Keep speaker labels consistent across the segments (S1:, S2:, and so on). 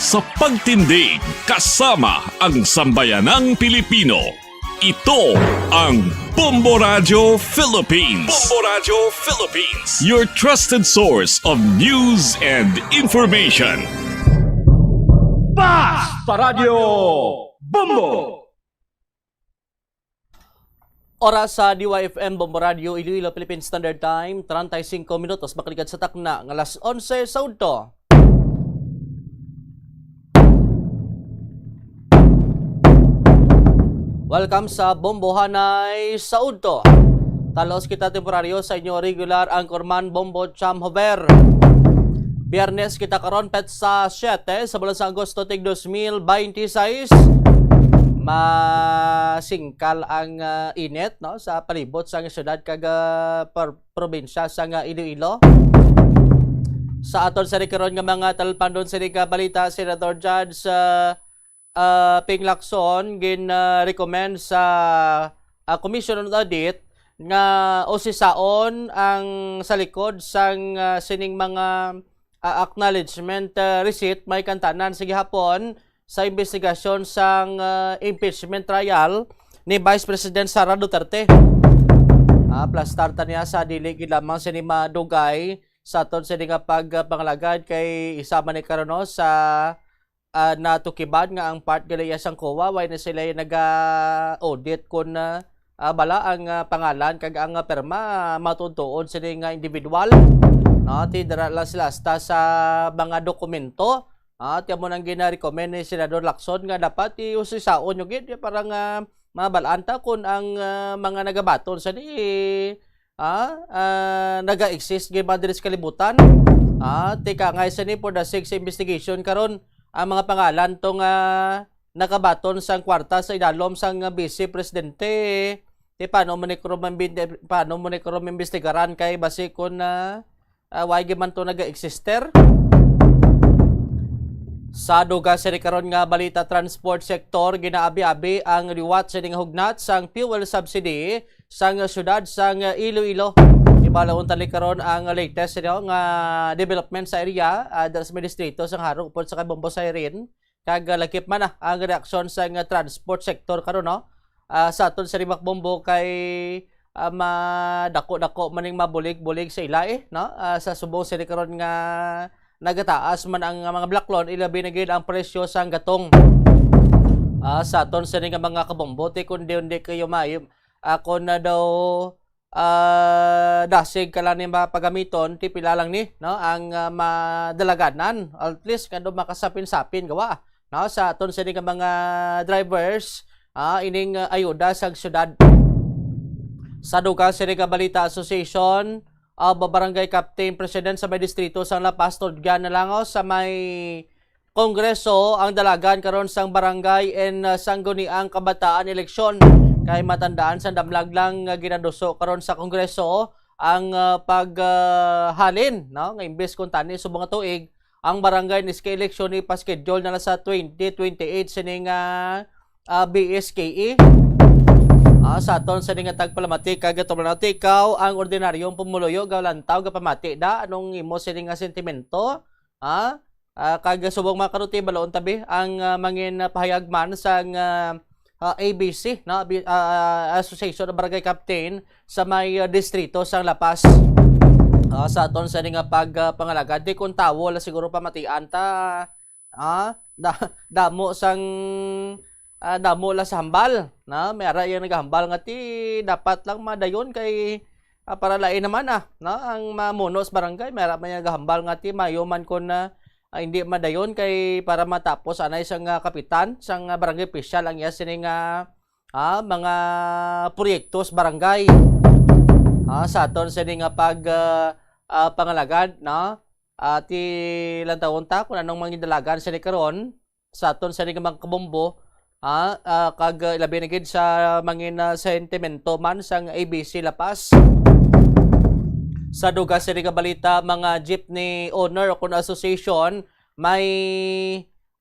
S1: sa pagtindig kasama ang sambayanang Pilipino. Ito ang Bombo Radio Philippines. Bombo Radio Philippines. Your trusted source of news and information.
S2: Basta Radio Bombo!
S3: Oras sa DYFM Bombo Radio Iloilo Philippine Standard Time 35 minutos makalikat sa takna ng alas 11 sa udto. Welcome sa Bombo Hanay sa udto. Talos kita temporaryo sa inyo regular anchorman Bombo Cham Hover. Biyernes kita karon petsa 7 sa bulan sa Agosto tig 2026. Masingkal ang init no sa palibot sa syudad kag probinsya sa Iloilo. Sa aton sa karon nga mga talpandon sa balita, Senator Judge Ping Lacson recommend sa Commission on Audit nga osisaon ang sa likod sang sining mga acknowledgement receipt may kantanan sa gihapon sa investigasyon sang impeachment trial ni Vice President Sara Duterte. Plus starta niya sa dili gid lamang sa madugay sa aton sa nga pagpangalagad kay isama ni karon sa natukiban nga ang part galaya sang COA way na sila naga-audit kun bala ang pangalan kag ang perma matutuon sa nga individual. No, tidra lang sila sa mga dokumento. At yan mo nang gina-recommend ni Senador Lacson nga dapat iusisaon yung gid parang mabalanta kung ang mga nagabaton sa ni naga-exist gid madris kalibutan. Tika nga sa ni for the 6 investigation karon ang mga pangalan tong nakabaton sang kwarta sa idalom sang Vice Presidente. Paano mo ni karon imbestigaran kay base kun why man to naga-exister. Sa duga sa karon nga balita transport sector ginaabi-abi ang liwat sa ning hugnat sang fuel subsidy sang syudad sang Iloilo. Ibalawon tali karon ang latest nga development sa area sa distrito sang Harong upod sa Bombo Siren kag lakip man ang reaksyon sang transport sector karon no. Sa aton sa Rimac Bombo kay madako-dako maning mabulig-bulig sa ila no. Sa Subo sa karon nga nagataas man ang mga blaklon ilabi na gid ang presyo sang gatong. Sa aton sa nga mga kabombote kun di kayo maayom ako na daw dasig kala ni mapagamiton ti pila lang ni no ang madalaganan at least kando makasapin-sapin gawa no sa aton sa nga mga drivers ining ayuda sa syudad. Sa duga sa Balita Association Barangay Captain President sa may distrito sang La Paz tudgan na langaw sa may Kongreso ang dalagan karon sang barangay and sangguniang kabataan eleksyon kay matandaan sa damlag lang ginaduso karon sa Kongreso ang paghalin no nga imbes kun tani subong nga tuig ang barangay niska eleksyon ni pa-schedule na sa 2028 sining BSKE. Sa aton sa nga tagpalamati kag tumlanati ikaw ang ordinaryong pumuluyo gawlantaw gapamati da anong imo sining nga sentimento kag subong makaruti balaon tabi ang mangin pahayagman sang ABC no Association of Barangay Captain sa may distrito sang La Paz. Sa aton sa nga pagpangalagad di kun tawo la siguro pamatian ta damo la sa hambal na may ara yung naghambal nga ti dapat lang madayon kay para lain naman na ang mamunos barangay may ara man naghambal nga ti mayuman kon hindi madayon kay para matapos anay sang kapitan sang barangay official ang iya sining mga proyektos barangay. Sa aton sa nga pangalagad na ti lantawon ta kun anong mangidalagan sa karon sa aton sa nga mga kabombo kag labi na gid sa mangin sentimento man sang ABC La Paz. Sa duga sa balita mga jeepney owner o kun association may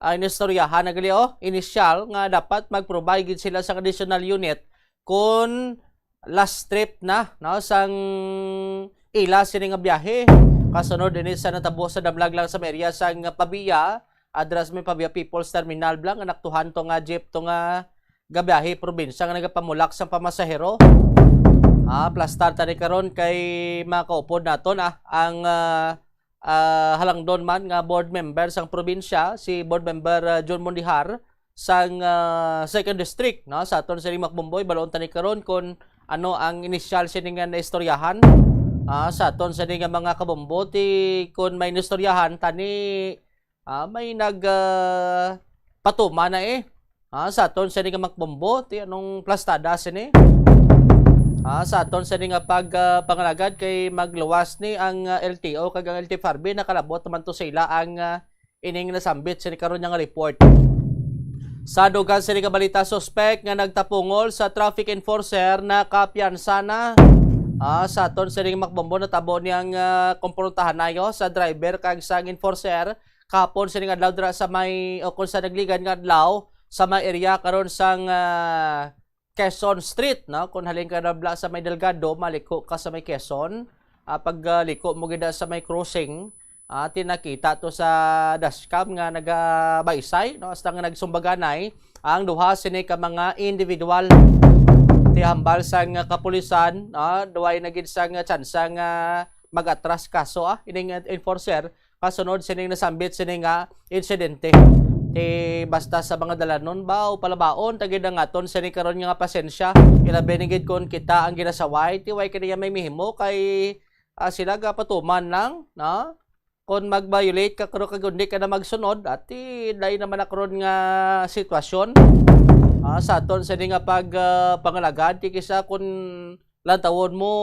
S3: inistoryahan na gali initial nga dapat mag-provide gid sila sa additional unit kun last trip na no sang ila sini nga biyahe kasunod din sa natabo sa damlag lang sa area sang Pabiya address may pabya People's Terminal blang anaktuhan to nga jeep to nga gabiyahe probinsya nga nagapamulak sa pamasahero. Plastar tani karon kay makaupod naton ang halangdon man nga board member sang probinsya si board member John Mondihar sang 2nd district no sa aton sa Makbomboy balon tani karon kun ano ang initial siningan na istoryahan sa aton sa nga mga kabombo ti kun may istoryahan tani may nag patuma na sa aton sa nga Makbombo ti anong plastada sini sa aton sa nga pangalagad kay magluwas ni ang LTO kag ang LTFRB nakalabot naman to sila ang ining nasambit sa karon nga report. Sa dugang sa nga balita suspect nga nagtapungol sa traffic enforcer na kapiyansa na sa aton sa nga Makbombo natabo niyang komprontahan nayo sa driver kag sa enforcer kapon sa nga adlaw sa may o kung sa nagligan nga adlaw sa may area karon sang Quezon Street, no? Kung halin ka nabla sa may Delgado, maliko ka sa may Quezon. Pagliko mo gida sa may crossing, tinakita to sa dashcam nga nagabaysay, no? Hasta nga nagsumbaganay ang duha sini ka mga individual. Tihambal sang kapulisan, duway na gid sang tsansa nga mag-atras kaso ining enforcer kasunod sining nasambit sini nga insidente. Basta sa mga dalanon ba o palabaon tagid ang aton sa ni karon nga pasensya ilabi ni gid kon kita ang ginasaway ti way kaniya may mihimo kay sila ga patuman lang no kon mag-violate ka karon kag undi ka na magsunod at dai naman na karon nga sitwasyon sa aton sa ni nga pangalagad ti kisa kun lantawon mo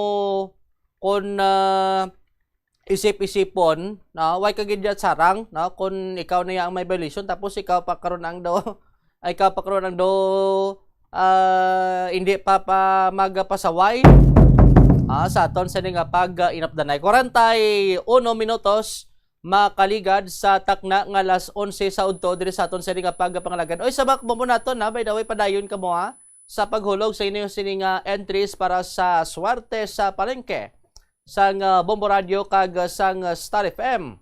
S3: kon isip-isipon na way kagid sarang na kung ikaw na yang may violation tapos ikaw pa karon ang hindi pa magpasaway sa aton sa nga pag inapdanay 41 minutos makaligad sa takna nga alas 11 sa udto diri sa aton sa nga pagpangalagad. Oy sabak mo naton by the way padayon ka mo sa paghulog sa inyo sini nga entries para sa swerte sa palengke sang Bombo Radio kag sang Star FM.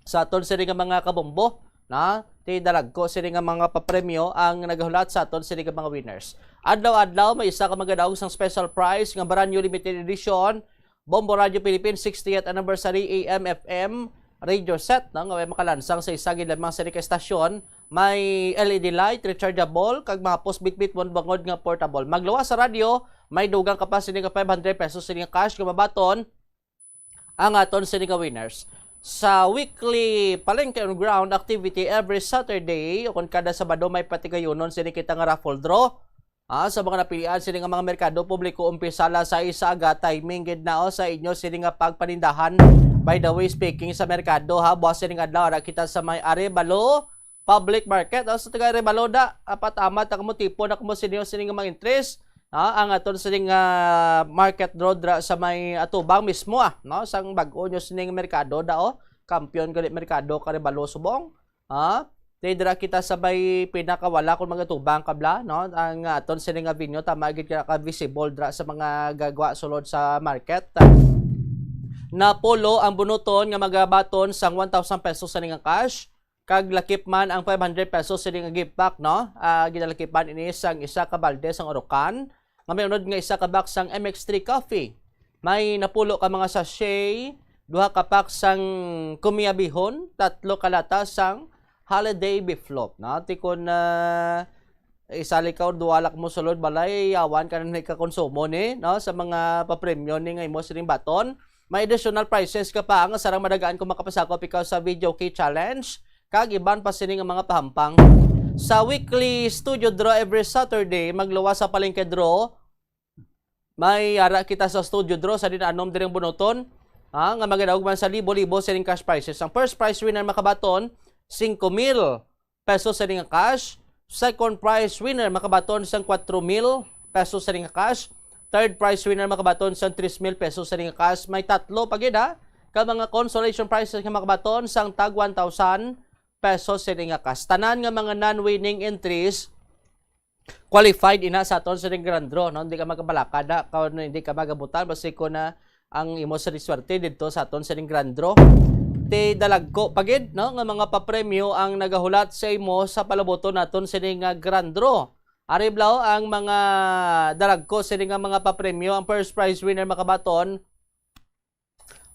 S3: Sa aton sini nga mga kabombo na ti dalagko sini nga mga papremyo ang nagahulat sa aton sini nga mga winners. Adlaw-adlaw may isa ka magadaog sang special prize nga brand new limited edition Bombo Radio Philippines 60th anniversary AM FM radio set nga may makalansang sa isa gid lamang sa estasyon. May LED light, rechargeable, kag mga post bitbit one bangod nga portable. Magluwas sa radyo, may dugang kapas sini nga 500 pesos sini nga cash kumabaton ang aton sini nga winners. Sa weekly palengke on ground activity every Saturday, o kung kada Sabado may patigayonon sini kita nga raffle draw. Sa mga napilian sini nga mga merkado publiko umpisala sa isa aga timing gid na sa inyo sini nga pagpanindahan. By the way, speaking sa merkado buwas sini nga adlaw kita sa may Arevalo Public Market sa taga Rebaloda apat amat ang mo tipo na kumo sini nga mga interest ang aton sini nga market draw sa may atubang mismo no sang bag-o nyo sini nga merkado kampiyon gali merkado ka Rebalo subong dira kita sabay pinakawala kung mga tubang kabla no ang aton sini nga venue tama gid ka visible dra sa mga gagwa sulod sa market. Na polo ang bunuton nga magabaton sang 1,000 pesos sa nga cash. Kag lakip man ang 500 pesos sa nga gift pack no. Ginalakipan ini sang isa ka balde sang Orocan. Nga may unod nga isa ka box sang MX3 coffee. May napulo ka mga sachet, duha ka pack sang Kumiya Bihon, 3 ka lata sang Holiday Beef Loaf no. Tikon isali ka duwalak mo sulod balay awan ka na konsumo ni no sa mga papremyo ni nga imo sining baton. May additional prices ka pa ang sarang madagaan kung makapasakop ikaw sa video key challenge kag iban pa sini nga mga pahampang. Sa weekly studio draw every Saturday magluwas sa palengke draw. May ara kita sa studio draw sa dinanom direng bunoton nga magadaog man sa libo-libo sining cash prizes. Ang first prize winner makabaton 5,000 pesos sining cash. Second prize winner makabaton sang 4,000 pesos sining cash. Third prize winner makabaton sang 3,000 pesos sa nga cash. May tatlo pagid ka mga consolation prizes nga makabaton sang tag 1,000 pesos sa nga cash. Tanan nga mga non-winning entries qualified ina sa aton sa grand draw no. Hindi ka magabalakada kung hindi ka magabutan basi ko na ang imo sa swerte dito sa aton sa grand draw. ti dalagko pagid no nga mga papremyo ang nagahulat sa imo sa palaboto naton sini nga grand draw. Ariblaw ang mga dalagko sini nga mga papremyo, ang first prize winner makabaton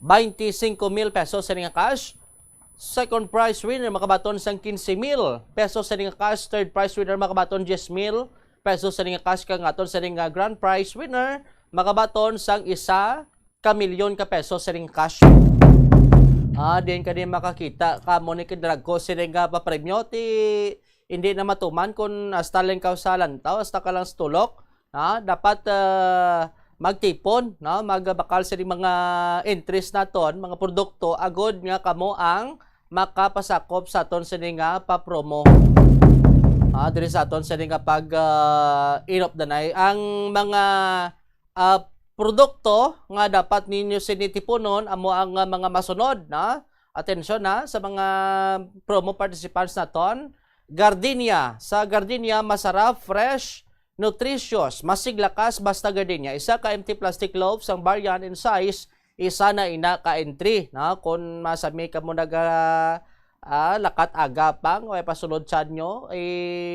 S3: 25,000 pesos sini nga cash. Second prize winner makabaton sang 15,000 pesos sini nga cash. Third prize winner makabaton 10,000 pesos sini nga cash, kang aton sini nga grand prize winner makabaton sang 1,000,000 ka pesos sini nga cash. Din ka din makakita kamo ni kidragko sini nga papremyo ti hindi na matuman kung hasta lang ka sa lantaw, hasta ka lang sa tulok. Dapat magtipon, magbakal sa mga entries naton, mga produkto, agod nga kamo ang makapasakop sa aton sini nga pa-promo. Diri sa aton sini nga pag inop danay ang mga produkto nga dapat ninyo sinitiponon amo ang mga masunod na atensyon sa mga promo participants naton. Gardenia, sa Gardenia masarap, fresh, nutritious, masiglakas basta Gardenia. Isa ka empty plastic loaves ang variant in size, isa na ina ka entry kung masami ka mo naga lakat aga pang o pasulod sa nyo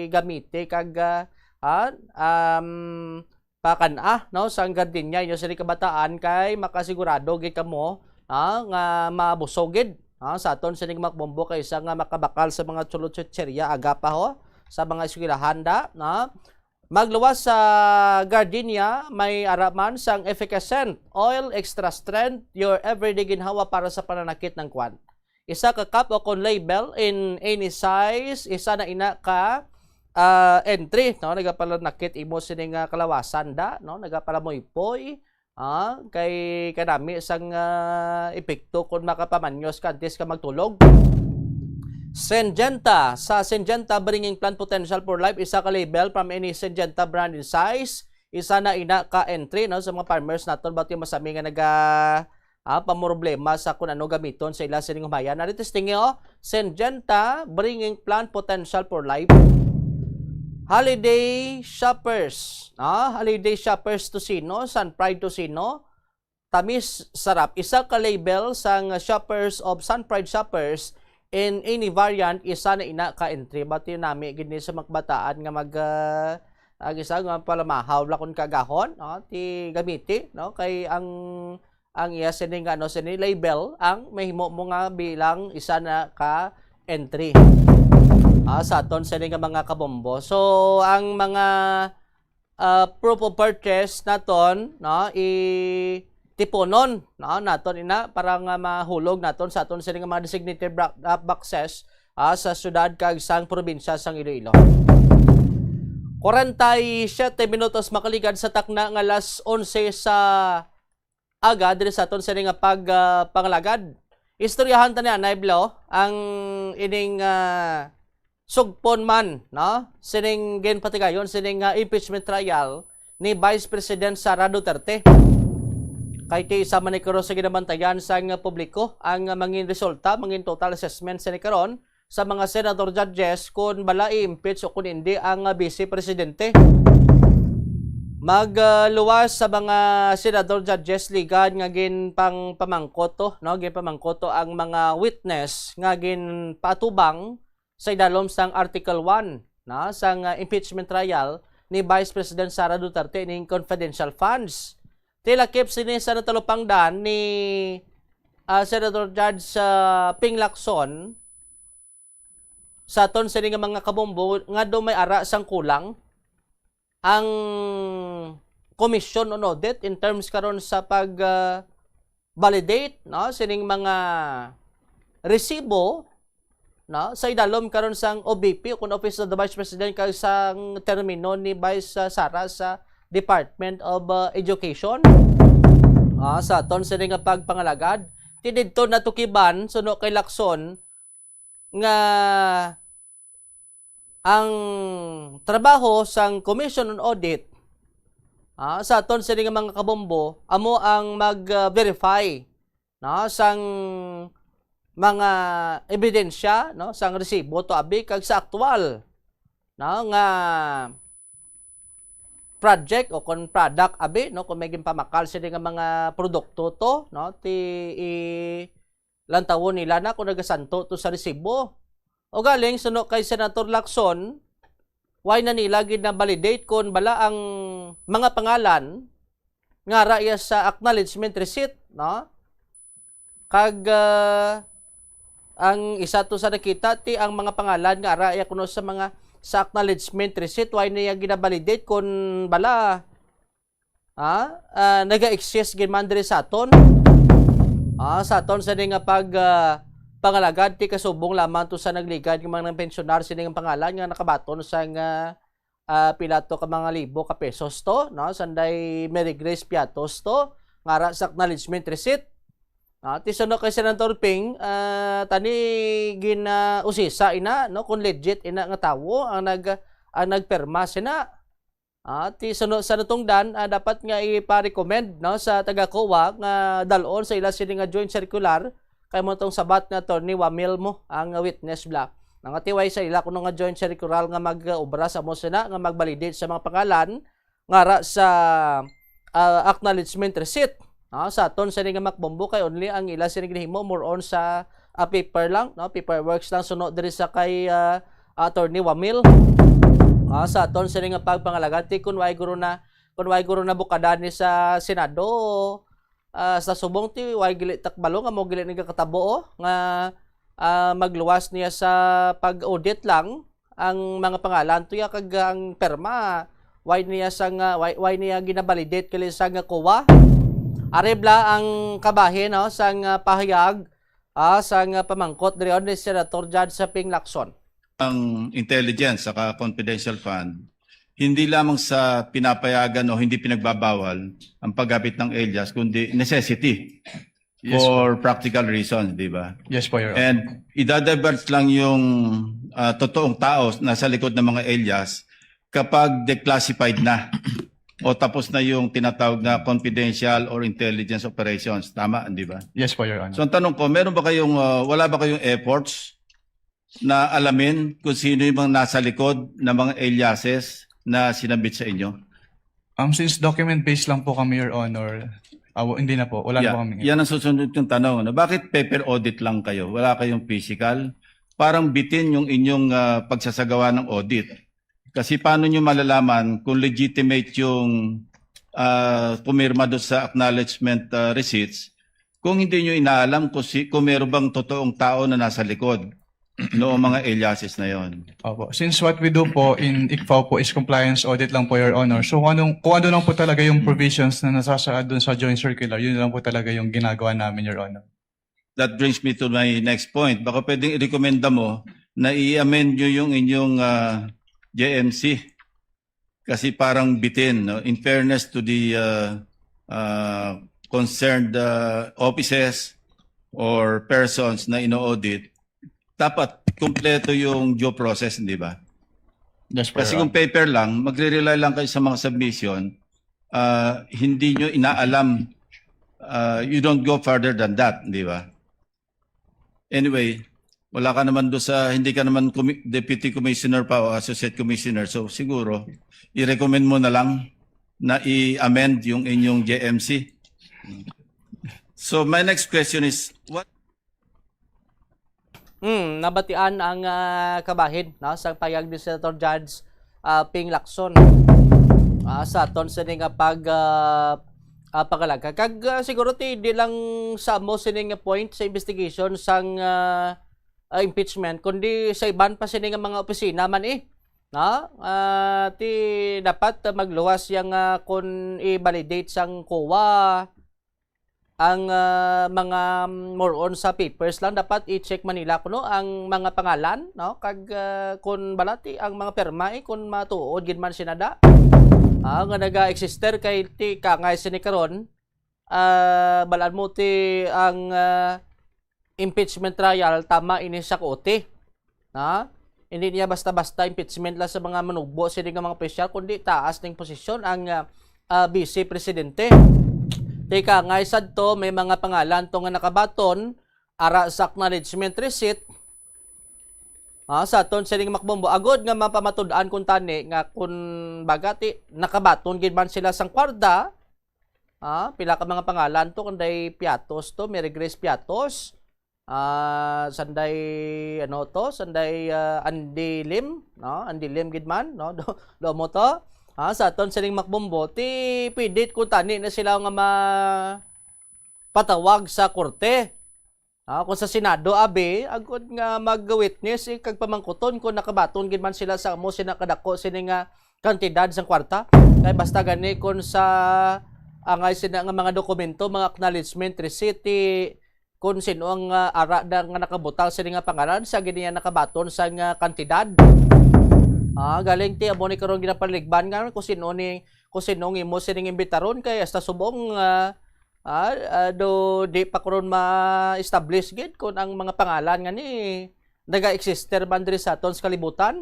S3: gamiti kag sang Gardenia inyo sila kabataan kay makasigurado gid kamo nga mabusogid sa aton sining makbombo kaysa nga makabakal sa mga chulot-chutserya aga pa sa mga eskwelahan magluwas sa Gardenia may araman sang efficacent oil extra strength your everyday ginhawa para sa pananakit ng kwan. Isa ka cup o kon label in any size, isa na ina ka entry nagapala nakit imo sining kalawasan nagapala mo ipoy kay kanami sang epekto kung makapamanyos kantis ka magtulog. Syngenta, sa Syngenta bringing plant potential for life, isa ka label from any Syngenta brand in size, isa na ina ka entry sa mga farmers naton ba't yung masami nga pamroblema sa kung ano gamiton sa ila sining humayan. Narito stingin Syngenta bringing plant potential for life. Holiday shoppers, holiday shoppers Tocino, Sun Pride Tocino, tamis sarap. Isa ka label sang shoppers of Sun Pride shoppers in any variant, isa na ina ka entry. Ba't yun nami gini sa makbataan nga isa nga palamahaw lakon kagahon ti gamiti kay ang iya sining sini label ang mahimo mo nga bilang isa na ka entry. Sa aton sa mga kabombo. So, ang mga proof of purchase naton, tiponon naton ina para nga mahulog naton sa aton sa mga designated boxes sa syudad kag sang probinsya sang Iloilo. 47 minutos makaligad sa takna nga alas 11 sa aga diri sa aton sa nga panglagad. Istoryahan ta niya naiblo ang ining sugpon man sining ginpatigayon sining impeachment trial ni Vice President Sara Duterte. Kay ti isa man ni karon sa ginabantayan sa publiko ang mangin resulta, mangin total assessment sa ni karon sa mga senador judges kung bala i-impeach o kung hindi ang Vice Presidente. Magluwas sa mga senador judges ligan nga gin pang pamangkoto gin pamangkoto ang mga witness nga gin patubang sa idalom sang Article 1 sang impeachment trial ni Vice President Sara Duterte ning confidential funds. Tilakip sini sa natalupangdan ni Senator Judge Ping Lacson sa aton sini nga mga kabombo nga do may ara sang kulang ang commission on audit in terms karon sa pag validate sining mga resibo sa idalom karon sang OBP kung Office of the Vice President kag sang termino ni Vice Sara sa Department of Education. Sa aton sa nga pagpangalagad tididto natukiban suno kay Lacson nga ang trabaho sang Commission on Audit sa aton sa nga mga kabombo amo ang mag-verify sang mga ebidensya sang resibo to abi kag sa aktual nga project o kon product abi kung may pamakal sila nga mga produkto to ti lantawon nila na kung nagasanto to sa resibo. O galing suno kay Senator Lacson, why na nila gina-validate kung bala ang mga pangalan nga raya sa acknowledgement receipt, no? Kag ang isa to sa nakita ti ang mga pangalan nga raya kuno sa mga sa acknowledgement receipt, why niya gina-validate kung bala naga-exist ginman diri sa aton. Sa aton sa nga pag pangalagad ti kasubong lamang to sa nagligad ng mga pensionar sini nga pangalan nga nakabaton sa nga pilato ka mga libo ka pesos to, no? Sanday Mary Grace Piatos to ngara sa acknowledgement receipt. Ti suno kay Senator Ping, tani gina-usisa ina, no, kung legit ina nga tawo ang nagperma sina. Ti suno sa natungdan, dapat nga ipa-recommend, no, sa taga-COA nga dalon sa ila sini nga joint circular kay mo tong sabat nga Attorney Wamil mo ang witness bla. Nangatiway sa ila kuno nga joint circular nga mag-obra sa mo sina nga mag-validate sa mga pangalan ngara sa acknowledgement receipt. Sa aton sa nga makbombo kay only ang ila sini ginahimo more on sa paper lang, no, paperworks lang suno diri sa kay Attorney Wamil. Sa aton sa nga pagpangalagati kun way guro na bukadani sa Senado sa subong ti way gili takbalo nga mo gili ni katabo nga magluwas niya sa pag-audit lang ang mga pangalan tuya kag ang perma why niya gina-validate kali sa nga COA. Arebla ang kabahin, no, sang pahayag sang pamangkot diri ni Senator Judge Ping Lacson.
S4: Ang intelligence saka confidential fund, hindi lamang sa pinapayagan o hindi pinagbabawal ang paggamit ng alias, kundi necessity for practical reasons, di ba?
S5: Yes po, Your Honor.
S4: And idadivert lang yung totoong tao na sa likod ng mga alias kapag declassified na o tapos na yung tinatawag na confidential or intelligence operations. Tama, di ba?
S5: Yes po, Your Honor.
S4: So ang tanong ko, wala ba kayong efforts na alamin kung sino yung mga nasa likod ng mga aliases na sinabit sa inyo?
S5: Since document-based lang po kami, Your Honor, hindi na po. Wala na po kami.
S4: Yan ang susunod yung tanong. Bakit paper audit lang kayo? Wala kayong physical? Parang bitin yung inyong pagsasagawa ng audit. Kasi paano nyo malalaman kung legitimate yung pumirma doon sa acknowledgement receipts kung hindi nyo inaalam kung meron bang totoong tao na nasa likod noong mga aliases na yon.
S5: Opo. Since what we do po in ICFAO po is compliance audit lang po, Your Honor. So kung ano lang po talaga yung provisions na nasasaad doon sa joint circular, yun lang po talaga yung ginagawa namin, Your Honor.
S4: That brings me to my next point. Baka pwedeng i-recommenda mo na i-amend nyo yung inyong JMC kasi parang bitin, no? In fairness to the concerned offices or persons na ino-audit, dapat kumpleto yung due process, di ba?
S5: Yes, po,
S4: Kasi
S5: Your
S4: kung paper lang, magre-rely lang kayo sa mga submission, hindi nyo inaalam, you don't go further than that, di ba? Anyway, wala ka naman doon hindi ka naman deputy commissioner pa o associate commissioner. So siguro, i-recommend mo na lang na i-amend yung inyong JMC. So my next question is, what?
S3: Nabatian ang kabahin, no, sa payag ni Senator Judge Ping Lacson sa aton sa nga pagalaga. Kag siguro di lang sa mo sining point sa investigation sang impeachment kundi sa iban pa sini nga mga opisina man ti dapat magluwas yang kun i-validate sang COA ang mga more on sa papers lang dapat i-check Manila kuno ang mga pangalan, no, kag kun balati ang mga perma kun matuod gid man sinada nga naga-exister kay ti kangay sini karon balaan mo ti ang impeachment trial tama ini sa kote. Hindi niya basta-basta impeachment lang sa mga manugbo sini nga mga opisyal kundi taas ning posisyon ang vice presidente. Teka nga sad to may mga pangalan to nga nakabaton ara sa acknowledgement receipt. Sa aton sining makbombo agod nga mapamatud-an kun tani nga kun bagati nakabaton gid man sila sang kwarda. Pila ka mga pangalan to kunday Piatos to, Mary Grace Piatos. sanday ano to, sanday Andy Lim, no? Andy Lim gid man, no? Do mo to. Sa aton sining makbombo ti pidit kung tani na sila nga patawag sa korte. Kung sa Senado abi agud nga mag-witness kag pamangkuton kung nakabaton gid man sila sa amo sina kadako sini nga kantidad sang kwarta. Kay basta gani kung sa angay sina nga mga dokumento, mga acknowledgement receipt kung sino ang ara nga nakabutang sini nga pangalan sa gini nga nakabaton sa nga kantidad. Galing ti amo ni karon ginapaligban nga kung sino ng imo sining imbitaron kay hasta subong do di pa karon ma-establish gid kung ang mga pangalan nga ni naga-exister man diri sa aton sa kalibutan.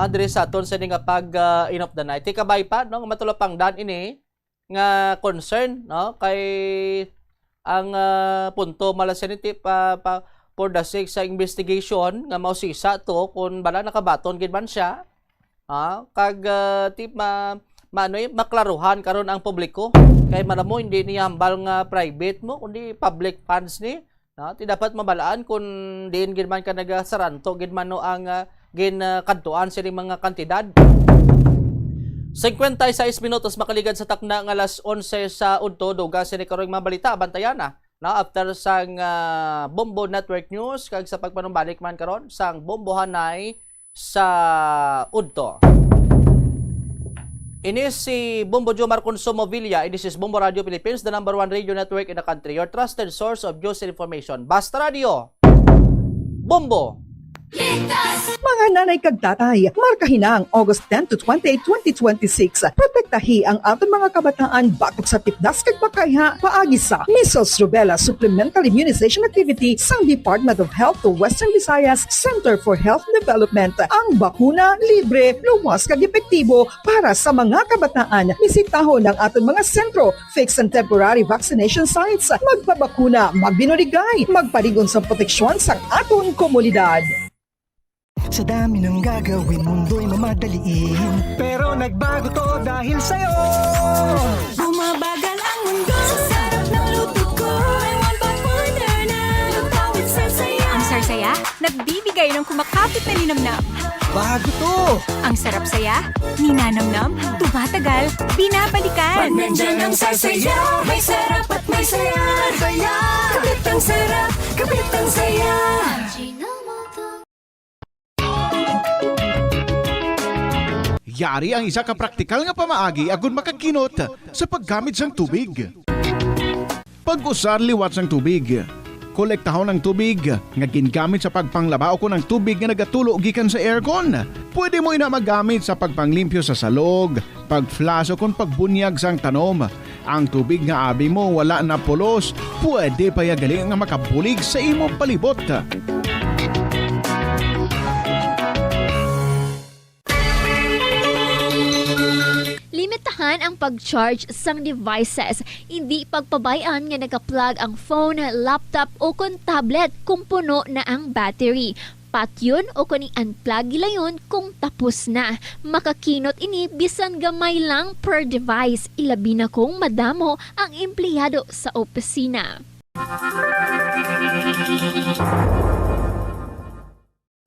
S3: Diri sa aton sa nga pag in of the night. Ti kabay pa no matulapang dan ini nga concern no kay ang punto malasaniti for the sake sa investigation nga mausisa to kung bala nakabaton gid man siya kag maklaruhan karon ang publiko kay malamo hindi niya hambal nga private mo kundi public funds ni ti dapat mabalaan kung diin gid man ka nagasaranto gid man no ang kantuan sini mga kantidad. 56 minutos makaligad sa takna nga alas 11 sa udto duga sini karong mga balita bantayan na after sang Bombo Network News kag sa pagpanumbalik man karon sang Bombo Hanay sa udto. Ini si Bombo Jomar Consumo Villa. This is Bombo Radio Philippines, the number 1 radio network in the country, your trusted source of news and information. Basta Radio Bombo.
S6: Mga nanay kag tatay, markahin ang August 10 to 20, 2026. Protektahi ang aton mga kabataan batok sa tipdas kag bakayha paagi sa Measles Rubella Supplemental Immunization Activity sang Department of Health to Western Visayas Center for Health Development. Ang bakuna libre, luwas kag epektibo para sa mga kabataan. Bisitahon ang aton mga sentro, fixed and temporary vaccination sites. Magpabakuna, magbinurigay, magpaligon sa proteksyon sa aton komunidad.
S7: Sa dami ng gagawin, mundo'y mamadaliin. Pero nagbago to dahil sa'yo.
S8: Bumabagal ang mundo sa sarap ng luto ko. I want back order na lutawit sarsaya. Ang sarsaya, nagbibigay ng kumakapit na linamnam.
S7: Bago to!
S8: Ang sarap saya, ninanamnam, tumatagal, binabalikan. Pag nandyan ang sarsaya, may sarap at may saya. Saya! Kapit ang sarap, kapit ang saya.
S9: Yari ang isa ka praktikal nga pamaagi agon makakinot sa paggamit sang tubig. Pag-usar liwat sang tubig. Kolektahon ng tubig nga gingamit sa pagpanglaba o ng tubig nga nagatulo gikan sa aircon. Pwede mo ina magamit sa pagpanglimpyo sa salog, pagflash o kung pagbunyag sang tanom. Ang tubig nga abi mo wala na pulos, pwede pa yagali nga makabulig sa imong palibot.
S10: Limitahan ang pag-charge sang devices. Hindi pagpabayaan nga naka-plug ang phone, laptop o kung tablet kung puno na ang battery. Patyon o kung i-unplug gilayon kung tapos na. Makakinot ini bisan gamay lang per device. Ilabi na kung madamo ang empleyado sa opisina.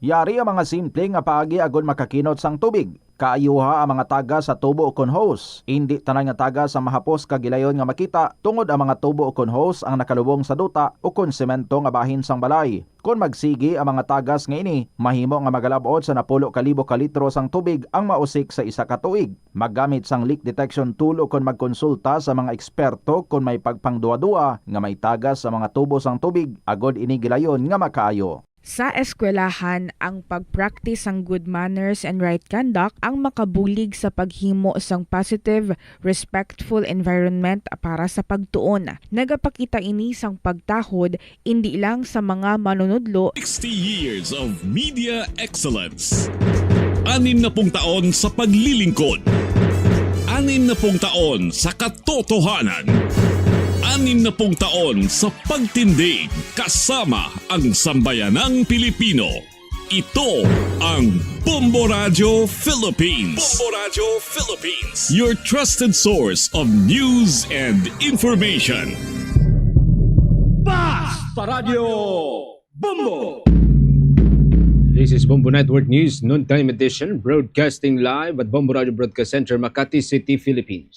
S11: Yari ang mga simple nga paagi agon makakinot sang tubig. Kaayuha ang mga taga sa tubo o kon hose. Hindi tanan nga taga sa mahapos kagilayon nga makita tungod ang mga tubo o kon hose ang nakalubong sa duta o kon semento nga bahin sang balay. Kung magsigi ang mga tagas nga ini, mahimo nga magalabot sa 10,000 ka litro sang tubig ang mausik sa isa ka tuig. Maggamit sang leak detection tool o kung magkonsulta sa mga eksperto kung may pagpangduwa-duwa nga may tagas sa mga tubo sang tubig agod ini gilayon nga makaayo.
S12: Sa eskwelahan, ang pag-practice ang good manners and right conduct ang makabulig sa paghimo sang positive, respectful environment para sa pagtuon. Nagapakita ini sang pagtahod hindi lang sa mga manunudlo.
S1: 60 years of media excellence. 60 taon sa paglilingkod. 60 taon sa katotohanan. 60 taon sa pagtindig kasama ang sambayanang Pilipino. Ito ang Bombo Radio Philippines. Bombo Radio Philippines. Your trusted source of news and information.
S2: Basta Sa Radyo Bumbo!
S13: This is Bombo Network News Noontime Edition, broadcasting live at Bombo Radio Broadcast Center, Makati City, Philippines.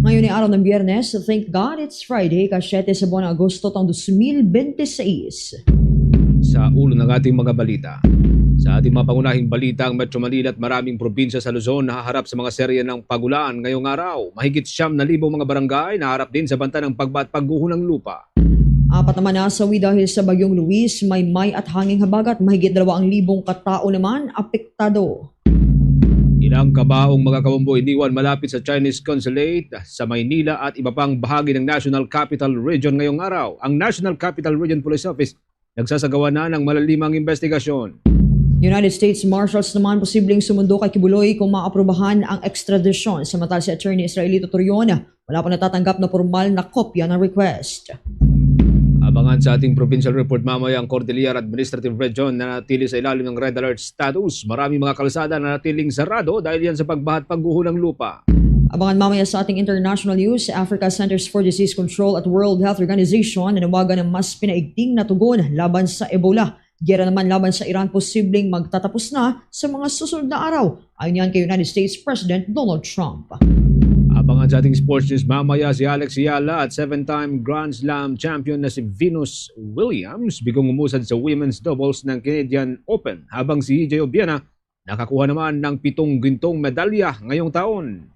S14: Ngayon ay araw ng Biyernes, thank God it's Friday, ka-7 sa buwan ng Agosto taong 2026.
S13: Sa ulo ng ating mga balita. Sa ating mga pangunahing balita, ang Metro Manila at maraming probinsya sa Luzon nahaharap sa mga serye ng pagulan ngayong araw. Mahigit 9,000 mga barangay naharap din sa banta ng pagba at pagguho ng lupa.
S14: 4 naman nasawi dahil sa bagyong Luis, may at hanging habagat, mahigit 2,000 katao naman apektado.
S13: Ilang kabaong mga kabombo iniwan malapit sa Chinese Consulate sa Maynila at iba pang bahagi ng National Capital Region ngayong araw. Ang National Capital Region Police Office nagsasagawa na ng malalimang investigasyon.
S14: United States Marshals naman posibleng sumundo kay Kibuloy kung maaprubahan ang extradition. Samantala si Attorney Israelito Torion, wala pa natatanggap na formal na kopya ng request.
S13: Abangan sa ating provincial report mamaya ang Cordillera Administrative Region na natili sa ilalim ng Red Alert status. Maraming mga kalsada na natiling sarado dahil yan sa pagbaha at pagguho ng lupa.
S14: Abangan mamaya sa ating international news, Africa Centers for Disease Control at World Health Organization nanawagan ng mas pinaigting na tugon laban sa Ebola. Gera naman laban sa Iran posibleng magtatapos na sa mga susunod na araw. Ayon yan kay United States President Donald Trump.
S13: Abangan sa ating sports news mamaya si Alex Yala at 7-time Grand Slam champion na si Venus Williams bigong umusad sa women's doubles ng Canadian Open habang si EJ Obiena nakakuha naman ng 7 gintong medalya ngayong taon.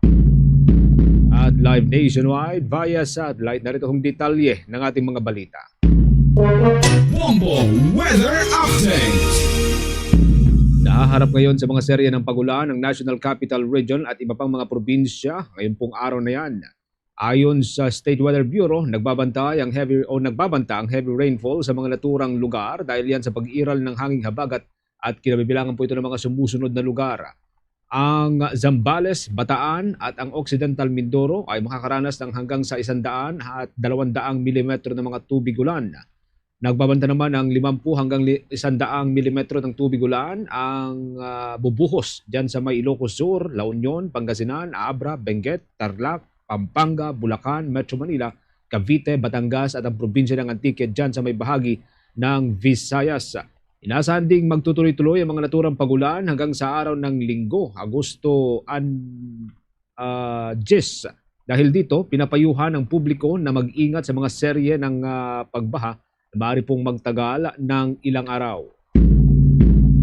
S13: At live nationwide via satellite, narito ang detalye ng ating mga balita.
S1: Bombo Weather Update!
S13: Nahaharap ngayon sa mga serye ng pagulan ng National Capital Region at iba pang mga probinsya ngayon pong araw na yan. Ayon sa State Weather Bureau, nagbabanta ang heavy rainfall sa mga naturang lugar dahil yan sa pag-iral ng hanging habagat at kinabibilangan po ito ng mga sumusunod na lugar. Ang Zambales, Bataan at ang Occidental Mindoro ay makakaranas ng hanggang sa 100 at 200 milimetro ng mga tubig ulan. Nagbabanta naman ang 50 hanggang 100 milimetro ng tubig ulan ang bubuhos dyan sa may Ilocos Sur, La Union, Pangasinan, Abra, Benguet, Tarlac, Pampanga, Bulacan, Metro Manila, Cavite, Batangas at ang probinsya ng Antique dyan sa may bahagi ng Visayas. Inaasahan ding magtutuloy-tuloy ang mga naturang pagulan hanggang sa araw ng Linggo, Agosto 10. Dahil dito, pinapayuhan ng publiko na mag-ingat sa mga serye ng pagbaha na maaari pong magtagal ng ilang araw.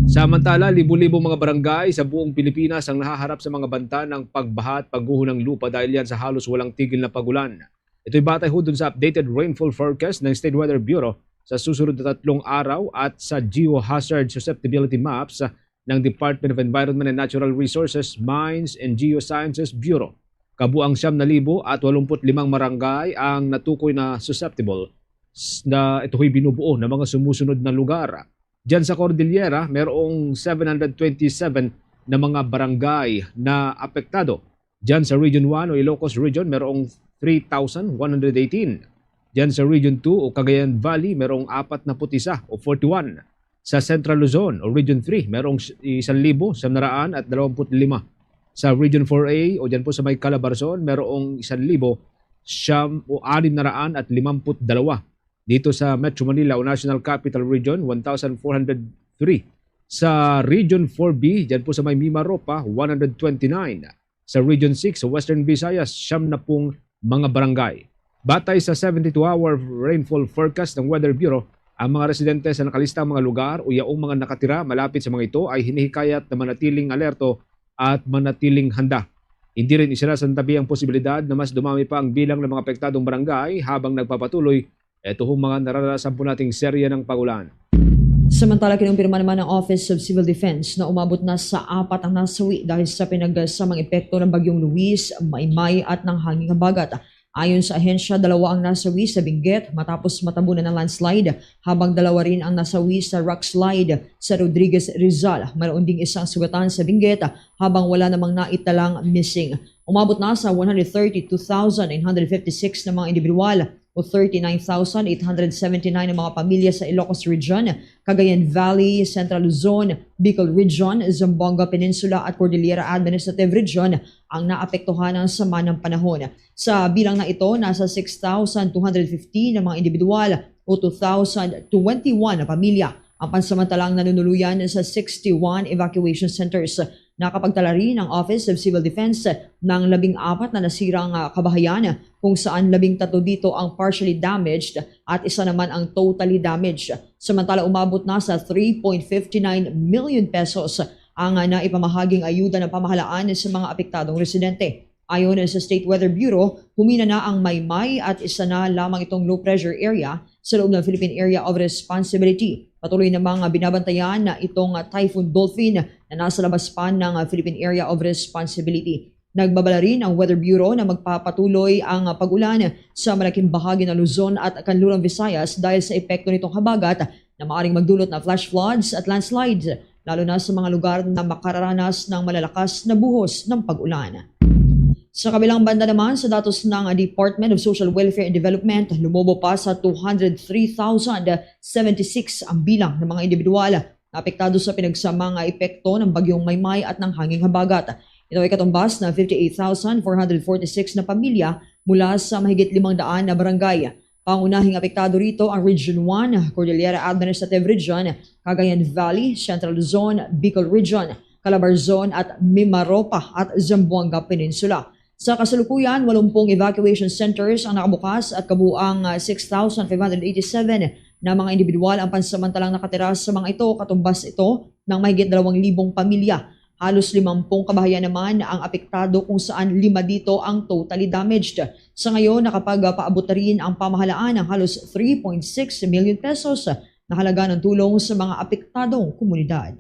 S13: Samantala, libu-libo mga barangay sa buong Pilipinas ang nahaharap sa mga banta ng pagbaha at pagguho ng lupa dahil yan sa halos walang tigil na pagulan. Ito'y batay ho dun sa updated rainfall forecast ng State Weather Bureau sa susunod na 3 araw at sa Geohazard Susceptibility Maps ng Department of Environment and Natural Resources, Mines and Geosciences Bureau. Kabuang 9,085 barangay ang natukoy na susceptible na ito'y binubuo ng mga sumusunod na lugar. Diyan sa Cordillera, mayroong 727 na mga barangay na apektado. Diyan sa Region 1 o Ilocos Region, mayroong 3,118. Diyan sa Region 2 o Cagayan Valley, mayroong 41 o 41. Sa Central Luzon o Region 3, mayroong 1,725. Sa Region 4A o diyan po sa may Calabarzon, mayroong 1,652. Dito sa Metro Manila o National Capital Region, 1,403. Sa Region 4B, diyan po sa may Mimaropa, 129. Sa Region 6 sa Western Visayas, 70 mga barangay. Batay sa 72-hour rainfall forecast ng Weather Bureau, ang mga residente sa nakalistang mga lugar o yaong mga nakatira malapit sa mga ito ay hinihikayat na manatiling alerto at manatiling handa. Hindi rin isinasantabi ang posibilidad na mas dumami pa ang bilang ng mga apektadong barangay habang nagpapatuloy ito hong mga naranasan po nating serye ng pagulan.
S14: Samantala, kinumpirma naman ng Office of Civil Defense na umabot na sa 4 ang nasawi dahil sa pinagsamang epekto ng bagyong Luis, Maymay at ng hanging habagat. Ayon sa ahensya, 2 ang nasawi sa Benguet matapos matabunan ng landslide, habang 2 rin ang nasawi sa rockslide sa Rodriguez Rizal. Mayroon ding isang sugatan sa Benguet habang wala namang naitalang missing. Umabot na sa 132,956 na mga individual o 39,879 na mga pamilya sa Ilocos Region, Cagayan Valley, Central Luzon, Bicol Region, Zamboanga Peninsula at Cordillera Administrative Region ang naapektuhan ng sama ng panahon. Sa bilang na ito, nasa 6,250 na mga individual o o 2,021 na pamilya ang pansamantalang nanunuluyan sa 61 evacuation centers. Nakapagtala rin ang Office of Civil Defense ng 14 na nasirang kabahayan kung saan 13 dito ang partially damaged at isa naman ang totally damaged. Samantala umabot na sa 3.59 million pesos ang naipamahaging ayuda ng pamahalaan sa mga apektadong residente. Ayon sa State Weather Bureau, humina na ang Maymay at isa na lamang itong low pressure area sa loob ng Philippine Area of Responsibility. Patuloy namang binabantayan na itong Typhoon Dolphin na nasa labas pa ng Philippine Area of Responsibility. Nagbabala rin ang Weather Bureau na magpapatuloy ang pag-ulan sa malaking bahagi ng Luzon at Kanlurang Visayas dahil sa epekto nitong habagat na maaaring magdulot na flash floods at landslides, lalo na sa mga lugar na makararanas ng malalakas na buhos ng pag-ulan. Sa kabilang banda naman, sa datos ng Department of Social Welfare and Development, lumobo pa sa 203,076 ang bilang ng mga individual na apektado sa pinagsamang epekto ng bagyong Maymay at ng hanging habagat. Ito ay katumbas na 58,446 na pamilya mula sa mahigit 500 na barangay. Pangunahing apektado rito ang Region 1, Cordillera Administrative Region, Cagayan Valley, Central Luzon, Bicol Region, Calabarzon at Mimaropa at Zamboanga Peninsula. Sa kasalukuyan, 80 evacuation centers ang nakabukas at kabuang 6,587 na mga individual ang pansamantalang nakatira sa mga ito, katumbas ito ng mahigit 2,000 pamilya. Halos 50 kabahayan naman ang apektado kung saan 5 dito ang totally damaged. Sa ngayon, nakapagpaabot na rin ang pamahalaan ng halos 3.6 million pesos na halaga ng tulong sa mga apektadong komunidad.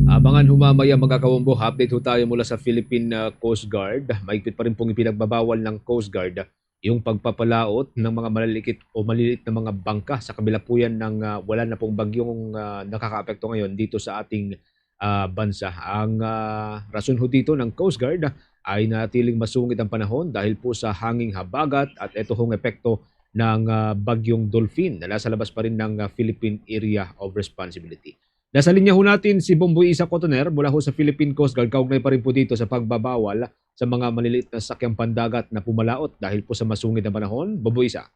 S13: Abangan humamaya mga kawombo, update ho tayo mula sa Philippine Coast Guard. Mahigpit pa rin pong ipinagbabawal ng Coast Guard yung pagpapalaot ng mga maliliit na mga bangka sa kabila po yan ng wala na pong bagyong nakakaapekto ngayon dito sa ating bansa. Ang rason ho dito ng Coast Guard ay natiling masungit ang panahon dahil po sa hanging habagat at ito hong epekto ng bagyong Dolphin na nasa labas pa rin ng Philippine Area of Responsibility. Nasa linya ho natin si Bomboy Isa Cotoner mula ho sa Philippine Coast Guard. Kaugnay pa rin po dito sa pagbabawal sa mga maliliit na sakyang pandagat na pumalaot dahil po sa masungit na panahon. Bomboy Isa.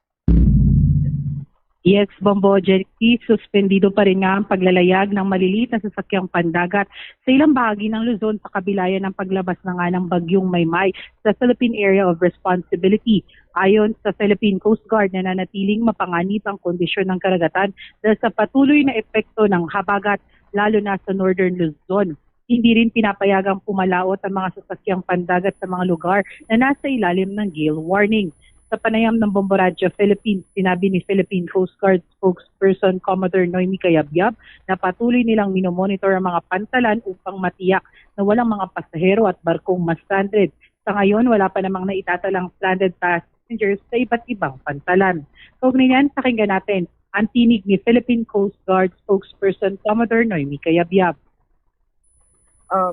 S15: Yes, Bombo, Jackie, suspendido pa rin nga ang paglalayag ng maliliit na sasakyang pandagat sa ilang bahagi ng Luzon sa kabilayan ng paglabas na nga ng bagyong Maymay sa Philippine Area of Responsibility. Ayon sa Philippine Coast Guard, nananatiling mapanganib ang kondisyon ng karagatan dahil sa patuloy na epekto ng habagat lalo na sa Northern Luzon. Hindi rin pinapayagang pumalaot ang mga sasakyang pandagat sa mga lugar na nasa ilalim ng gale warning. Sa panayam ng Bombo Radio Philippines, sinabi ni Philippine Coast Guard spokesperson Commodore Noemi Cayabyab na patuloy nilang minomonitor ang mga pantalan upang matiyak na walang mga pasahero at barkong ma-stranded. Sa ngayon, wala pa namang naitatalang stranded passengers sa iba't ibang pantalan. Kaugnay niyan, pakinggan natin ang tinig ni Philippine Coast Guard spokesperson Commodore Noemi Cayabyab.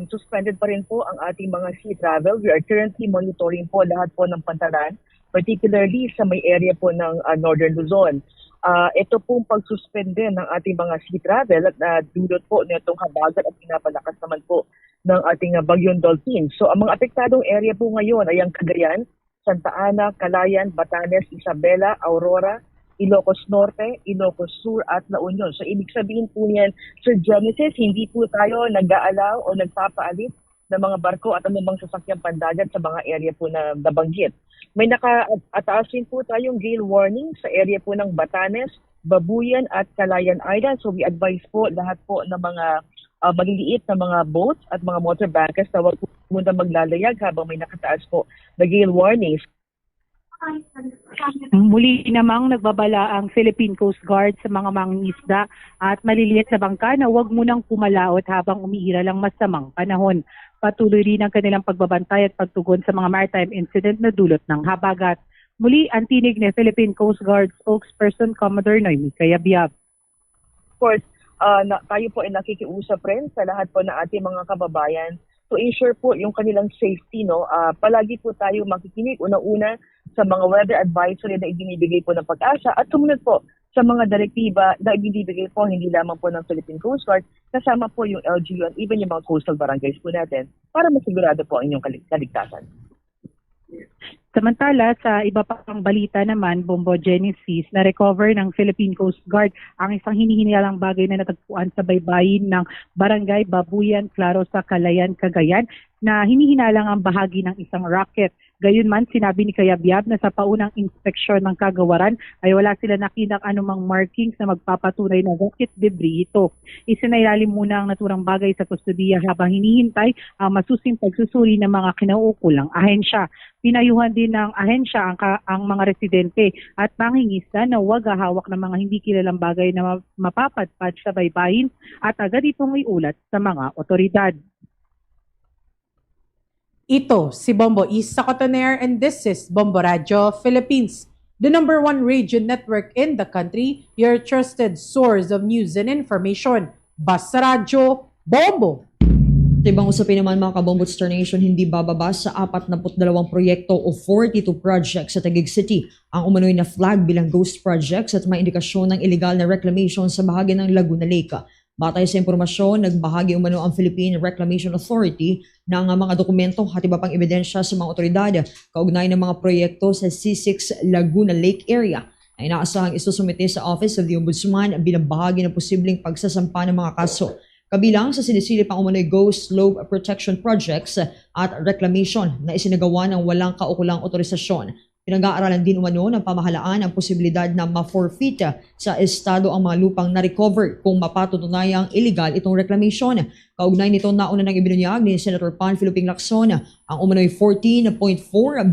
S16: Suspended pa rin po ang ating mga sea travel. We are currently monitoring po lahat po ng pantalan, particularly sa may area po ng Northern Luzon. Ito pong pagsuspende ng ating mga sea travel at dulot po nitong habagat at pinapalakas naman po ng ating bagyong Dolphin. So ang mga apektadong area po ngayon ay ang Cagayan, Santa Ana, Calayan, Batanes, Isabela, Aurora, Ilocos Norte, Ilocos Sur at La Union. So ibig sabihin po niyan, Sir Genesis, hindi po tayo nag-aalaw o nagpapaalit ng mga barko at anumang sasakyang pandagat sa mga area po na nabanggit. May naka-ataas rin po tayong gale warning sa area po ng Batanes, Babuyan at Calayan Island. So we advise po lahat po ng mga maliliit na mga boats at mga motor bankers na huwag po muna maglalayag habang may nakataas po na gale warnings.
S15: Muli namang nagbabala ang Philippine Coast Guard sa mga mangingisda at maliliit na bangka na huwag munang pumalaot habang umiiral ang masamang panahon. Patuloy rin ang kanilang pagbabantay at pagtugon sa mga maritime incident na dulot ng habagat. Muli ang tinig ni Philippine Coast Guard spokesperson Commodore Noemi Cayabyab.
S16: Of course, tayo po ay nakikiusap rin sa lahat po na ating mga kababayan to ensure po yung kanilang safety. Palagi po tayo makikinig una-una sa mga weather advisory na ibinibigay po ng Pag-asa at sumunod po sa mga direktiba na ibinibigay po hindi lamang po ng Philippine Coast Guard, kasama po yung LGU at even yung mga coastal barangays po natin para masigurado po ang inyong kaligtasan.
S15: Samantala, sa iba pang balita naman, Bombo Genesis, na-recover ng Philippine Coast Guard ang isang hinihinalang bagay na natagpuan sa baybayin ng Barangay Babuyan, Claro sa Calayan, Cagayan, na hinihinalang ang bahagi ng isang rocket. Gayunman, sinabi ni Kayabyab na sa paunang inspeksyon ng kagawaran ay wala sila nakitang anumang markings na magpapatunay na rocket debris ito. Isinailalim muna ang naturang bagay sa kustudiya habang hinihintay ang masusing pagsusuri ng mga kinauukulang ahensya. Pinayuhan din ng ahensya ang mga residente at mangingista na huwag hahawak ng mga hindi kilalang bagay na mapapadpad sa baybayin at agad itong iulat sa mga otoridad.
S17: Ito si Bombo Isa Cotoner and this is Bombo Radio Philippines, the #1 radio network in the country, your trusted source of news and information. Basta Radio, Bombo!
S14: Sa ibang usapin naman mga kabombo, Star Nation, hindi bababa sa 42 proyekto o 42 projects sa Taguig City ang umano'y na flag bilang ghost projects at may indikasyon ng illegal na reclamation sa bahagi ng Laguna Lake. Batay sa impormasyon, nagbahagi umano ang Philippine Reclamation Authority ng mga dokumento at iba pang ebidensya sa mga otoridad kaugnay ng mga proyekto sa C6 Laguna Lake area na inaasahang isusumite sa Office of the Ombudsman bilang bahagi ng posibleng pagsasampa ng mga kaso. Kabilang sa sinisilip ang umano'y ghost slope protection projects at reclamation na isinagawa ng walang kaukulang otorisasyon. Pinag-aaralan din umano ng pamahalaan ang posibilidad na ma-forfeit sa estado ang mga lupang na-recover kung mapatutunayang illegal itong reclamation. Kaugnay nito, nauna nang ibinunyag ni Senator Panfilo Lacson ang umano'y 14.4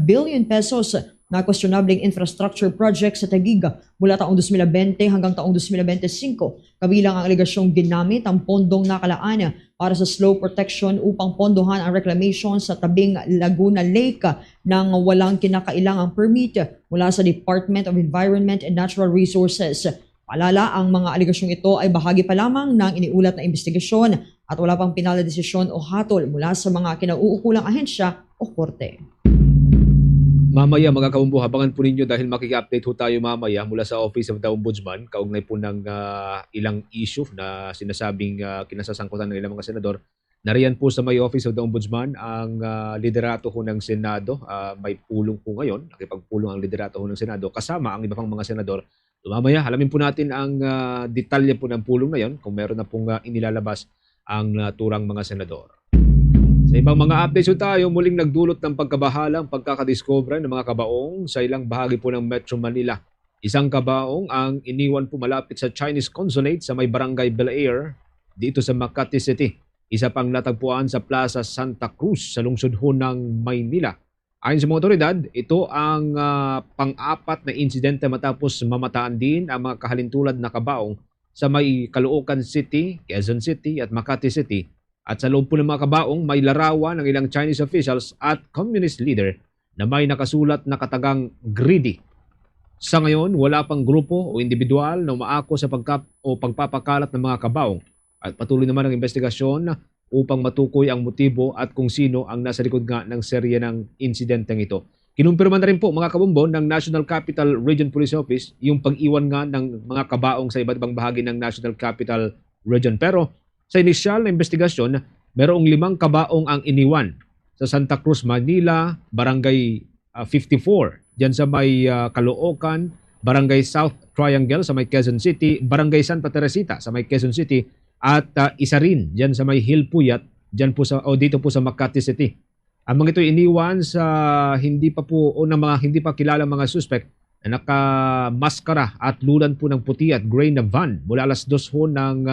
S14: billion pesos na questionableng infrastructure project sa Taguig mula taong 2020 hanggang taong 2025. Kabilang ang alegasyong ginamit ang pondong nakalaan para sa slope protection upang pondohan ang reclamation sa tabing Laguna Lake nang walang kinakailangang permit mula sa Department of Environment and Natural Resources. Paalala, ang mga alegasyong ito ay bahagi pa lamang ng iniulat na investigasyon at wala pang pinal na desisyon o hatol mula sa mga kinauukulang ahensya o korte.
S13: Mamaya mga kabombo, habangan po ninyo dahil makiki-update ho tayo mamaya mula sa Office of the Ombudsman kaugnay po ng ilang issue na sinasabing kinasasangkutan ng ilang mga senador. Nariyan po sa may Office of the Ombudsman ang liderato ho ng Senado. May pulong po ngayon, nakipagpulong ang liderato ho ng Senado kasama ang iba pang mga senador. Mamaya, alamin po natin ang detalye po ng pulong na yon kung meron na pong inilalabas ang naturang mga senador. Sa ibang mga updates tayo, muling nagdulot ng pagkabahala ang pagkakadiscover ng mga kabaong sa ilang bahagi po ng Metro Manila. Isang kabaong ang iniwan po malapit sa Chinese Consulate sa may Barangay Belair dito sa Makati City. Isa pang natagpuan sa Plaza Santa Cruz sa lungsod ho ng Maynila. Ayon sa mga otoridad, ito ang pang-apat na insidente matapos mamataan din ang mga kahalintulad na kabaong sa may Caloocan City, Quezon City at Makati City. At sa loob po ng mga kabaong, may larawan ng ilang Chinese officials at communist leader na may nakasulat na katagang greedy. Sa ngayon, wala pang grupo o individual na umaako sa pagpapakalat ng mga kabaong at patuloy naman ang investigasyon upang matukoy ang motibo at kung sino ang nasa likod nga ng serye ng insidenteng ito. Kinumpirma na rin po mga kabombo ng National Capital Region Police Office yung pag-iwan nga ng mga kabaong sa iba't ibang bahagi ng National Capital Region. Pero sa inisyal na investigasyon, merong 5 kabaong ang iniwan sa Santa Cruz, Manila, Barangay 54, dyan sa may Caloocan, Barangay South Triangle sa may Quezon City, Barangay Santa Teresita sa may Quezon City, at isa rin dyan sa may Hilpuyat, dyan po dito po sa Makati City. Ang mga ito iniwan sa hindi pa kilala mga suspect na nakamaskara at lulan po ng puti at gray na van mula alas 2 ho ng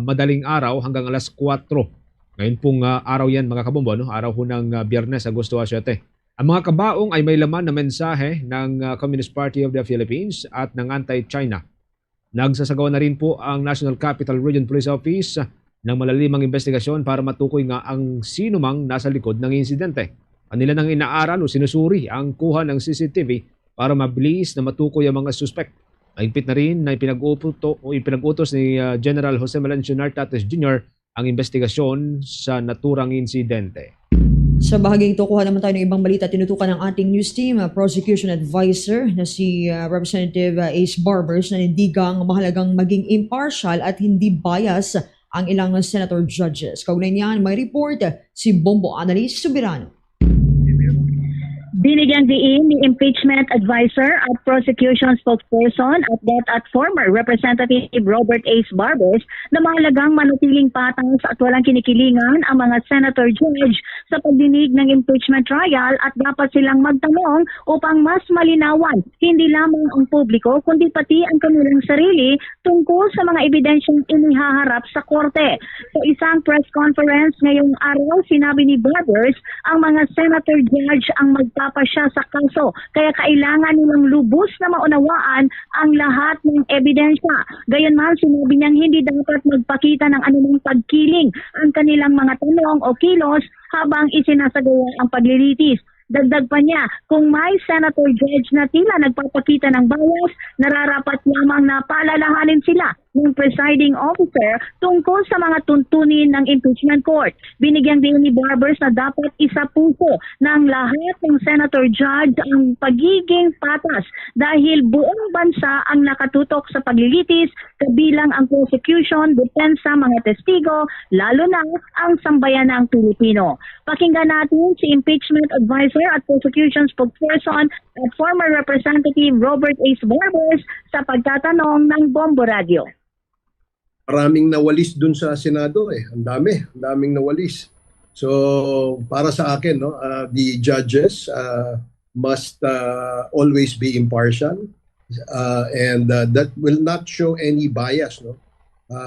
S13: madaling araw hanggang alas 4. Ngayon pong araw yan mga kabombo, araw ho ng Biyernes, Agosto 7. Ang mga kabaong ay may laman na mensahe ng Communist Party of the Philippines at ng anti-China. Nagsasagawa na rin po ang National Capital Region Police Office ng malalimang investigasyon para matukoy nga ang sino mang nasa likod ng insidente. Kanila nang inaaral o sinusuri ang kuha ng CCTV para mabilis na matukoy ang mga suspect. Mahigpit na rin na ipinag-utos ni General Jose Melencio Nartates Jr. ang investigasyon sa naturang insidente.
S14: Sa bahaging ito, kuha naman tayo ng ibang balita. Tinutukan ng ating news team, prosecution advisor na si Representative Ace Barbers na nindigang mahalagang maging impartial at hindi bias ang ilang senator judges. Kaugnay niyan, may report si Bombo Annalise Subirano.
S18: Binigyang diin ni impeachment advisor at prosecution spokesperson at former Representative Robert Ace Barbers na mahalagang manatiling patas at walang kinikilingan ang mga senator judge sa pagdinig ng impeachment trial at dapat silang magtanong upang mas malinawan hindi lamang ang publiko kundi pati ang kanilang sarili tungkol sa mga ebidensyang inihaharap sa korte. Sa isang press conference ngayong araw, sinabi ni Barbers ang mga senator judge ang magpapasya sa kaso kaya kailangan nilang lubos na maunawaan ang lahat ng ebidensya. Gayunman, sinabi niyang hindi dapat magpakita ng anumang pagkiling ang kanilang mga tanong o kilos habang isinasagawa ang paglilitis. Dagdag pa niya, kung may senator judge na tila nagpapakita ng bias, nararapat lamang na paalalahanin sila ng presiding officer tungkol sa mga tuntunin ng impeachment court. Binigyang din ni Barbers na dapat isa-puso ng lahat ng senator judge ang pagiging patas dahil buong bansa ang nakatutok sa paglilitis kabilang ang prosecution, depensa, mga testigo, lalo na ang sambayanang Pilipino. Pakinggan natin si impeachment advisor at prosecution spokesperson at former Representative Robert Ace Barbers sa pagtatanong ng Bombo Radio.
S19: Maraming nawalis dun sa Senado Ang daming nawalis. So para sa akin, the judges must always be impartial and that will not show any bias,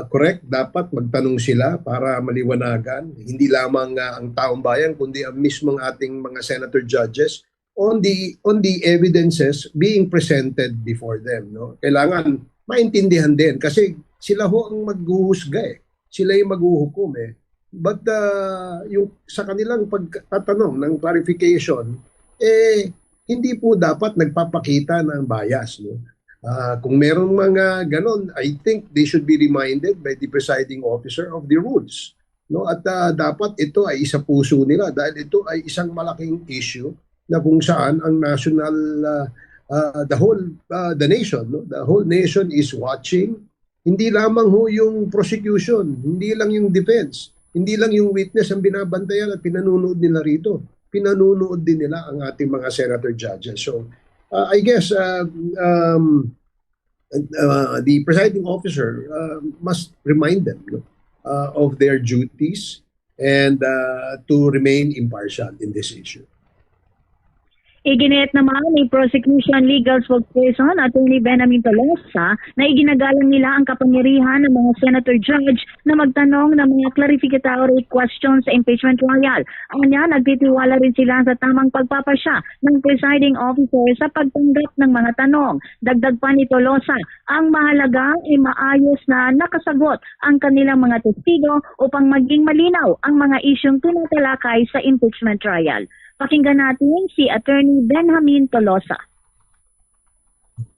S19: correct, dapat magtanong sila para maliwanagan hindi lamang ang taong bayan kundi ang mismong ating mga senator judges on the evidences being presented before them, Kailangan maintindihan din kasi sila ho ang maghuhusga Sila yung maghuhukom But yung sa kanilang pagtatanong ng clarification, hindi po dapat nagpapakita ng bias, Kung merong mga ganon, I think they should be reminded by the presiding officer of the rules, At dapat ito ay isa puso nila dahil ito ay isang malaking issue na kung saan ang national, the nation is watching. Hindi lamang ho yung prosecution, hindi lang yung defense, hindi lang yung witness ang binabantayan at pinanunood nila rito. Pinanunood din nila ang ating mga senator judges. So, I guess the presiding officer must remind them of their duties and to remain impartial in this issue.
S18: Iginit naman ni Prosecution Legal Spokesperson Attorney Benjamin Tolosa na iginagalang nila ang kapangyarihan ng mga senator judge na magtanong ng mga clarificatory questions sa impeachment trial. Anya, nagtitiwala rin sila sa tamang pagpapasya ng presiding officer sa pagtanggap ng mga tanong. Dagdag pa ni Tolosa, ang mahalaga ay maayos na nakasagot ang kanilang mga testigo upang maging malinaw ang mga isyong tinatalakay sa impeachment trial. Pakinggan natin si Attorney Benjamin Tolosa.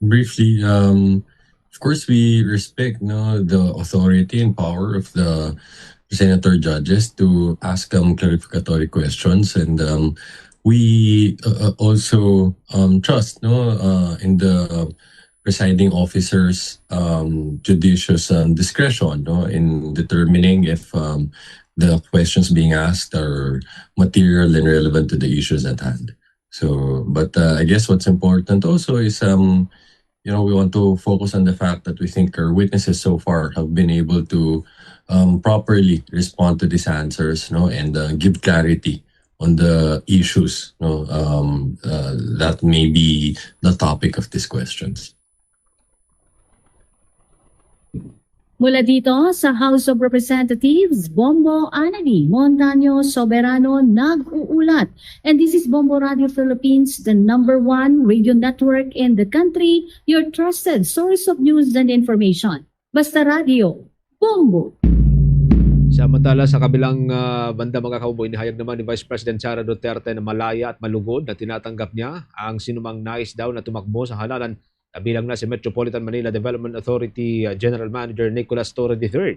S20: Briefly, of course, we respect the authority and power of the senator judges to ask clarificatory questions, and we also trust in the presiding officer's judicious discretion in determining if the questions being asked are material and relevant to the issues at hand. So, but I guess what's important also is, we want to focus on the fact that we think our witnesses so far have been able to properly respond to these answers, and give clarity on the issues, that may be the topic of these questions.
S21: Mula dito sa House of Representatives, Bombo Anani Montaño Soberano nag-uulat. And this is Bombo Radio Philippines, the #1 radio network in the country, your trusted source of news and information. Basta Radio, Bombo.
S13: Samantala sa kabilang banda mga kauboy, nihayag naman ni Vice President Sara Duterte na malaya at malugod na tinatanggap niya ang sinumang nais daw na tumakbo sa halalan. Kabilang na si Metropolitan Manila Development Authority General Manager Nicolas Torre III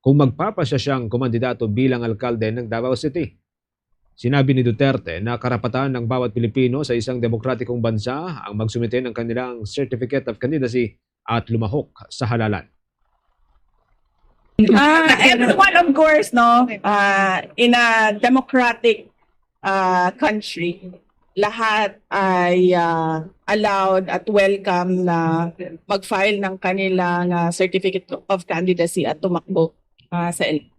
S13: kung magpapasya siyang kumandidato bilang alkalde ng Davao City. Sinabi ni Duterte na karapatan ng bawat Pilipino sa isang demokratikong bansa ang magsumite ng kanilang Certificate of Candidacy at lumahok sa halalan.
S22: Everyone, of course, in a democratic country,
S5: lahat ay allowed at welcome na mag-file ng kanilang certificate of candidacy at tumakbo sa LP.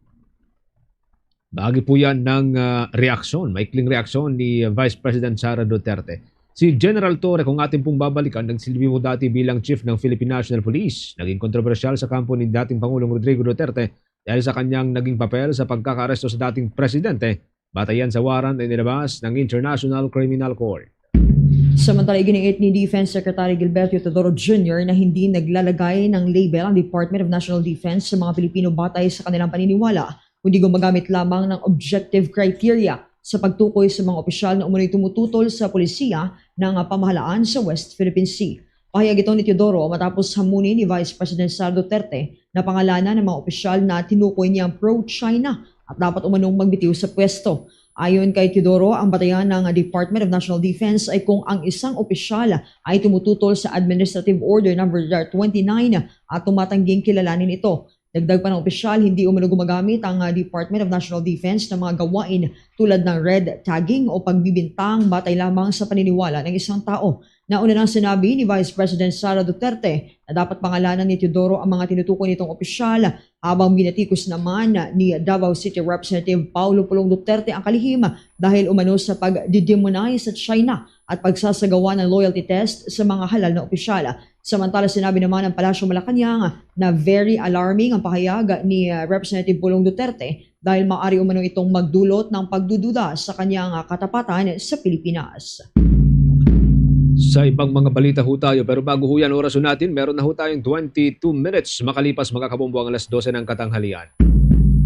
S13: Bahagi po yan ng reaksyon, maikling reaksyon ni Vice President Sara Duterte. Si General Torre, kung ating pong babalikan, nagsilbi mo dati bilang Chief ng Philippine National Police. Naging kontrobersyal sa kampo ni dating Pangulong Rodrigo Duterte dahil sa kanyang naging papel sa pagkakaresto sa dating presidente, batayan sa warrant ay nilabas ng International Criminal Court.
S14: Samantala, iginiit ni Defense Secretary Gilberto Teodoro Jr. na hindi naglalagay ng label ang Department of National Defense sa mga Pilipino batay sa kanilang paniniwala, kundi gumagamit lamang ng objective criteria sa pagtukoy sa mga opisyal na umunoy tumututol sa polisiya ng pamahalaan sa West Philippine Sea. Pahayag ito ni Teodoro matapos hamunin ni Vice President Sara Duterte na pangalanan ng mga opisyal na tinukoy niyang pro-China at dapat umanong magbitiw sa pwesto. Ayon kay Teodoro, ang batayan ng Department of National Defense ay kung ang isang opisyal ay tumututol sa Administrative Order No. 29 at tumatangging kilalanin ito. Dagdag pa ng opisyal, hindi umano gumagamit ang Department of National Defense ng mga gawain tulad ng red tagging o pagbibintang batay lamang sa paniniwala ng isang tao. Nauna nang sinabi ni Vice President Sara Duterte na dapat pangalanan ni Teodoro ang mga tinutukoy nitong opisyal habang binatikos naman ni Davao City Representative Paulo Pulong Duterte ang kalihim dahil umano sa pag-demonize sa China at pagsasagawa ng loyalty test sa mga halal na opisyal. Samantala, sinabi naman ng Palasyo Malacanang na very alarming ang pahayag ni Representative Pulong Duterte dahil maaari umano itong magdulot ng pagdududa sa kanyang katapatan sa Pilipinas.
S13: Sa ibang mga balita ho tayo, pero bago ho yan oraso natin, meron na ho tayong 22 minutes makalipas mga kabombo ang alas 12 ng katanghalian.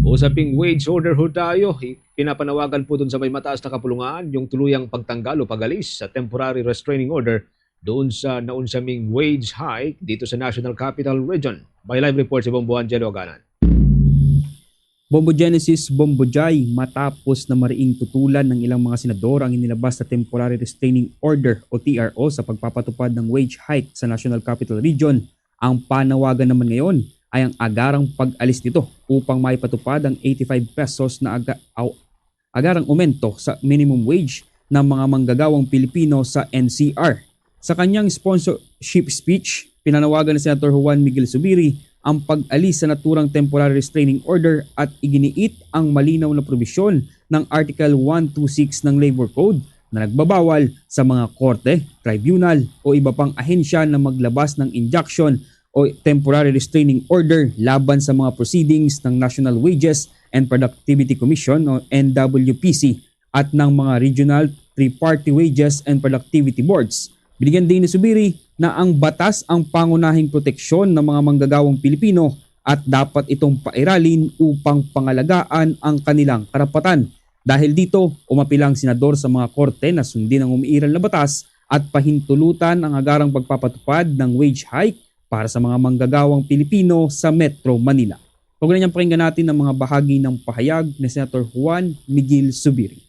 S13: Usaping wage order ho tayo, pinapanawagan po dun sa may mataas na kapulungan yung tuluyang pagtanggal o pagalis sa temporary restraining order doon sa naunsaming wage hike dito sa National Capital Region. May live report si Bombo Angelo Aganan.
S22: Bombo Genesis, Bombo Jai, matapos na mariing tutulan ng ilang mga senador ang inilabas na Temporary Restraining Order o TRO sa pagpapatupad ng wage hike sa National Capital Region, ang panawagan naman ngayon ay ang agarang pag-alis nito upang maipatupad ang 85 pesos na agarang aumento sa minimum wage ng mga manggagawang Pilipino sa NCR. Sa kanyang sponsorship speech, pinanawagan ni Senator Juan Miguel Zubiri ang pag-alis sa naturang temporary restraining order at iginiit ang malinaw na probisyon ng Article 126 ng Labor Code na nagbabawal sa mga korte, tribunal o iba pang ahensya na maglabas ng injunction o temporary restraining order laban sa mga proceedings ng National Wages and Productivity Commission o NWPC at ng mga regional three-party wages and productivity boards. Binigyan din ni Zubiri na ang batas ang pangunahing proteksyon ng mga manggagawang Pilipino at dapat itong pairalin upang pangalagaan ang kanilang karapatan. Dahil dito, umapilang senador sa mga korte na sundin ang umiiral na batas at pahintulutan ang agarang pagpapatupad ng wage hike para sa mga manggagawang Pilipino sa Metro Manila. Huwag na niyang pakinggan natin ang mga bahagi ng pahayag ni Senator Juan Miguel Zubiri.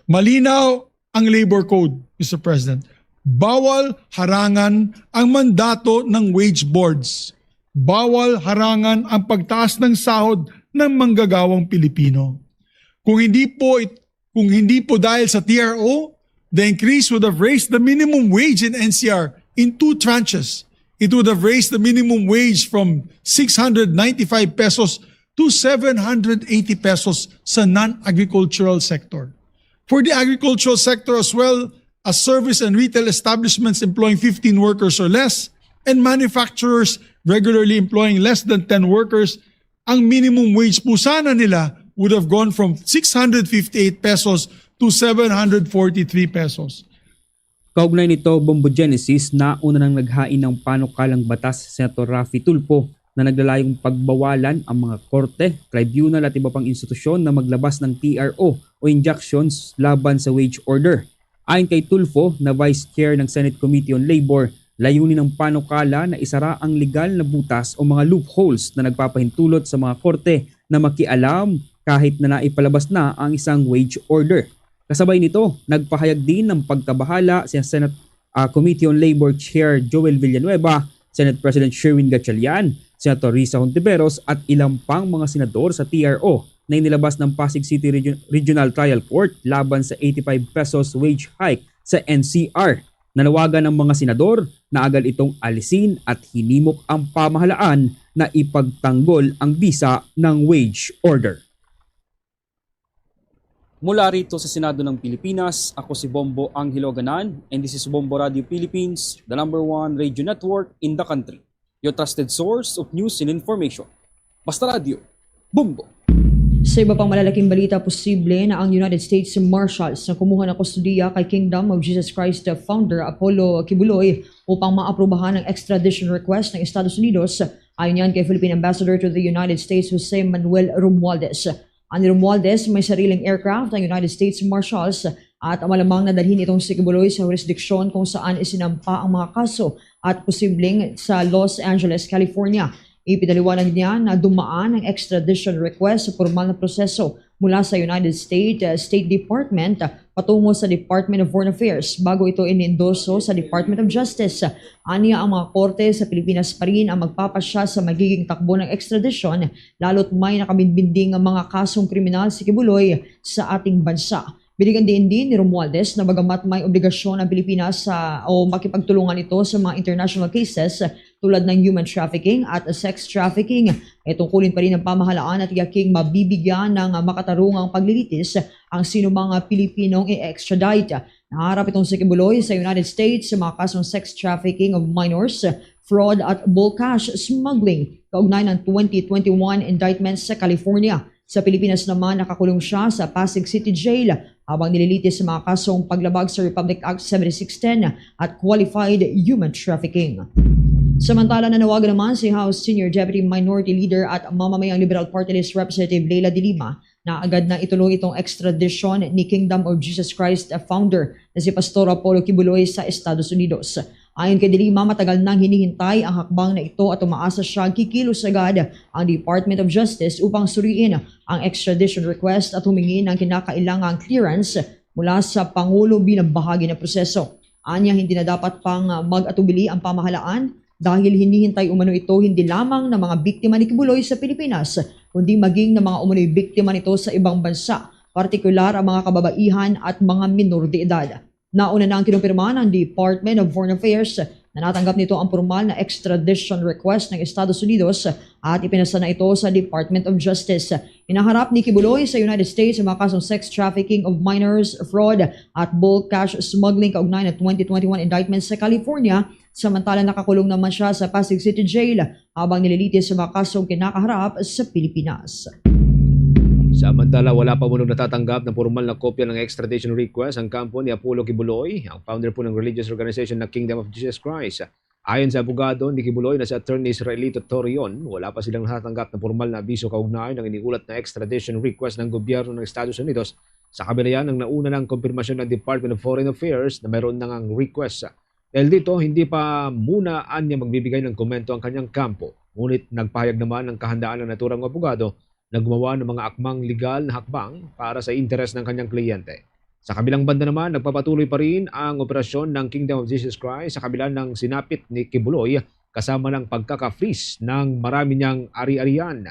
S23: Malinaw ang Labor Code, Mr. President. Bawal harangan ang mandato ng wage boards. Bawal harangan ang pagtaas ng sahod ng manggagawang Pilipino. Kung hindi po dahil sa TRO, the increase would have raised the minimum wage in NCR in 2 tranches. It would have raised the minimum wage from 695 pesos to 780 pesos sa non-agricultural sector. For the agricultural sector as well, as service and retail establishments employing 15 workers or less, and manufacturers regularly employing less than 10 workers, ang minimum wage po sana nila would have gone from 658 pesos to 743 pesos.
S22: Kaugnay nito, Bombo Genesis, nauna nang naghain ng panukalang batas si Senator Raffy Tulfo na naglalayong pagbawalan ang mga korte, tribunal at iba pang institusyon na maglabas ng TRO o injunctions laban sa wage order. Ayon kay Tulfo na Vice Chair ng Senate Committee on Labor, layunin ng panukala na isara ang legal na butas o mga loopholes na nagpapahintulot sa mga korte na makialam kahit na naipalabas na ang isang wage order. Kasabay nito, nagpahayag din ng pagkabahala si Senate Committee on Labor Chair Joel Villanueva, Senate President Sherwin Gatchalian, Senator Risa Hontiveros at ilang pang mga senador sa TRO na inilabas ng Pasig City Regional Trial Court laban sa 85 pesos wage hike sa NCR. Nanawagan ng mga senador na agad itong alisin at hinimok ang pamahalaan na ipagtanggol ang bisa ng wage order. Mula rito sa Senado ng Pilipinas, ako si Bombo Angelo Ganan and this is Bombo Radio Philippines, the #1 radio network in the country. Your trusted source of news and information. Basta Radio, Bombo!
S14: Sa iba pang malalaking balita, posible na ang United States Marshals na kumuha ng kustudiya kay Kingdom of Jesus Christ founder Apollo Kibuloy upang maaprubahan ang extradition request ng Estados Unidos. Ayon yan kay Philippine Ambassador to the United States Jose Manuel Romualdez. Ang Romualdez may sariling aircraft ng United States Marshals at malamang na dalhin itong si Kibuloy sa jurisdiksyon kung saan isinampa ang mga kaso at posibleng sa Los Angeles, California. Ipinaliwanag niya na dumaan ang extradition request sa formal na proseso mula sa United States State Department patungo sa Department of Foreign Affairs bago ito inindoso sa Department of Justice. Aniya ang mga korte sa Pilipinas pa rin ang magpapasya sa magiging takbo ng extradition lalo't may nakabinbinding ang mga kasong kriminal si Kibuloy sa ating bansa. Binigyan din ni Romualdez na bagamat may obligasyon ang Pilipinas o makipagtulungan ito sa mga international cases tulad ng human trafficking at sex trafficking. Tungkulin pa rin ng pamahalaan at yaking mabibigyan ng makatarungang paglilitis ang sino mga Pilipinong i-extradite. Naharap itong si Kibuloy sa United States sa mga kasong sex trafficking of minors, fraud at bulk cash smuggling kaugnay ng 2021 indictments sa California. Sa Pilipinas naman, nakakulong siya sa Pasig City Jail habang nililitis sa mga kasong paglabag sa Republic Act 7610 at qualified human trafficking. Samantala, nanawagan naman si House Senior Deputy Minority Leader at mamamayang Liberal Party List Representative Leila de Lima na agad na ituloy itong extradition ni Kingdom of Jesus Christ founder na si Pastor Apollo Kibuloy sa Estados Unidos. Ayon kay de Lima, matagal nang hinihintay ang hakbang na ito at umaasa siya kikilos agad ang Department of Justice upang suriin ang extradition request at humingi ng kinakailangang clearance mula sa Pangulo bilang bahagi ng proseso. Anya, hindi na dapat pang mag-atubili ang pamahalaan dahil hinihintay umano ito hindi lamang ng mga biktima ni Kibuloy sa Pilipinas, kundi maging ng mga umano'y biktima nito sa ibang bansa, partikular ang mga kababaihan at mga minor de edad. Nauna na ang kinumpirma ng Department of Foreign Affairs na natanggap nito ang formal na extradition request ng Estados Unidos at ipinasa na ito sa Department of Justice. Inaharap ni Kibuloy sa United States ang mga kasong sex trafficking of minors, fraud at bulk cash smuggling kaugnay ng 2021 indictments sa California. Samantala nakakulong naman siya sa Pasig City Jail habang nililitis sa mga kasong kinakaharap sa Pilipinas.
S13: Samantala, wala pa munong natatanggap ng formal na kopya ng extradition request ang kampo ni Apollo Kibuloy, ang founder po ng religious organization na Kingdom of Jesus Christ. Ayon sa abogado ni Kibuloy na si Attorney Israelito Torion, wala pa silang natatanggap ng formal na abiso kaugnay ng iniulat na extradition request ng gobyerno ng Estados Unidos. Sa kabila yan ng nauna ng konfirmasyon ng Department of Foreign Affairs na mayroon nang request. Dahil dito, hindi pa muna anya magbibigay ng komento ang kanyang kampo. Ngunit nagpahayag naman ng kahandaan ng naturang abogado na gumawa ng mga akmang legal na hakbang para sa interes ng kanyang kliyente. Sa kabilang banda naman, nagpapatuloy pa rin ang operasyon ng Kingdom of Jesus Christ sa kabila ng sinapit ni Kibuloy kasama ng pagkaka-freeze ng marami niyang ari-arian.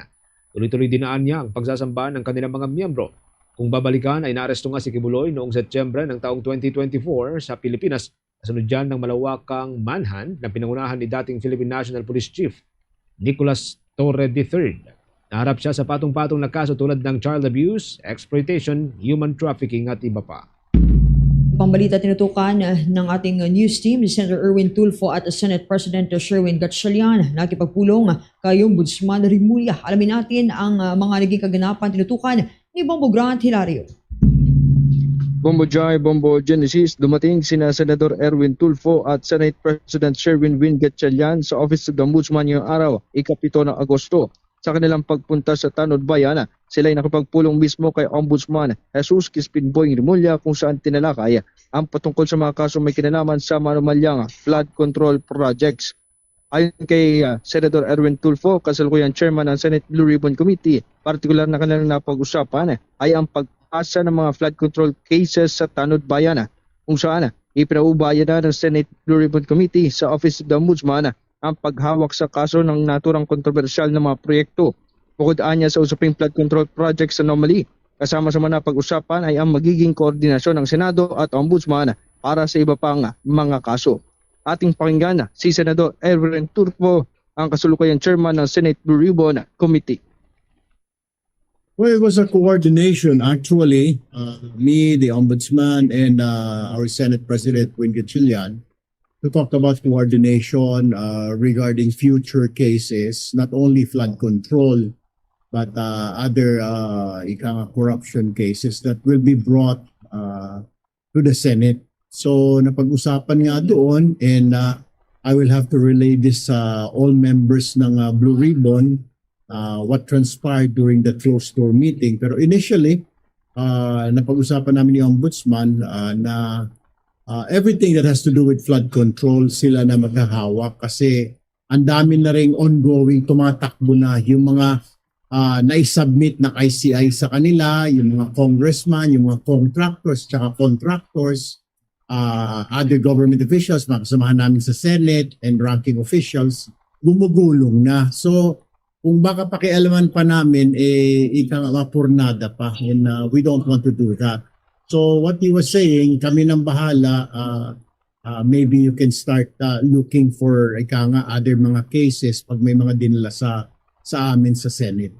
S13: Tuloy-tuloy dinaan niya ang pagsasamba ng kanilang mga miyembro. Kung babalikan ay naaresto nga si Kibuloy noong Setyembre ng taong 2024 sa Pilipinas. Kasunod dyan ng malawakang manhunt na pinangunahan ni dating Philippine National Police Chief Nicolas Torre III. Naharap siya sa patong-patong na kaso tulad ng child abuse, exploitation, human trafficking at iba pa.
S14: Pambalita tinutukan ng ating news team ni Senator Erwin Tulfo at Senate President Sherwin Gatchalian nakipagpulong kay Ombudsman Remulla. Alamin natin ang mga naging kaganapan tinutukan ni Bombo Grant Hilario.
S3: Bombo Jai, Bombo Genesis, dumating sina Senator Erwin Tulfo at Senate President Sherwin Gatchalian sa Office of the Ombudsman ngayong araw, ika-7 ng Agosto. Sa kanilang pagpunta sa Tanod Bayan, sila ay nakapagpulong mismo kay Ombudsman Jesus Crispin Boying Remulla kung saan tinalakay ang patungkol sa mga kaso may kinalaman sa manumalyang flood control projects. Ayon kay Senator Erwin Tulfo, kasalukuyang chairman ng Senate Blue Ribbon Committee, partikular na kanilang napag-usapan ay ang pag-asa ng mga flood control cases sa Tanod Bayan kung saan ipinaubaya na ng Senate Blue Ribbon Committee sa Office of the Ombudsman ang paghawak sa kaso ng naturang kontrobersyal na mga proyekto. Bukod anya sa usaping flood control project sa anomaly, kasama sa mga pag-usapan ay ang magiging koordinasyon ng Senado at Ombudsman para sa iba pang mga kaso. Ating pakinggan si Senador Erwin Tulfo, ang kasulukuyang chairman ng Senate Blue Ribbon Committee.
S4: Well, it was a coordination actually. Me, the Ombudsman, and our Senate President, Win Gatchalian, to talk about coordination regarding future cases, not only flood control, but other corruption cases that will be brought to the Senate. So napag-usapan nga doon, and I will have to relay this sa all members ng Blue Ribbon what transpired during the closed-door meeting. Pero initially, napag-usapan namin ni Ombudsman na everything that has to do with flood control, sila na maghahawak kasi ang dami na ring ongoing, tumatakbo na yung mga na-submit na ICI sa kanila, yung mga congressman, yung mga contractors, other government officials, mga kasamahan namin sa Senate and ranking officials, gumugulong na. So, kung baka pakialaman pa namin, mapurnada pa, and we don't want to do that. So what he was saying, kami nang bahala, maybe you can start looking for other mga cases pag may mga dinala sa amin sa Senate.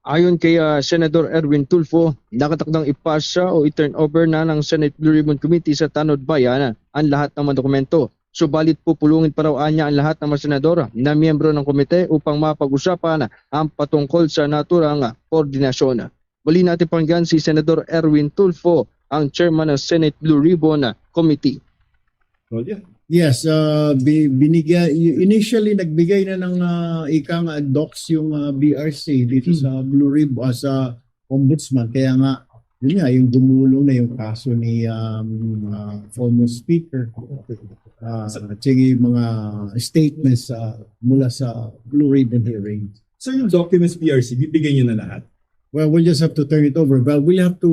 S3: Ayon kay Senator Erwin Tulfo, nakatakdang ipasa o i-turn over na ng Senate Blue Ribbon Committee sa Tanod Bayan ang lahat ng mga dokumento. Subalit pupulungin pa raw niya ang lahat ng mga senador na miyembro ng komite upang mapag-usapan ang patungkol sa naturang koordinasyon. Muli natin pakinggan si Senador Erwin Tulfo, ang chairman ng Senate Blue Ribbon Committee.
S4: Yes, initially nagbigay na ng docs yung BRC dito sa Blue Ribbon sa Ombudsman. Kaya nga, yun nga, yung gumulong na yung kaso ni former speaker. At yung mga statements mula sa Blue Ribbon hearing.
S6: So yung documents BRC, bibigyan nyo na lahat?
S4: Well, we'll just have to turn it over. Well, we'll have to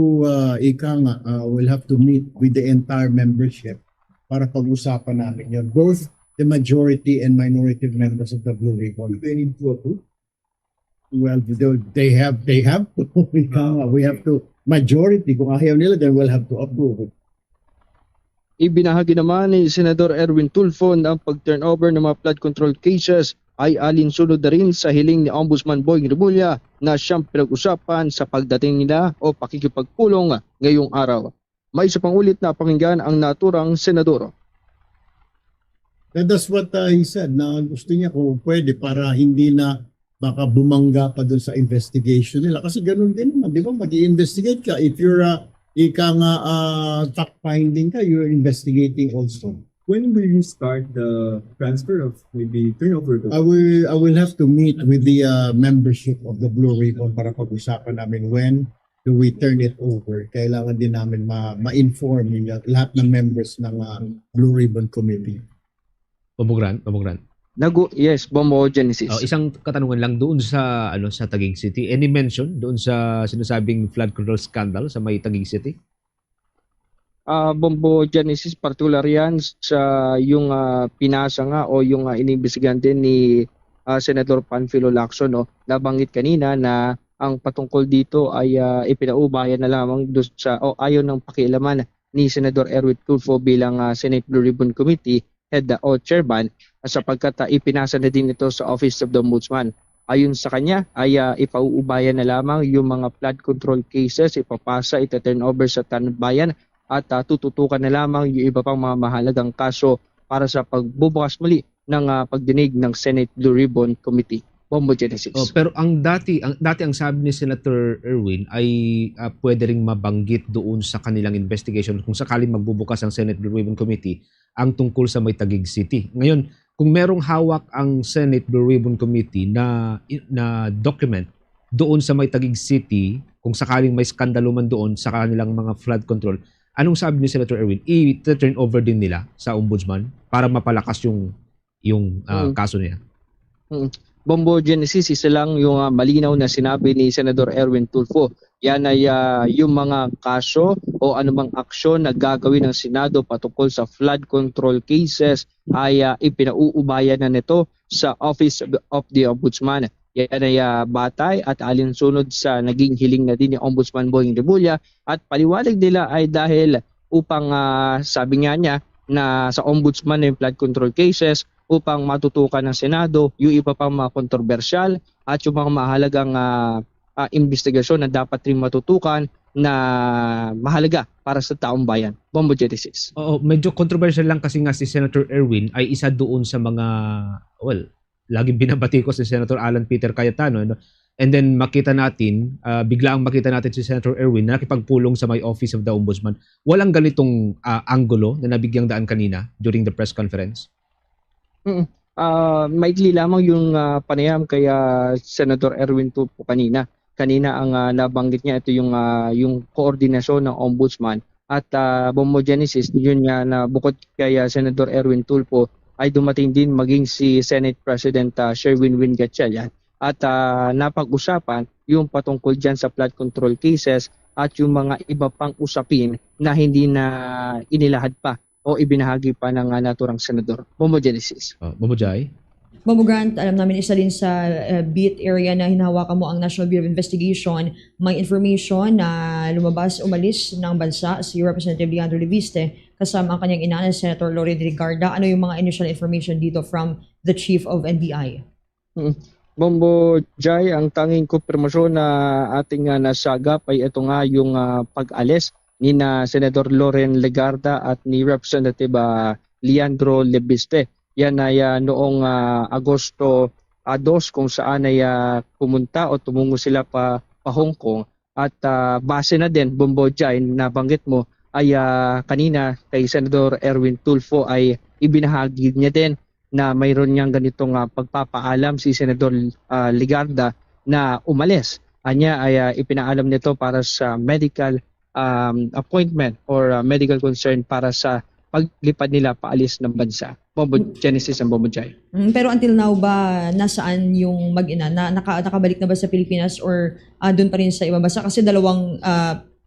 S4: we'll have to meet with the entire membership para pag-usapan namin yun. Both the majority and minority members of the Blue Ribbon.
S6: They need to approve?
S4: Well, they have to. We have to. Majority, kung ayaw nila, then we'll have to approve it.
S3: Ibinahagi naman ni Senador Erwin Tulfo na ang pag-turnover ng mga flood control cases ay alinsunod na rin sa hiling ni Ombudsman Boying Remulla na siyang pinag-usapan sa pagdating nila o pakikipagpulong ngayong araw. May isa pang ulit na pakinggan ang naturang senador.
S4: And that's what he said, na gusto niya kung pwede para hindi na baka bumangga pa dun sa investigation nila. Kasi ganun din naman, di ba? Mag-i-investigate ka. If you're fact-finding ka, you're investigating also.
S6: When will you start the transfer of maybe turnover?
S4: I will have to meet with the membership of the Blue Ribbon para pag-usapan namin when do we turn it over. Kailangan din namin ma-inform lahat ng members ng Blue Ribbon Committee.
S13: Pamugran.
S3: Yes, Bombo Genesis.
S13: Isang katanungan lang doon sa sa Taguig City. Any mention doon sa sinasabing flood control scandal sa may Taguig City?
S3: Bombo Genesis, particular yan sa yung pinasa nga o yung inimbestigahan din ni Senator Panfilo Lacson, no? Nabanggit kanina na ang patungkol dito ay ipinaubayan na lamang doon sa ayon ng pakialaman ni Senador Erwin Tulfo bilang Senate Blue Ribbon Committee head o chairman sapagkat ipinasa na din ito sa Office of the Ombudsman. Ayon sa kanya ay ipauubayan na lamang yung mga flood control cases, ipapasa, ita-turn over sa Tanod Bayan at tututukan na lamang yung iba pang mga mahalagang kaso para sa pagbubukas muli ng pagdinig ng Senate Blue Ribbon Committee. Bombo Genesis.
S13: Pero ang dati ang sabi ni Senator Erwin ay pwede ring mabanggit doon sa kanilang investigation kung sakaling magbubukas ang Senate Blue Ribbon Committee ang tungkol sa may Taguig City. Ngayon, kung merong hawak ang Senate Blue Ribbon Committee na document doon sa may Taguig City, kung sakaling may skandalo man doon sa kanilang mga flood control, anong sabi ni Senator Erwin? I-turn over din nila sa Ombudsman para mapalakas yung kaso niya.
S3: Bombo Genesis, isa lang yung malinaw na sinabi ni Senador Erwin Tulfo. Yan ay yung mga kaso o anumang aksyon na gagawin ng Senado patungkol sa flood control cases ay ipinauubayan na nito sa Office of the Ombudsman. Yan ay batay at alinsunod sa naging hiling na din ni Ombudsman Boying Rebulya at paliwanag nila ay dahil upang sabi nga niya na sa Ombudsman na yung flood control cases upang matutukan ng Senado yung iba pang mga kontrobersyal at yung mga mahalagang investigasyon na dapat rin matutukan na mahalaga para sa taong bayan. Bombo Genesis.
S13: Oo, medyo controversial lang kasi nga si Senator Erwin ay isa doon sa mga, laging binabati ko si Senator Alan Peter Cayetano. And then makita natin, biglang makita natin si Senator Erwin na nakipagpulong sa may Office of the Ombudsman. Walang ganitong anggulo na nabigyang daan kanina during the press conference?
S3: Maikli lamang yung panayam kay Senator Erwin Tulfo kanina. Kanina ang nabanggit niya ito yung koordinasyon ng Ombudsman at Bombo Genesis yun nga na bukod kay Senator Erwin Tulfo ay dumating din maging si Senate President Sherwin Win Gatchalian at napag-usapan yung patungkol dyan sa flood control cases at yung mga iba pang usapin na hindi na inilahad pa o ibinahagi pa ng naturang senador. Bombo Genesis.
S13: Bombo Jai?
S14: Bombo Grant, alam namin isa din sa beat area na hinahawakan mo ang National Bureau of Investigation. May information na umalis ng bansa si Representative Leandro Leviste kasama ang kanyang ina na Senator Loren Rigarda. Ano yung mga initial information dito from the Chief of NBI?
S3: Bombo Jai, ang tanging kumpirmasyon na ating nasagap ay ito nga yung pag-alis ni na Senator Loren Legarda at ni Representative Leandro Leviste. Yan ay noong Agosto 2 kung saan ay pumunta o tumungo sila pa Hong Kong at base na din Bombo Jai nabanggit mo ay kanina kay Senator Erwin Tulfo ay ibinahagi niya din na mayroon niyang ganitong pagpapaalam si Senator Legarda na umalis. Anya ay ipinaalam nito para sa medical appointment or medical concern para sa paglipad nila paalis ng bansa. Bombo Genesis and Bombo Jai.
S14: Pero until now ba, nasaan yung mag-ina? Nakabalik na ba sa Pilipinas or doon pa rin sa ibang bansa? Kasi dalawang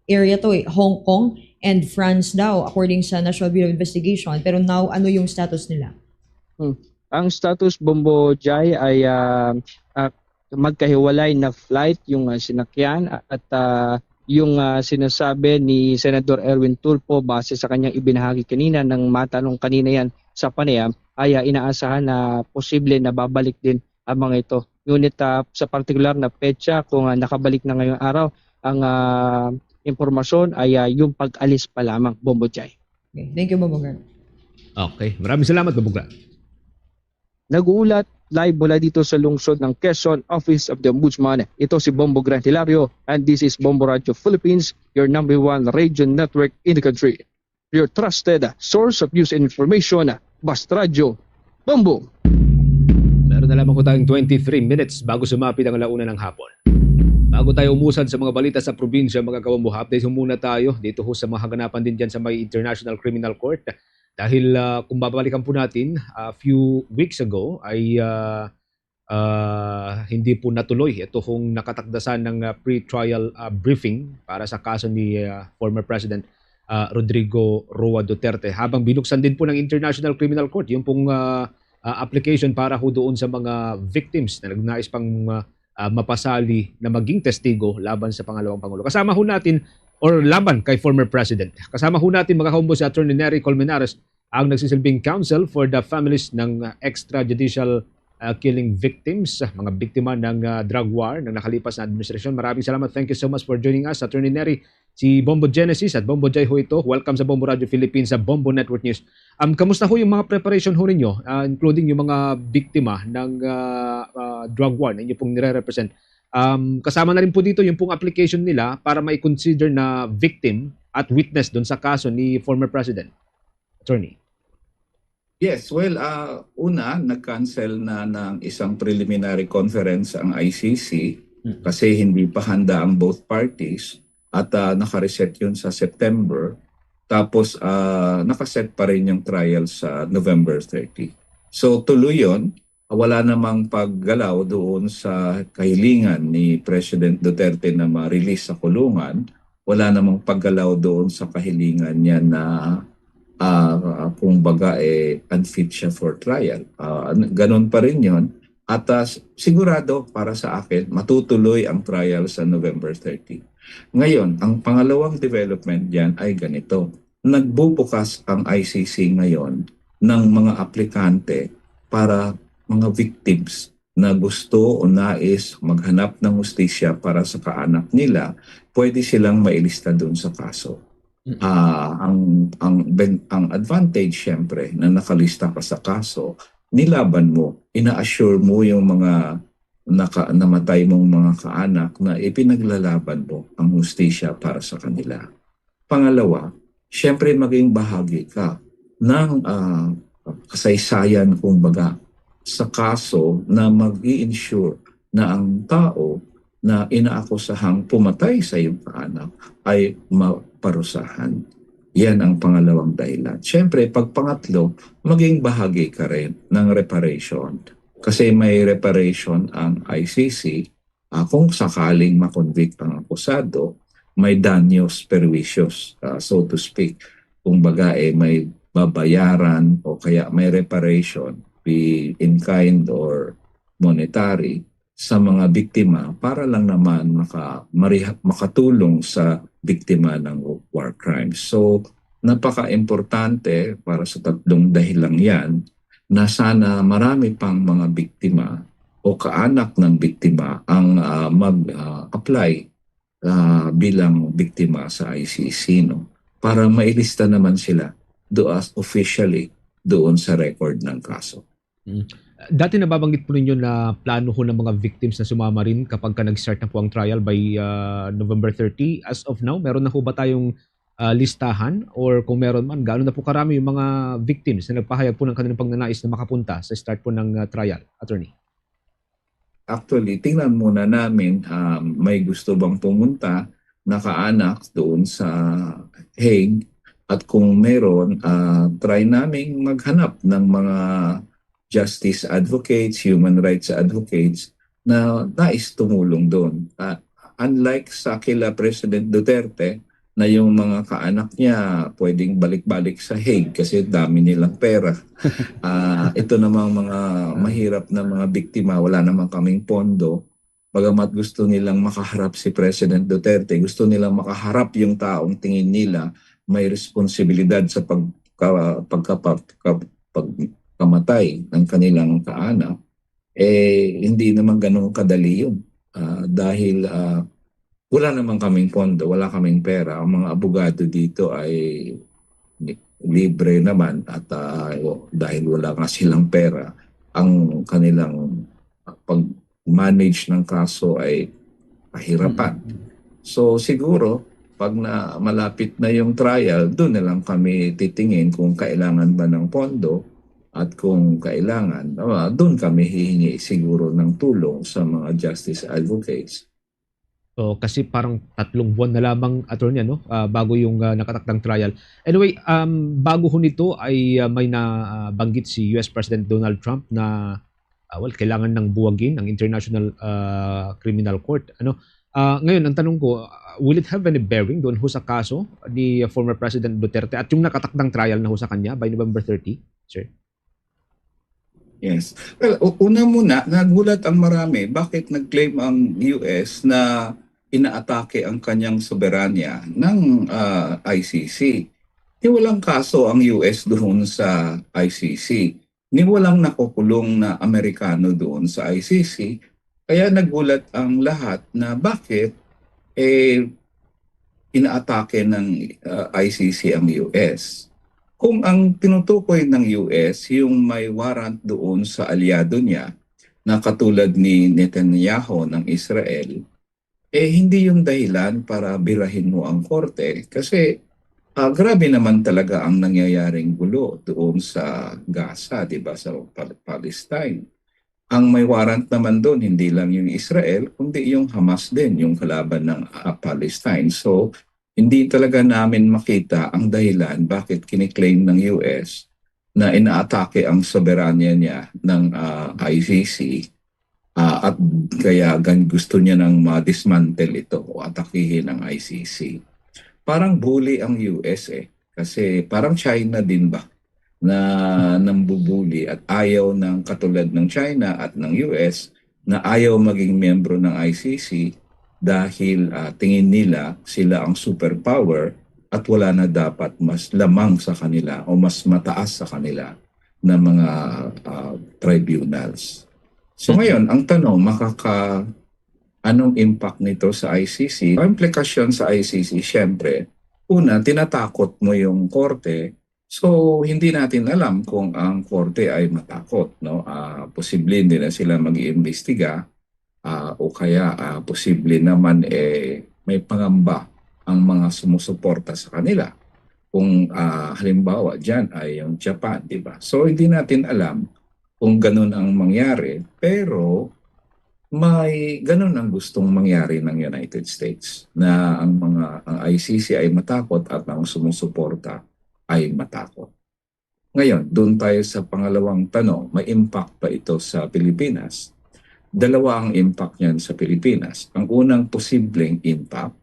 S14: area to Hong Kong and France daw according sa National Bureau of Investigation. Pero now, ano yung status nila?
S3: Ang status Bombo Jai ay magkahiwalay na flight yung sinakyan at yung sinasabi ni Senator Erwin Tulfo base sa kanyang ibinahagi kanina ng matanong kanina yan sa panayam ay inaasahan na posible na babalik din ang mga ito. Ngunit sa particular na petsa kung nakabalik na ngayong araw, ang impormasyon ay yung pag-alis pa lamang, Bombo Jai.
S14: Okay. Thank you, Bombo Grant.
S13: Okay. Maraming salamat, Bombo Grant.
S3: Nag-uulat live mula dito sa lungsod ng Quezon, Office of the Ombudsman. Ito si Bombo Grant Hilario and this is Bombo Radio Philippines, your #1 radio network in the country. Your trusted source of news and information, Basta Radio, Bombo.
S13: Meron na lamang ko tayong 23 minutes bago sumapit ang alauna ng hapon. Bago tayo umusad sa mga balita sa probinsya, mga kabombo, update muna tayo dito sa mga haganapan din dyan sa may International Criminal Court. Dahil kung babalikan po natin, a few weeks ago ay hindi po natuloy ito kung nakatakdasan ng pre-trial briefing para sa kaso ni former President Rodrigo Roa Duterte. Habang binuksan din po ng International Criminal Court yung pong application para ho doon sa mga victims na nagnais pang mapasali na maging testigo laban sa pangalawang Pangulo. Kasama ho natin or laban kay former President. Kasama ho natin mga kaumbo si Attorney Nery Colmenares, ang nagsisilbing counsel for the families ng extrajudicial killing victims, mga biktima ng drug war ng nakalipas na administrasyon. Maraming salamat. Thank you so much for joining us, Attorney Nery. Si Bombo Genesis at Bombo Jai ho ito. Welcome sa Bombo Radio Philippines sa Bombo Network News. Kamusta ho yung mga preparation ho ninyo, including yung mga biktima ng drug war na inyo pong nire-represent? Kasama na rin po dito yung pong application nila para mai-consider na victim at witness doon sa kaso ni former President. Attorney.
S7: Yes, well, una, nag-cancel na ng isang preliminary conference ang ICC kasi hindi pa handa ang both parties at nakareset yun sa September. Tapos nakaset pa rin yung trial sa November 30. So tuloy yun. Wala namang paggalaw doon sa kahilingan ni President Duterte na ma-release sa kulungan. Wala namang paggalaw doon sa kahilingan niya na kung baga unfit siya for trial. Ganon pa rin yun. At sigurado para sa akin, matutuloy ang trial sa November 30. Ngayon, ang pangalawang development diyan ay ganito. Nagbubukas ang ICC ngayon ng mga aplikante para mga victims na gusto o nais maghanap ng hustisya para sa kaanak nila, pwede silang mailista doon sa kaso. Ang advantage syempre na nakalista ka sa kaso, nilaban mo, ina-assure mo yung mga namatay mong mga kaanak na ipinaglalaban mo ang hustisya para sa kanila. Pangalawa, syempre maging bahagi ka ng kasaysayan kumbaga sa kaso na mag-i-ensure na ang tao na inaakusahang pumatay sa iyong kaanak ay maparusahan. Yan ang pangalawang dahilan. Siyempre, pag pangatlo, maging bahagi ka rin ng reparation. Kasi may reparation ang ICC. Kung sakaling makonvict ang akusado, may daños perjuicios, so to speak. Kung baga, may babayaran o kaya may reparation, be in kind or monetary, sa mga biktima para lang naman makatulong sa biktima ng war crimes. So, napaka-importante para sa tatlong dahilang yan na sana marami pang mga biktima o kaanak ng biktima ang mag-apply bilang biktima sa ICC, no? Para mailista naman sila officially doon sa record ng kaso.
S13: Dati nababanggit po ninyo na plano ho ng mga victims na sumama rin kapag nag-start na po ang trial by November 30. As of now, meron na ho ba tayong listahan? Or kung meron man, gaano na po karami yung mga victims na nagpahayag po ng kanilang pagnanais na makapunta sa start po ng trial, Attorney?
S7: Actually, tingnan muna namin may gusto bang pumunta na kaanak doon sa Hague. At kung meron, try naming maghanap ng mga justice advocates, human rights advocates na nais tumulong doon. Unlike sa kila President Duterte na yung mga kaanak niya pwedeng balik-balik sa Hague kasi dami nilang pera. Ito namang mga mahirap na mga biktima, wala namang kaming pondo. Bagamat gusto nilang makaharap si President Duterte, gusto nilang makaharap yung taong tingin nila may responsibilidad sa pagkamatay ng kanilang kaanak, hindi naman ganun kadali yun. Dahil wala naman kaming pondo, wala kaming pera. Ang mga abogado dito ay libre naman at dahil wala nga silang pera, ang kanilang pag-manage ng kaso ay pahirapan. So siguro, pag malapit na yung trial, doon na lang kami titingin kung kailangan ba ng pondo at kung kailangan, doon kami hihingi siguro ng tulong sa mga justice advocates.
S13: So, kasi parang 3 buwan na lamang, Attorney, bago yung nakatakdang trial. Anyway, bago ho nito ay may nabanggit si US President Donald Trump na kailangan ng buwagin ang International Criminal Court. Ngayon, ang tanong ko, will it have any bearing doon ho sa kaso ni former President Duterte at yung nakatakdang trial na ho sa kanya by November 30, sir?
S7: Yes. Well, una muna, nagulat ang marami. Bakit nag-claim ang US na inaatake ang kanyang soberanya ng ICC? Ni walang kaso ang US doon sa ICC. Ni walang nakukulong na Amerikano doon sa ICC. Kaya nagulat ang lahat na bakit inaatake ng ICC ang US. Kung ang tinutukoy ng US yung may warrant doon sa aliado niya na katulad ni Netanyahu ng Israel, hindi yung dahilan para birahin mo ang korte kasi grabe naman talaga ang nangyayaring gulo doon sa Gaza, di ba, sa Palestine. Ang may warrant naman doon, hindi lang yung Israel, kundi yung Hamas din, yung kalaban ng Palestine. So, hindi talaga namin makita ang dahilan bakit kiniklaim ng US na inaatake ang soberanya niya ng ICC at kaya gusto niya nang ma-dismantle ito o atakihin ang ICC. Parang bully ang US kasi parang China din ba na nambubuli at ayaw ng katulad ng China at ng US na ayaw maging miyembro ng ICC dahil tingin nila sila ang superpower at wala na dapat mas lamang sa kanila o mas mataas sa kanila na mga tribunals. So ngayon, ang tanong, anong impact nito sa ICC? Ang implikasyon sa ICC, syempre, una, tinatakot mo yung korte. So, hindi natin alam kung ang korte ay matakot. No? Posible hindi na sila mag-iimbestiga o kaya posible naman may pangamba ang mga sumusuporta sa kanila. Kung halimbawa dyan ay yung Japan, di ba? So, hindi natin alam kung ganun ang mangyari. Pero, may ganun ang gustong mangyari ng United States na ang ICC ay matakot at ang sumusuporta ay matakot. Ngayon, doon tayo sa pangalawang tanong, may impact ba ito sa Pilipinas? Dalawa ang impact niyan sa Pilipinas. Ang unang posibleng impact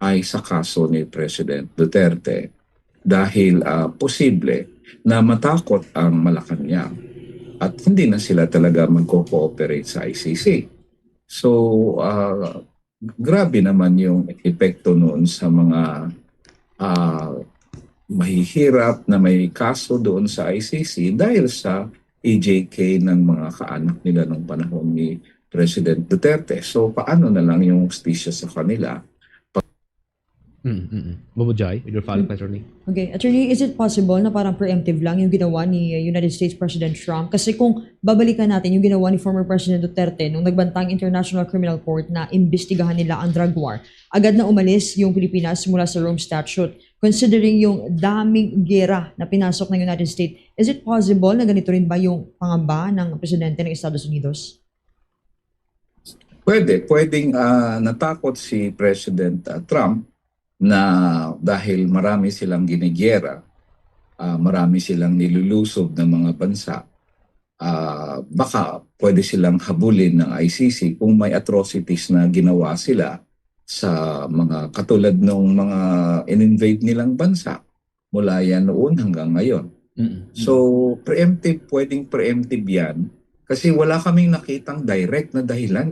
S7: ay sa kaso ni President Duterte dahil posible na matakot ang Malacanang at hindi na sila talaga magko-cooperate sa ICC. So, grabe naman yung epekto noon sa mga mahihirap na may kaso doon sa ICC dahil sa EJK ng mga kaanak nila nung panahon ni President Duterte. So, paano na lang yung hustisya sa kanila?
S13: Bumujay, with your follow-up, Attorney.
S14: Okay, Attorney, is it possible na parang preemptive lang yung ginawa ni United States President Trump? Kasi kung babalikan natin yung ginawa ni former President Duterte nung nagbantang International Criminal Court na imbestigahan nila ang drug war, agad na umalis yung Pilipinas mula sa Rome Statute. Considering yung daming gera na pinasok ng United States, is it possible na ganito rin ba yung pangamba ng Presidente ng Estados Unidos?
S7: Pwedeng natakot si President Trump na dahil marami silang ginigera, marami silang nilulusob ng mga bansa, baka pwede silang habulin ng ICC kung may atrocities na ginawa sila sa mga katulad ng mga in-invade nilang bansa mula yan noon hanggang ngayon. So, pwedeng preemptive yan kasi wala kaming nakitang direct na dahilan.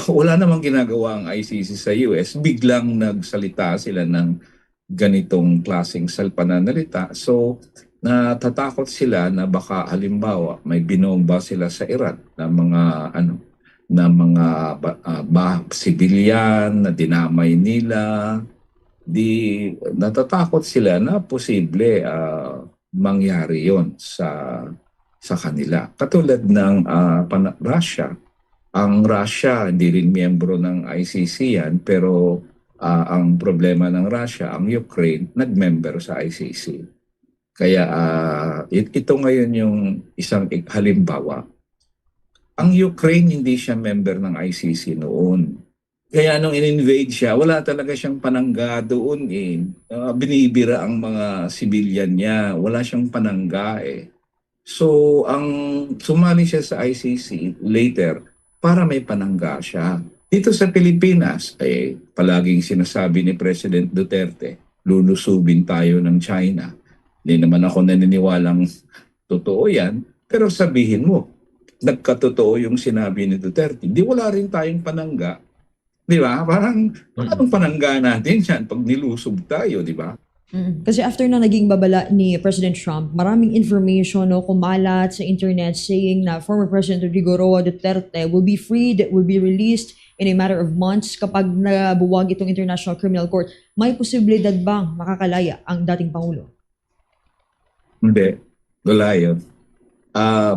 S7: Wala namang ginagawa ang ICC sa US, biglang nagsalita sila ng ganitong klaseng pananalita. So, natatakot sila na baka halimbawa may binomba sila sa Iran na mga sibilyan na dinamay nila. Natatakot sila na posible mangyari yon sa kanila. Katulad ng Russia. Ang Russia, hindi rin miyembro ng ICC yan, pero ang problema ng Russia, ang Ukraine, nag-member sa ICC. Kaya ito ngayon yung isang halimbawa. Ang Ukraine, hindi siya member ng ICC noon. Kaya nung in-invade siya, wala talaga siyang panangga doon. Binibira ang mga civilian niya. Wala siyang panangga . So, ang sumali siya sa ICC later, para may panangga siya. Dito sa Pilipinas, palaging sinasabi ni President Duterte, lulusubin tayo ng China. Hindi naman ako naniniwalang totoo yan, pero sabihin mo, nagkatotoo yung sinabi ni Duterte. Di wala rin tayong panangga. Di ba? Parang panangga natin yan pag nilusob tayo, di ba?
S14: Kasi after na naging babala ni President Trump, maraming information kumalat sa internet saying na former President Rodrigo Roa Duterte will be freed, will be released in a matter of months kapag nabuwag itong International Criminal Court. May posibilidad bang makakalaya ang dating Pangulo?
S7: Hindi. Wala yun.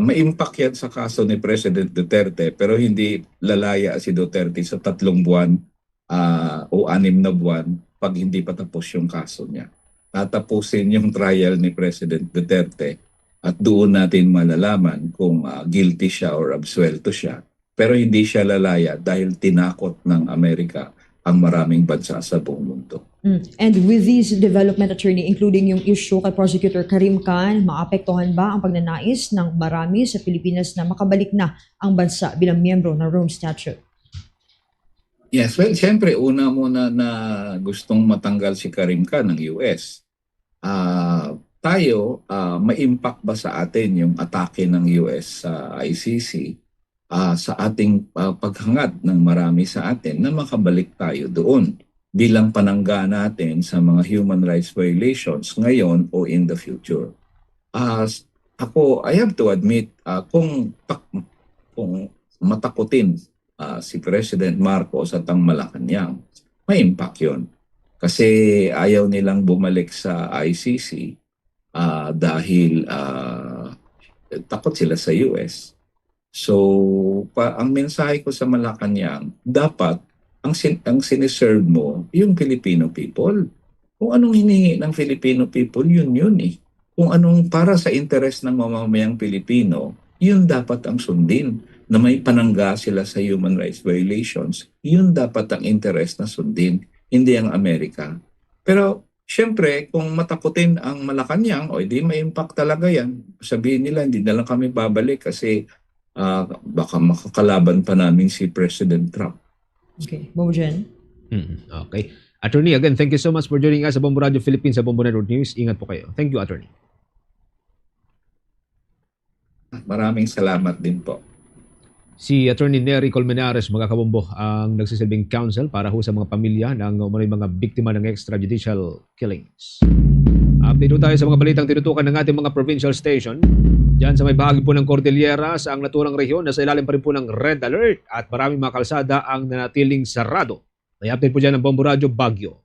S7: May impact yan sa kaso ni President Duterte pero hindi lalaya si Duterte sa 3 buwan o 6 na buwan pag hindi pa tapos yung kaso niya. Tatapusin yung trial ni President Duterte at doon natin malalaman kung guilty siya or absuelto siya. Pero hindi siya lalaya dahil tinakot ng Amerika ang maraming bansa sa buong mundo.
S14: And with this development, Attorney, including yung issue kay Prosecutor Karim Khan, maapektuhan ba ang pagnanais ng marami sa Pilipinas na makabalik na ang bansa bilang miyembro ng Rome Statute?
S7: Yes, well, siyempre, una muna na gustong matanggal si Karim Khan ng US. tayo, ma-impact ba sa atin yung atake ng US sa ICC sa ating paghangad ng marami sa atin na makabalik tayo doon bilang panangga natin sa mga human rights violations ngayon o in the future. Ako, I have to admit, kung matakutin si President Marcos at ang Malacanang, may impact yun. Kasi ayaw nilang bumalik sa ICC dahil takot sila sa US. So, ang mensahe ko sa Malacanang, dapat ang siniserve mo yung Filipino people. Kung anong hinihingi ng Filipino people, yun eh. Kung anong para sa interes ng mamamayang Pilipino, yun dapat ang sundin. Na may panangga sila sa human rights violations, yun dapat ang interes na sundin, hindi ang Amerika. Pero syempre, kung matakutin ang Malacanang, di may impact talaga yan. Sabihin nila, hindi na lang kami babalik kasi baka makakalaban pa namin si President Trump.
S14: Okay, Bombo Jen.
S13: Okay. Attorney, again, thank you so much for joining us sa Bombo Radio Philippines, sa Bombo Network News. Ingat po kayo. Thank you, Attorney.
S7: Maraming salamat din po.
S13: Si Attorney Nery Colmenares, mga kabombo, ang nagsisilbing counsel para ho sa mga pamilya ng mga biktima ng extrajudicial killings. Update tayo sa mga balitang tinutukan ng ating mga provincial station. Diyan sa may bahagi po ng Cordillera sa ang naturang rehiyon na sa ilalim pa rin po ng red alert at maraming mga kalsada ang nanatiling sarado. May update po dyan ng Bombo Radio Baguio.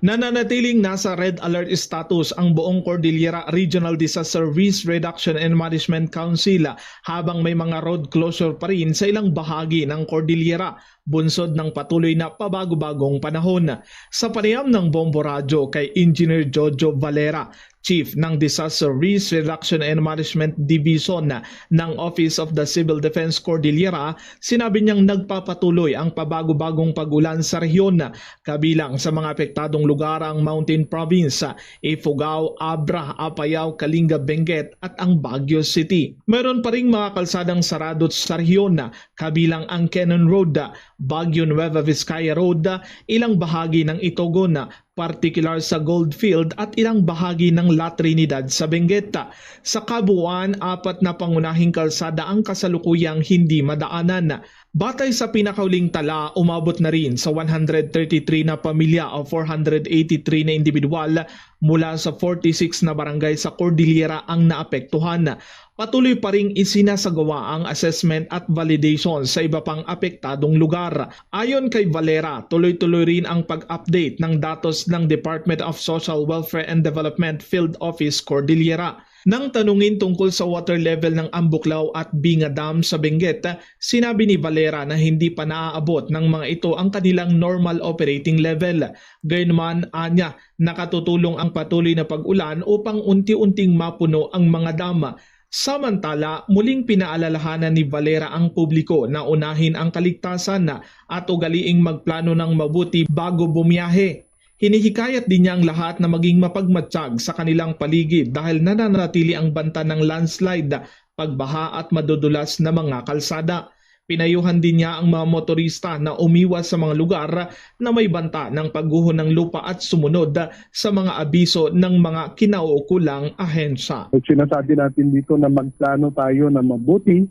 S8: Nananatiling nasa red alert status ang buong Cordillera Regional Disaster Risk Reduction and Management Council habang may mga road closure pa rin sa ilang bahagi ng Cordillera, bunsod ng patuloy na pabago-bagong panahon. Sa panayam ng Bombo Radio kay Engineer Jojo Valera, Chief ng Disaster Risk Reduction and Management Division ng Office of the Civil Defense Cordillera, sinabi niyang nagpapatuloy ang pabago-bagong pag-ulan sa rehiyon, kabilang sa mga apektadong lugar ang Mountain Province, Ifugao, Abra, Apayao, Kalinga, Benguet at ang Baguio City. Meron pa ring mga kalsadang sarado sa rehiyon, kabilang ang Cannon Road, Baguio Nueva Vizcaya Road, ilang bahagi ng Itogon, particular sa Goldfield at ilang bahagi ng La Trinidad sa Benguet. Sa kabuuan, 4 na pangunahing kalsada ang kasalukuyang hindi madaanan. Batay sa pinakauling tala, umabot na rin sa 133 na pamilya o 483 na individual mula sa 46 na barangay sa Cordillera ang naapektuhan. Patuloy pa ring isinasagawa ang assessment at validation sa iba pang apektadong lugar. Ayon kay Valera, tuloy-tuloy rin ang pag-update ng datos ng Department of Social Welfare and Development Field Office Cordillera. Nang tanungin tungkol sa water level ng Ambuklaw at Binga Dam sa Benguet, sinabi ni Valera na hindi pa naaabot ng mga ito ang kanilang normal operating level. Gayunman, anya, nakatutulong ang patuloy na pag-ulan upang unti-unting mapuno ang mga dam. Samantala, muling pinaalalahanan ni Valera ang publiko na unahin ang kaligtasan at ugaliing magplano ng mabuti bago bumiyahe. Hinihikayat din niya ang lahat na maging mapagmatsyag sa kanilang paligid dahil nananatili ang banta ng landslide, pagbaha at madudulas na mga kalsada. Pinayuhan din niya ang mga motorista na umiwas sa mga lugar na may banta ng pagguho ng lupa at sumunod sa mga abiso ng mga kinauukulang ahensya.
S9: Sinasabi natin dito na magplano tayo na mabuti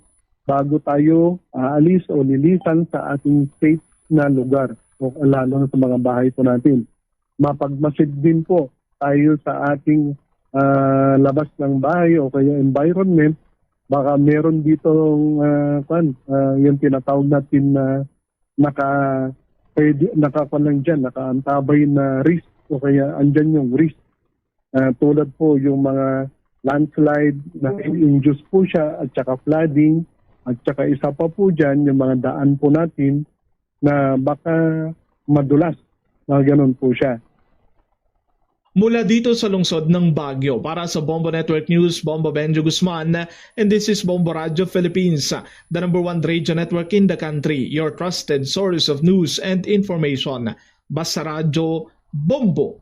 S9: bago tayo aalis o lilisan sa ating safe na lugar o lalo na sa mga bahay po natin. Mapagmasid din po tayo sa ating labas ng bahay o kaya environment. Baka meron ditong yung tinatawag natin na nakaantabay na risk o kaya andyan yung risk. Tulad po yung mga landslide na induce po siya at saka flooding at saka isa pa po dyan yung mga daan po natin na baka madulas. Ganun po siya.
S8: Mula dito sa lungsod ng Baguio, para sa Bombo Network News, Bombo Benjo Guzman, and this is Bombo Radio Philippines, the #1 radio network in the country, your trusted source of news and information. Basta Radio, Bombo!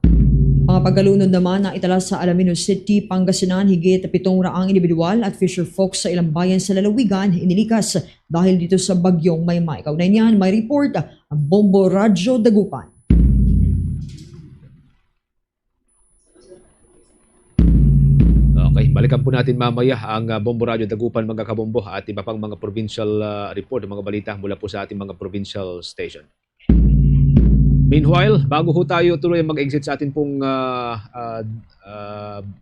S14: Mga pagkalunod naman na itala sa Alaminos City, Pangasinan, higit 700 individual at fisher folks sa ilang bayan sa lalawigan inilikas dahil dito sa bagyong Maymay. Kaugnay niyan, may report ang Bombo Radio Dagupan.
S13: Balikan po natin mamaya ang Bombo Radio Dagupan mga kabombo at iba pang mga provincial report, mga balita mula po sa ating mga provincial station. Meanwhile, bago ho tayo tuloy mag-exit sa ating pong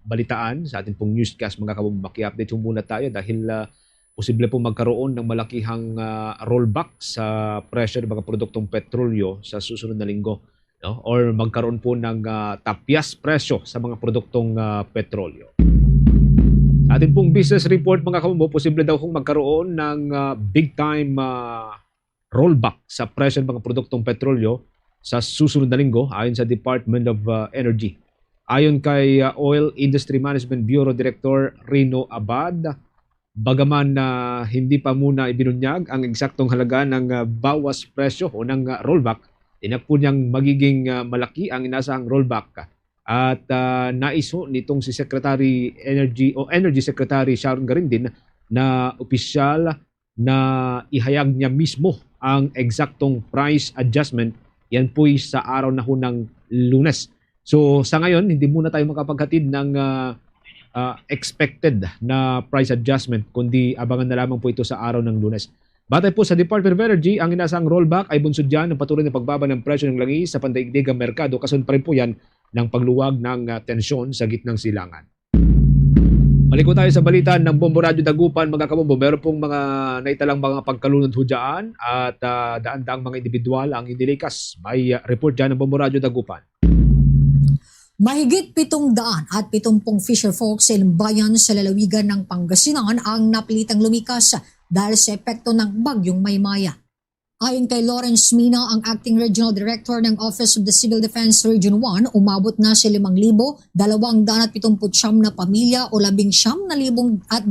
S13: balitaan, sa ating pong newscast mga kabombo, maki-update ho muna tayo dahil posible po magkaroon ng malakihang rollback sa presyo ng mga produktong petrolyo sa susunod na linggo. No? Or magkaroon po ng tapyas presyo sa mga produktong petrolyo. Ating pong business report mga kabombo, posible daw kung magkaroon ng big time rollback sa presyo ng mga produktong petrolyo sa susunod na linggo ayon sa Department of Energy. Ayon kay Oil Industry Management Bureau Director Rino Abad, bagaman hindi pa muna ibinunyag ang eksaktong halaga ng bawas presyo o ng rollback, tinak po niyang magiging malaki ang inasahang rollback. At nais ho nitong si Secretary Energy Secretary Sharon Garindin na opisyal na ihayag niya mismo ang eksaktong price adjustment. Yan po'y sa araw na ho ng Lunes. So sa ngayon, hindi muna tayo makapaghatid ng expected na price adjustment, kundi abangan na lamang po ito sa araw ng Lunes. Batay po sa Department of Energy, ang inasang rollback ay bunsod dyan ng patuloy na pagbaba ng presyo ng langis sa pandaigdigang merkado. Kasunod pa rin po yan ng pagluwag ng tensyon sa gitnang silangan. Balik ko tayo sa balita ng Bombo Radio Dagupan mga kabombo. Meron pong mga naitalang mga pagkalunod ho dyan at daan-daang mga individual ang indilikas. May report dyan ng Bombo Radio Dagupan.
S10: Mahigit 770 fisher folk sa ilang bayan sa lalawigan ng Pangasinan ang napilitang lumikas dahil sa epekto ng bagyong Maymaya. Ayon kay Lawrence Mina, ang Acting Regional Director ng Office of the Civil Defense Region 1, umabot na sa 5,279 na pamilya o 19,200 at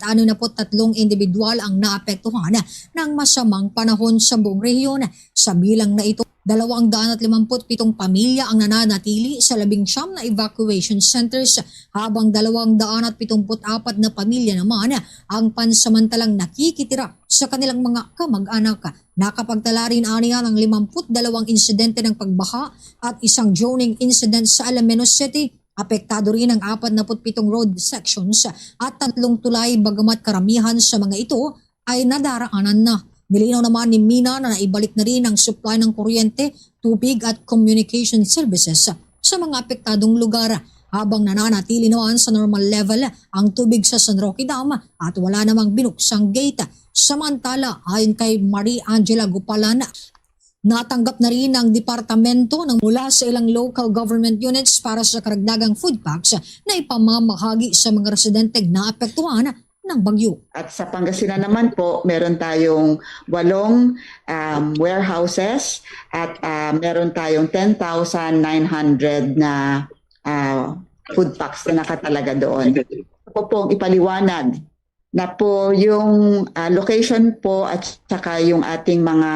S10: 63 individual ang naapektuhan ng masamang panahon sa buong rehiyon. Sa bilang na ito, 257 pamilya ang nananatili sa 19 na evacuation centers habang 274 na pamilya naman ang pansamantalang nakikitira sa kanilang mga kamag-anak. Nakapagtala rin aniya ng 52 insidente ng pagbaha at isang drowning incident sa Alaminos City. Apektado rin ang 47 road sections at 3 tulay bagamat karamihan sa mga ito ay nadaraanan na. Nilinaw naman ni Mina na naibalik na rin ang supply ng kuryente, tubig at communication services sa mga apektadong lugar habang nananatili naman sa normal level ang tubig sa San Roque Dam at wala namang binuksang gate. Samantala, ayon kay Marie Angela Gupalan, natanggap na rin ng departamento ng mula sa ilang local government units para sa karagdagang food packs na ipamamahagi sa mga residenteng naapektuhan ng bagyo.
S11: At sa Pangasinan naman po, meron tayong 8 warehouses at meron tayong 10,900 na food packs na nakatalaga doon. Po pong ipaliwanag na po yung location po at saka yung ating mga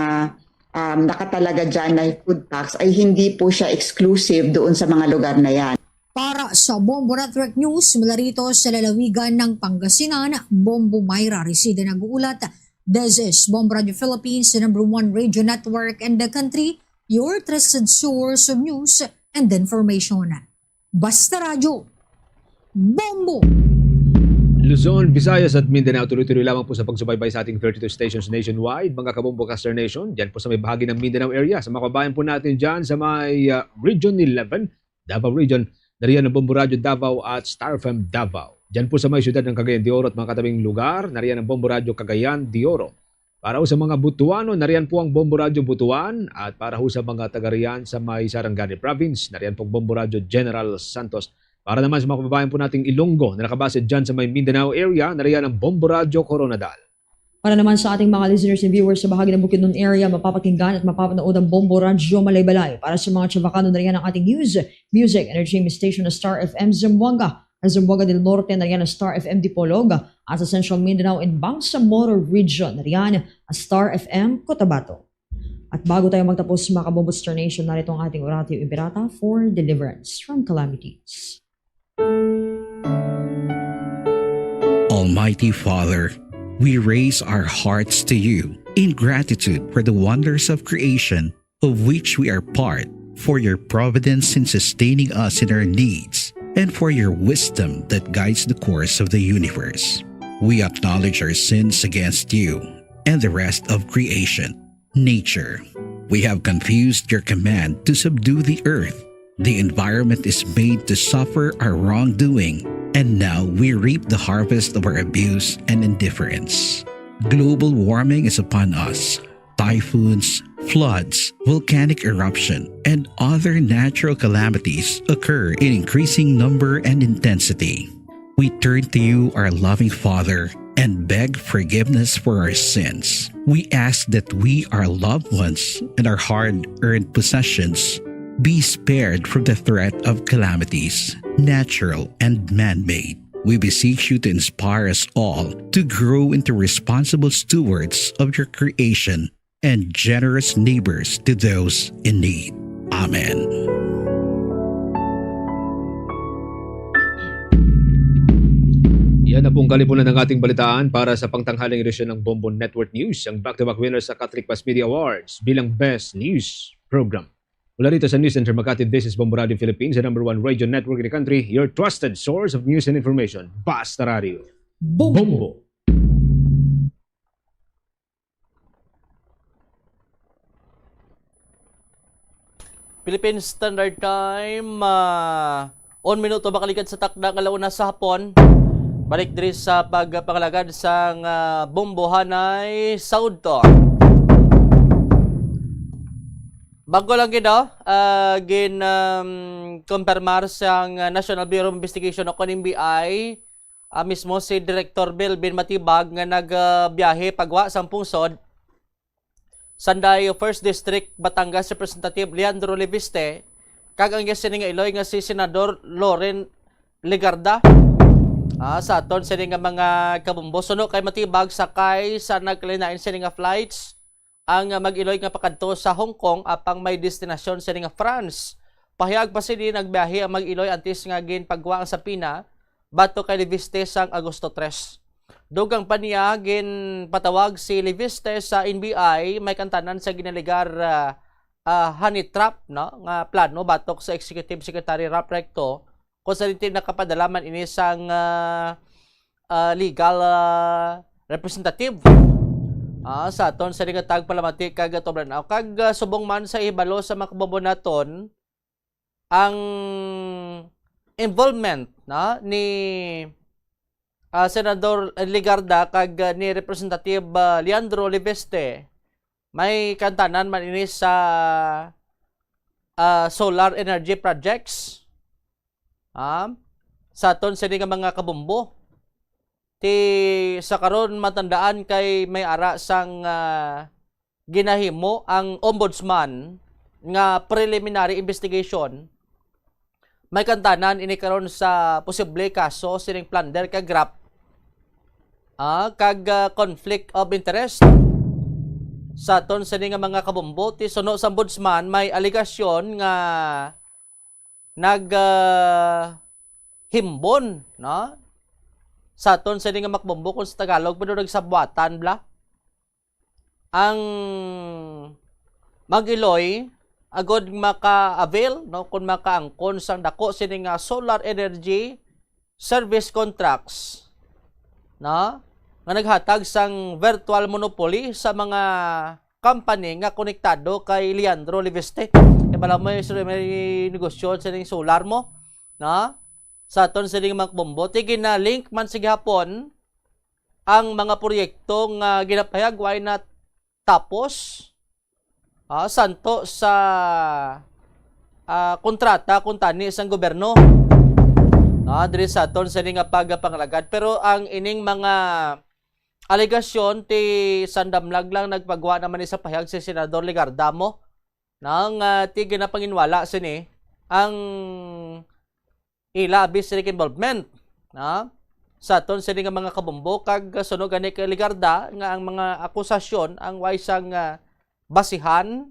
S11: nakatalaga dyan na food packs ay hindi po siya exclusive doon sa mga lugar na yan.
S10: Para sa Bombo Network News, mula rito sa lalawigan ng Pangasinan, Bombo Mayra Resida nag-uulat. This is Bombo Radio Philippines, the #1 radio network in the country, your trusted source of news and information. Basta Radio, Bombo!
S13: Luzon, Visayas at Mindanao, tuloy-tuloy lamang po sa pagsubaybay sa ating 32 stations nationwide, mga kabombo Caster Nation, dyan po sa may bahagi ng Mindanao area. Sa mga kabayan po natin dyan sa may Region 11, Davao Region, nariyan ang Bombo Radio Davao at Star FM Davao. Diyan po sa may siyudad ng Cagayan de Oro at mga katabing lugar, nariyan ang Bombo Radio Cagayan de Oro. Para ho sa mga Butuano, nariyan po ang Bombo Radio Butuan. At para ho sa mga taga-riyan sa may Sarangani Province, nariyan po ang Bombo Radio General Santos. Para naman sa mga kababayan po nating Ilonggo na nakabase dyan sa may Mindanao area, nariyan ang Bombo Radio Coronadal.
S14: Para naman sa ating mga listeners and viewers sa bahagi ng Bukidnon area, mapapakinggan at mapapanood ang Bombo Radio Malaybalay. Para sa mga Chavacano, nariyan ang ating news, music, entertainment station na Star FM Zamboanga. Sa Zamboanga del Norte, nariyan ang Star FM Dipolog. At sa Central Mindanao and Bangsamoro Region, nariyan ang Star FM Cotabato. At bago tayo magtapos sa mga kabombo Star Nation, narito ang ating Oratio Iberata for deliverance from calamities.
S12: Almighty Father, we raise our hearts to you in gratitude for the wonders of creation of which we are part, for your providence in sustaining us in our needs, and for your wisdom that guides the course of the universe. We acknowledge our sins against you and the rest of creation, nature. We have confused your command to subdue the earth. The environment is made to suffer our wrongdoing, and now we reap the harvest of our abuse and indifference. Global warming is upon us. Typhoons, floods, volcanic eruption, and other natural calamities occur in increasing number and intensity. We turn to you, our loving Father, and beg forgiveness for our sins. We ask that we, our loved ones, and our hard-earned possessions be spared from the threat of calamities, natural and man-made. We beseech you to inspire us all to grow into responsible stewards of your creation and generous neighbors to those in need. Amen.
S13: Yan na pong kalipunan ng ating balitaan para sa pangtanghaling edisyon ng Bombo Network News, ang back-to-back winners sa Catholic Mass Media Awards bilang Best News Program. Mula dito sa News Center Makati, this is Bombo Radio Philippines, the #1 radio network in the country, your trusted source of news and information. Basta Radio. Bombo.
S1: Philippine Standard Time, 1 minuto bakalikad sa takda kalauna sa hapon. Balik diri sa pagpangalagad sa Bombo Hanay Saudto. Bago lang gid kumpirmar sa National Bureau of Investigation o NBI, mismo si Director Belvin Matibag nga nagbiyahe pagwa sa pungsod Sanday 1st District Batangas Representative Leandro Leviste kag ang gisin nga Iloy nga si Senador Loren Legarda. Sa aton sini nga mga kabumbo suno kay Matibag sakay sa nagkalinain sini nga flights ang mag-Iloy nga pakadto sa Hong Kong apang may destinasyon sini nga France. Pahayag pa sini nagbiyahe ang mag-Iloy antes nga ginpagwa sa Pina bato kay Leviste sang Agosto 3. Dugang pa niya patawag si Leviste sa NBI may kantanan sa ginaligar honey trap no nga plano batok sa Executive Secretary Rap Recto kung sa rin nakapadalaman ini sang legal representative. Sa aton sa ligatag palamati kag Tobranaw kag subong man sa ibalo sa makababo naton ang involvement ni Senador Legarda kag ni Representative Leandro Leviste may kantanan man ini sa solar energy projects. Sa aton sa nga mga kabumbo ti sa karon matandaan kay may ara sang ginahimo ang ombudsman nga preliminary investigation may kantanan ini karon sa posible kaso sining plunder kag graft kag conflict of interest. Sa aton sa nga mga kabumbo ti suno sa ombudsman may aligasyon nga himbon no sa aton sa nga makbombo kung sa Tagalog pero nagsabwatan bla ang mag-Iloy agod maka-avail no kung makaangkon sang dako sini nga solar energy service contracts no nga naghatag sang virtual monopoly sa mga company nga konektado kay Leandro Leviste. Bala may negosyo sa ning solar mo no sa aton sa mga bombo ti gina-link man sa gihapon ang mga proyekto nga ginapahayag way na tapos santo sa kontrata kung tani sang gobyerno diri sa aton sa nga pagpangalagad pero ang ining mga alegasyon ti sandamlag lang nagpagwa naman sa pahayag si Senador Legarda mo nang ti ginapanginwala sini ang ilabis sa involvement sa aton sa nga mga kabumbo kag sunog ani kay Legarda nga ang mga akusasyon ang way sang basihan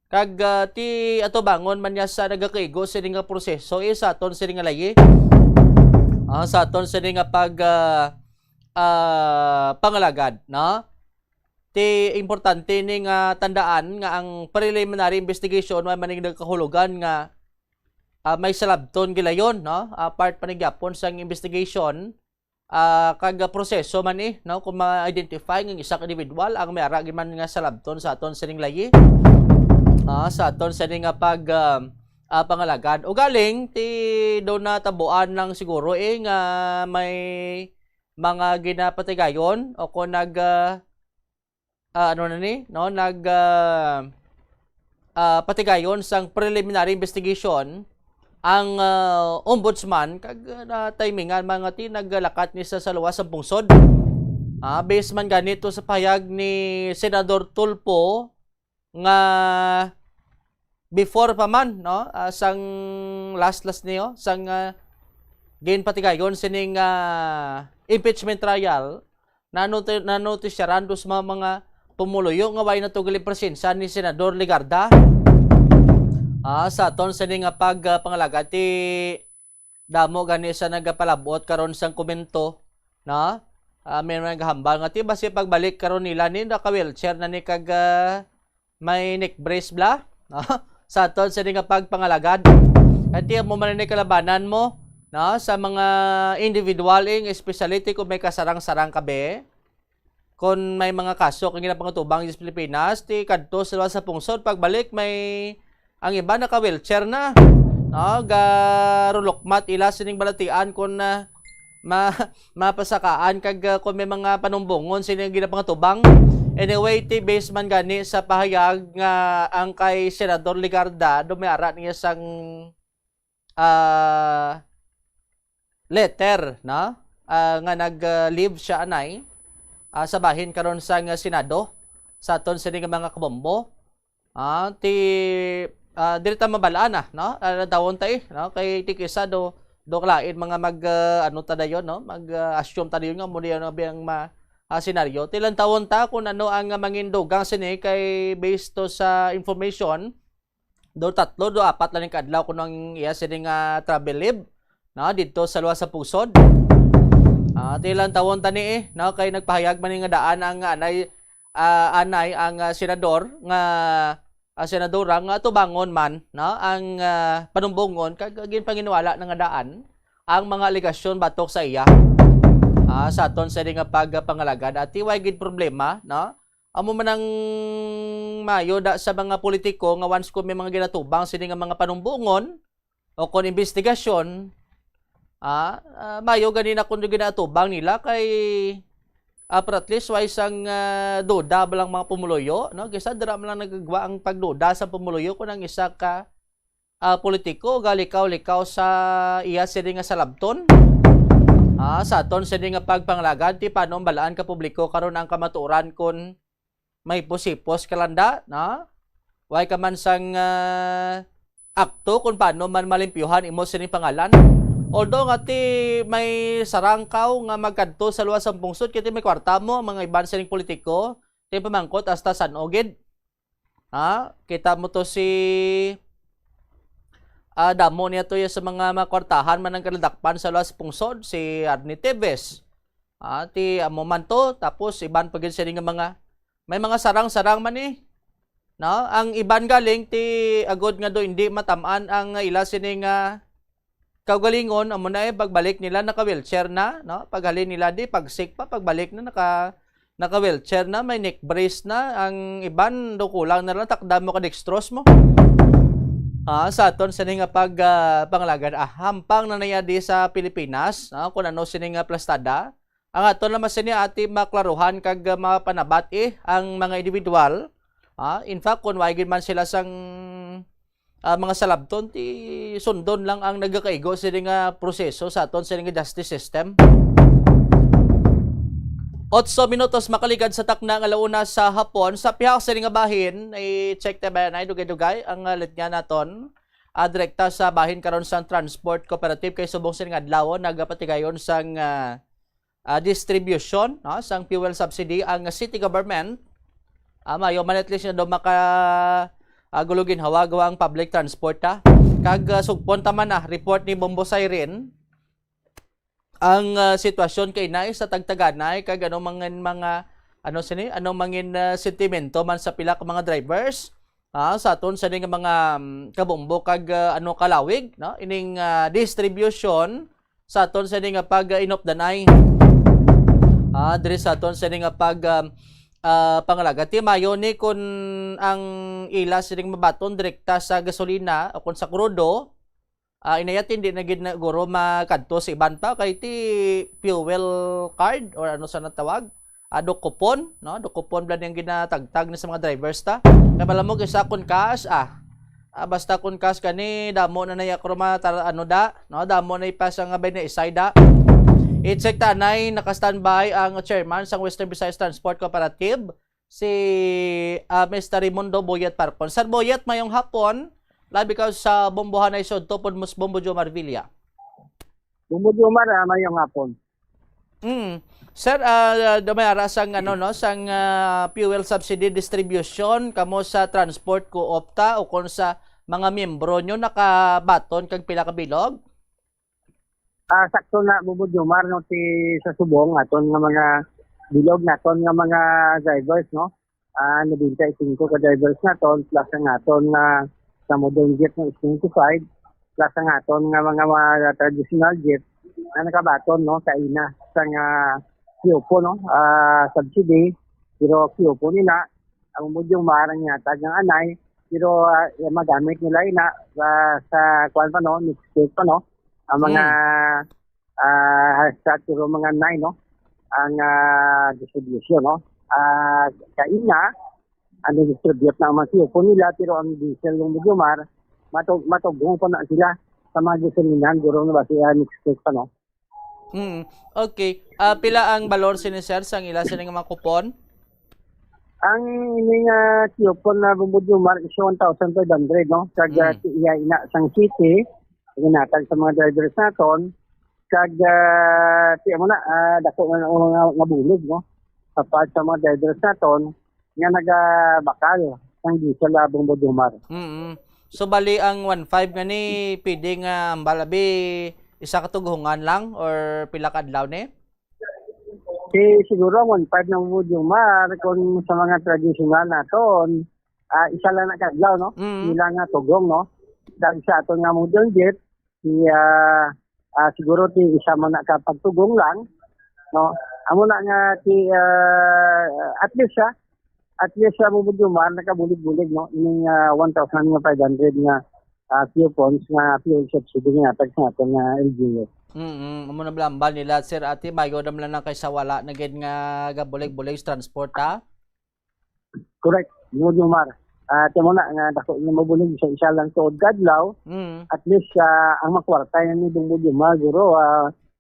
S1: kag ti atubangon man niya sa nagakaigo sa nga proseso sa aton sa nga layi sa aton sa nga pangalagad ti importante ning tandaan nga ang preliminary investigation may maning nagkahulugan nga may salabton gilayon, no? Part pa ni gyapon sang investigation kag proseso man no, kung ma-identify ng isang individual ang may ara man nga salabton sa aton sining layi. Sa aton sining pangalagad. O galing ti do na tabuan ng siguro nga may mga ginapatigayon o kung patigayon sang preliminary investigation ang ombudsman kag timingan mga ti naggalakat ni sa luwas sa pungsod. Based man ganito sa payag ni Senador Tulfo nga before pa man no sang last niyo sang ginpatigayon sining impeachment trial nanotisyaran dos mga pumuluyo nga way natugali presensya ni Senador Legarda sa aton sining pangalaga ti damo gani sa nagapalabot karon sang komento na may naghambal nga ti basi pagbalik karon nila ni naka-wheelchair na ni kag may neck brace bla sa aton sining pagpangalagad at mo man ni kalabanan mo sa mga individual speciality kung may kasarang-sarang kabe. Kung may mga kaso kung ginapangutubang sa Pilipinas, ti kadto sila sa pungsod pagbalik may ang iba naka-wheelchair na. Garulokmat ila sining balatian kung mapasakaan kag kung may mga panumbongon sining ginapangutubang. Anyway, ti base man gani sa pahayag nga ang kay Senador Legarda dumayara niya sang letter na nga nag-leave siya anay sa bahin karon sa Senado sa aton sining mga kabombo. Dirita mabalaan no dawon tay no kay tikisa do klain mga mag tadayon no mag-assume tadayon nga mo diyan ang senaryo tilan tawon ta kung ano ang mangindugang sini kay based to sa information do 3 do 4 lang kadlaw kun ang iya sining travel leave dito sa luwas sa pusod. Tilang tawon tani no kay nagpahayag man nga daan ang anay ang senador nga senadora nga tubangon man no ang panumbongon kag ginpanginiwala nga daan ang mga aligasyon batok sa iya sa aton sa nga pagpangalagad at way gid problema no amo man ang mayo da sa mga politiko nga once ko may mga ginatubang sini nga mga panumbongon o kon investigasyon mayo ganina kung ginatubang nila kay at least why sang duda balang mga pumuloyo no kaysa dira man lang nagagawa ang pagduda sa pumuloyo kung ang isa ka politiko galikaw-likaw sa iya sini nga salabton sa aton sini nga pagpanglagad ti paano balaan ka publiko karon ang kamatuoran kun may posipos kalanda na why ka man sang akto kung paano man malimpyuhan imo sining pangalan. Although nga ti may sarangkaw nga magkadto sa luwas ang pungsod kiti may kwarta mo mga iban sining politiko ti pamangkot hasta San Ogid. Kita mo to si damo niya to sa mga makwartahan man ang kaladakpan sa luwas pungsod si Arnie Teves. Ti amo man to tapos iban pagin sining mga may mga sarang-sarang man no ang iban galing ti agod nga do hindi matamaan ang ila sining kaugalingon amo na pagbalik nila naka-wheelchair na no paghalin nila di pagsik pa pagbalik na naka-wheelchair na may neck brace na ang iban do kulang na lang takda mo ka dextrose mo sa aton sini nga panglagad hampang na niya di sa Pilipinas kung ano sini nga plastada ang aton naman sini ati maklaruhan kag mapanabat ang mga individual in fact kung wagin man sila sang mga salabton ti sundon lang ang nagakaigo sa nga proseso sa aton sa nga justice system. 8 minutos makaligad sa takna nga launa sa hapon sa pihak sa nga bahin i-check ta ba na dugay-dugay ang litnya naton direkta sa bahin karon sa transport cooperative kay subong sa nga adlaw nagapatigayon sang distribution sang fuel subsidy ang city government mayo man at least na do gulugin hawa-gawa ang public transport kag sugpon taman report ni Bombo Siren ang sitwasyon kay naay sa tagtaganay kag anong mangin sentimento man sa pila ka mga drivers sa aton sa ning mga kabombo kag ano kalawig, no? Ining distribution sa aton sa ning pag-inopdanay. Diri sa aton sa ning pangalaga. Timayo ni kung ang ila sining mabaton direkta sa gasolina o kung sa krudo, inayat hindi na gid na guro makadto sa iban pa kay ti fuel card or ano sa natawag, do coupon, no? Do coupon blan yang ginatagtag ni sa mga drivers ta. Kay malamog isa kun cash basta kun cash kani damo na naya kroma ano da, no? Damo na ipasa nga bay na isayda. I-check tanay naka-standby ang chairman sa Western Visayas Transport Cooperative, si Mr. Raimundo Boyet Parpon. Sir Boyet, mayong hapon. Labi ka sa bombohan na isod to pod mus Bombo Jomar Villa.
S2: Bombo Jomar, mayong hapon.
S1: Sir, dumayara sang ano no, sang fuel subsidy distribution kamo sa transport co-opta o kon sa mga miyembro nyo nakabaton kag pila ka bilog?
S2: Sakto na Bombo Jomar no ti sa subong aton nga mga bilog naton nga mga drivers no. Nabintay 5 ka drivers naton plus ang aton nga sa modern jet ng 25 plus ang aton nga mga traditional jet na nakabaton no sa ina sa nga Kyopo no subsidy pero Kyopo nila ang mudyong marang yata ng anay pero magamit nila ina sa kwan pa no next week pa no ang mga pero mga 9 no ang distribution no kaina ang distribute na mga Kyopo nila pero ang diesel ng Jomar matugong pa na sila sa mga diselinan guro na ba siya next week pa no.
S1: Okay. Pila ang balor sinisir sang ila sa mga kupon?
S2: Ang ining Kyopo na Bombo Jomar is 1,500 no. Kag iya ina sang city ginatag sa mga drivers naton kag tiya mo na dako nga bulig no. Kapag sa mga drivers naton nga nagabakal sang diesel Bombo Jomar.
S1: So bali ang 1.5 nga ni pwede nga balabi isa ka tughungan lang or pila ka adlaw ni?
S2: Siguro 1.5 na Bombo Jomar kung sa mga traditional naton isa lang na kadlaw no. Ila nga tugong no. Dahil sa aton nga modern jet siguro ti isa mo na kapagtugong lang no. Amo na nga ti at least sa Bombo Jomar nakabulig-bulig no ining 1,500 nga coupons nga fuel subsidy nga tag sa aton nga LGU.
S1: Amo na blambal nila sir ati mayo dam lang kay sa wala na gid nga gabulig-bulig transport ha.
S2: Correct. Bombo Jomar. Temo na nga dako ni mabulig sa isa lang tuod kadlaw. At least ang makwarta ni Bombo Jomar guro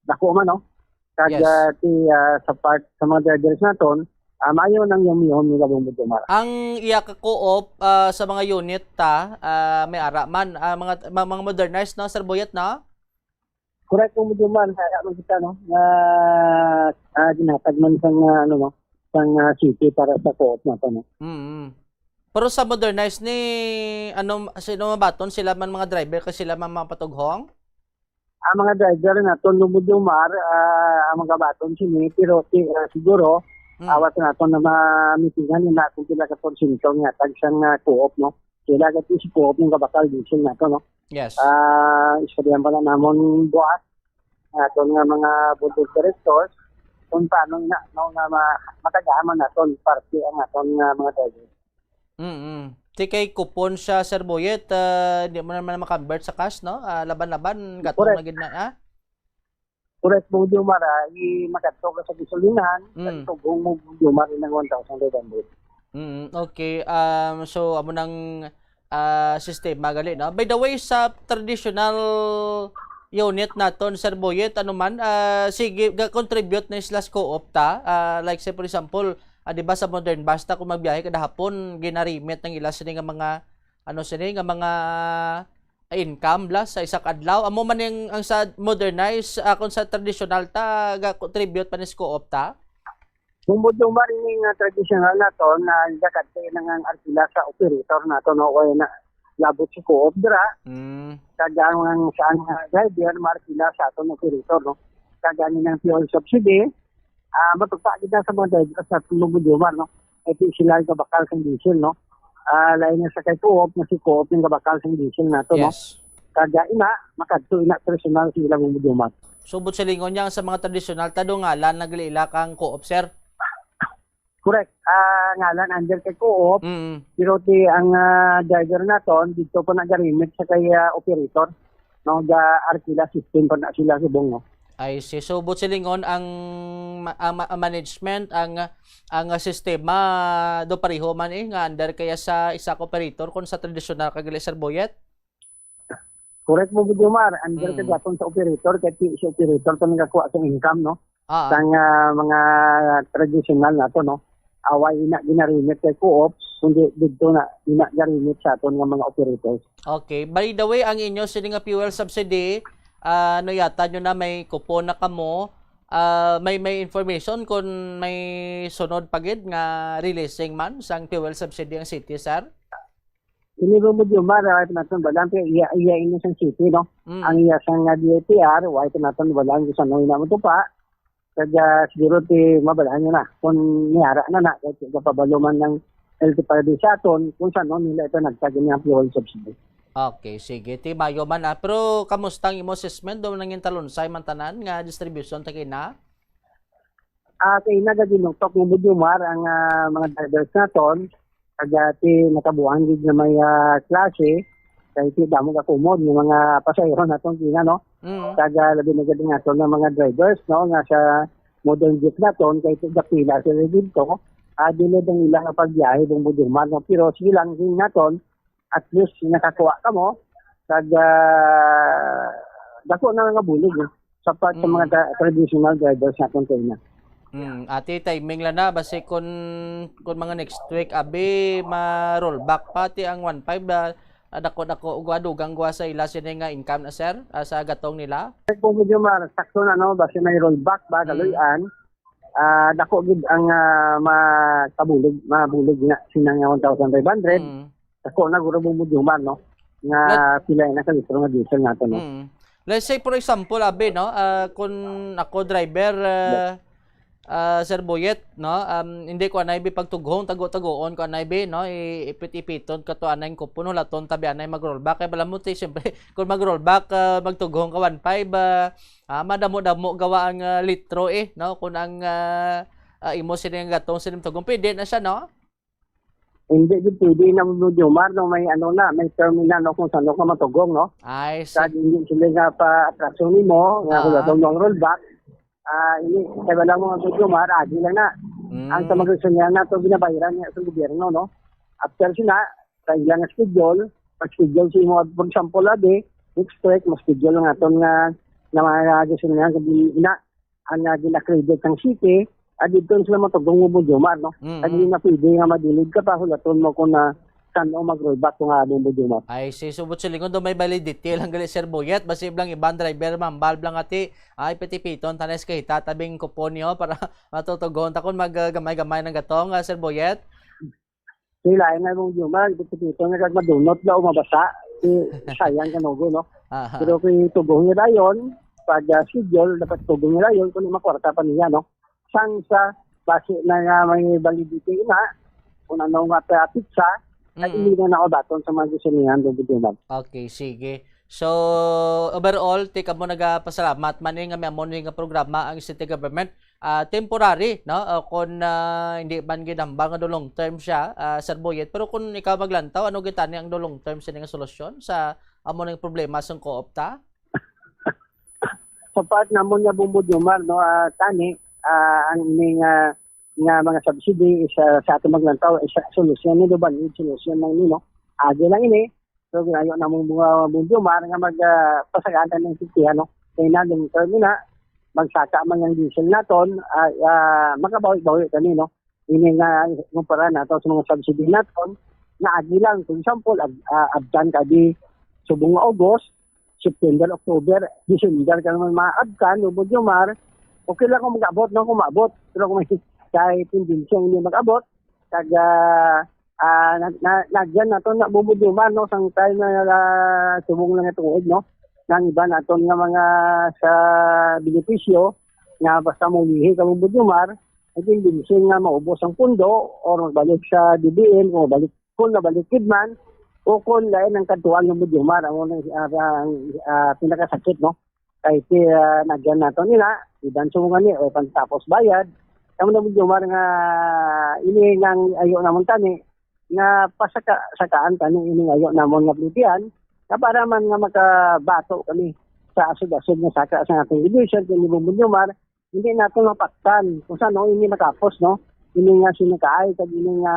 S2: dako man no. Kag ti sa part sa mga drivers naton mayo nang yum nila Bombo Jomar.
S1: Ang iya ka co-op sa mga unit may ara man mga modernized no Sir Boyet na?
S2: Correct Bombo Jomar kaya man kita no na ginatag man sang ano no sang city para sa co-op naton no.
S1: Pero sa modernized ni sino mabaton sila man mga driver kasi sila man mga patughong?
S2: Ang mga driver naton Bombo Jomar ang mga baton sini pero siguro awat naton na ma-meetingan natin sila ka porsyento nga tag sang co-op no. Sila ka si co-op ng kabakal diesel nato no.
S1: Yes.
S2: Istoryan pala namon buhat aton nga mga budget directors kung paano na no nga matagaman naton parte ang aton nga mga driver.
S1: Ti kay coupon siya Sir Boyet, di mo naman ma-convert sa cash no? Laban-laban gatong na gid na
S2: Correct Bombo Jomar makadto ka sa gasolinahan tugong Bombo Jomar ng 1,500.
S1: Okay. So amo nang sistema gali no. By the way sa traditional unit naton Sir Boyet ano man sige contribute na slash co-op ta like say for example di ba sa modern basta kung magbiyahe kada hapon ginarimit ng ila sini nga mga sini nga mga income blas sa isa ka adlaw amo man ang sa modernize kung sa traditional ta contribute pa ni co-op ta.
S2: Bombo Jomar ini nga traditional naton na dakate nang arkila sa operator naton no kay na labot si co-op dira. Kagang ang saan driver markila sa aton operator no. Kagani ng fuel subsidy matugpa kita sa mga driver sa Bombo Jomar no. Ito sila ka bakal sang diesel no. lain na sa kay co-op na si co-op yung gabakal sa diesel nato no.
S1: Yes.
S2: Kada ina makadto ina personal sila Bombo.
S1: Subot sa lingon niya sa mga tradisyonal tadungalan naglila kang co-op, sir.
S2: Correct. Ngalan under kay co-op. Pero ti ang driver naton dito pa nagarimit sa kay operator no ga arkila system pa na sila subong no.
S1: Ay si subot sa lingon ang management ang sistema do pareho man nga under kaya sa isa ka operator kun sa tradisyonal kag Sir Boyet.
S2: Correct mo Budumar, under ka daton sa operator kay si operator to nagakuha sa income no. Sang mga traditional nato no. Away ina ginarimit kay co-op kundi dito na ina garimit sa aton nga mga operators.
S1: Okay, by the way ang inyo sini nga fuel subsidy ano yata nyo na may kupon na kamo, may information kung may sunod pagid nga releasing man sang fuel subsidy ang city, sir?
S2: Ini mo Budumar, wala natin balang iya ini sang city no. Ang iya sang DATR, wala natin balang sa noy na mo to pa. Kaya siguro ti mabalaan nyo na kung niyara na kahit kapabalo man ng LTPRD sa aton kung saan nila ito nagtagin ng fuel subsidy.
S1: Okay, sige. Ti mayo man na. Pero kamusta ang imo assessment do nangin talunsay man tanan nga distribution ta kina?
S2: Kay nagaginutok mo Budumar ang mga drivers naton kaya ti nakabuhan gid na may klase kay ti damo ka kumod ng mga pasahero naton kina no. Kaya labi na gid naton ng mga drivers no nga sa modern jeep naton kay ti pila sila dito. Dili dang ilang pagbiyahe dong Budumar no pero sige lang din naton at least nakakuha ka mo kag dako na nga bulig sapat sa mga traditional drivers naton kay na.
S1: Ate timing lang na basi kun mga next week abi ma-rollback pati ang 1.5 dako ug adugang gwa sa ila sini nga income na sir sa gatong nila.
S2: Kung medyo sakto na no basi may rollback ba galoyan dako gid ang mabulig nga sinang 1,500 dako na guro Budumar no nga pila na sa litro nga diesel nato no.
S1: Let's say for example abi no kun ako driver Sir Boyet no hindi ko anay bi pagtughong tago-tagoon ko anay bi no ipit-ipiton ka to anay ko puno laton tabi anay mag-rollback kay bala mo ti syempre kung mag-rollback magtughong ka 1.5 madamo-damo gawa ang litro no kun ang imo sini nga gatong sinim tugong pwede na siya no.
S2: Hindi gid pwede na Budumar no may may terminal no kung saan ka matugong no.
S1: Ay
S2: hindi sila nga pa atraksyon nimo nga kung rollback. Ini kaya lang mga Budumar, adi lang na. Ang tamagresunyan na ito binabayaran niya sa gobyerno, no? After sila, kaya lang schedule, pag-schedule si mo, for example, next week, mas-schedule nga ito nga mga gasunyan, ang gina-credit ng city, dito sila matugong mo Budumar, no? At hindi na pwede nga madilig ka pa, hulaton mo kung na saan o mag-rollback kung nga Budumar.
S1: Ay, si subot sa lingon do may validity lang gali Sir Boyet, basi blang ibang driver mambal blang ati, ay piti-piton tanes kay tatabing kupon niyo para matutugon ta kun maggamay-gamay ng gatong Sir Boyet.
S2: Sila nga Budumar, piti-piton nga madunot daw mabasa, sayang kanogo no. Pero kung tugong niya dayon, pag schedule dapat tugong niya dayon kung makwarta pa niya no. Sang sa base na nga may validity na kung ano nga pizza at hindi na ako baton sa mga gusto Budumar.
S1: Okay, sige. So, overall, tika mo nagapasalamat man nga may amon nga programa ang city government. Temporary, no? Kung hindi man ginambang nga long term siya, Sir Boyet. Pero kung ikaw maglantaw, ano gitani ang long term siya nga solusyon sa amon nga problema sa co-op ta?
S2: Sa part namon nga Budumar, no? Tani, ang nga mga subsidy sa ato maglantaw isa solusyon ni ba ni solusyon ng nino agi lang ini so ginayo na mong mga Budumar nga magpasagatan ng city no kay na yung terminal magsaka man yung diesel naton makabawi-bawi kani no ini nga kumpara nato sa mga subsidy naton na agi lang for example abdan ka di subong August September October December ka naman maabkan Budumar okay lang kung mag-abot no kung maabot pero kung may kahit hindi siyang mag-abot kag nagyan naton na Budumar no sang time na subong lang ituod no nang iba naton nga mga sa benepisyo nga basta mo lihi ka Budumar hindi siyang nga maubos ang pundo or magbalik sa DBM o balik kung nabalikid man o kung lain ang katuwang ng Budyumar ang pinakasakit, no? Kahit nagyan nato nila, iban sumungan ni o pantapos bayad, kamo na Budyumar nga inihingang ayo namon tani nga pasakaan tani ining ayo namon nga plitian na para man nga makabato kami sa asod-asod nga saka sa ating division kung Budyumar, hindi natin mapaktan kung saan no, ini makapos, no? Ini nga sinakaay, kag ini nga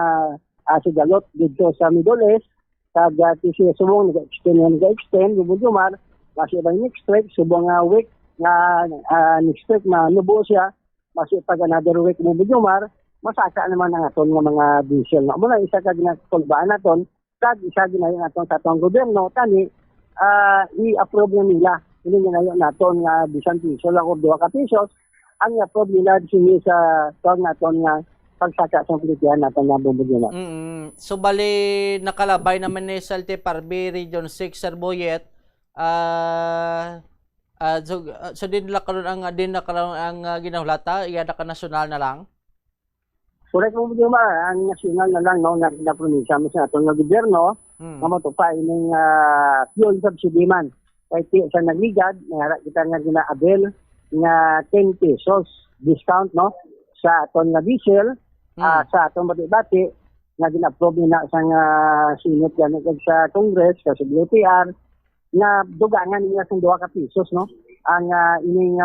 S2: sigalot dito sa Middle East, kag siya subong nag-extend, Budyumar, kasi ba next week, subong nga week, nga next week na nubo siya, kasi pag another week Budyumar, masaka naman ang aton nga mga diesel. No? Muna isa kag nakulbaan naton, kag isa ginayon naton sa atong gobyerno, tani, i-approve na nila. Hindi ginayon naton nga bisan piso lang o 2 ka pesos, ang i-approve nila sini sa tawag naton nga pagsaka sa plitian naton nga Budyumar.
S1: So bali nakalabay naman ni Salte Parbe Region 6 Sir Boyet. So din nakaroon ang ginahulata, iya ka nasyonal na lang.
S2: Correct mo Budyumar, ang nasyonal na lang no na probinsya mo sa atong nga gobyerno nga matupay ning fuel subsidy man. Kay sa nagligad, nahara kita nga gina-avail nga 10 pesos discount no sa aton nga diesel, sa atong bati-bati nga gina-approve nila sa Senate ganit sa Congress sa DOTR nga dugangan nila sa 2 ka pesos no ang ining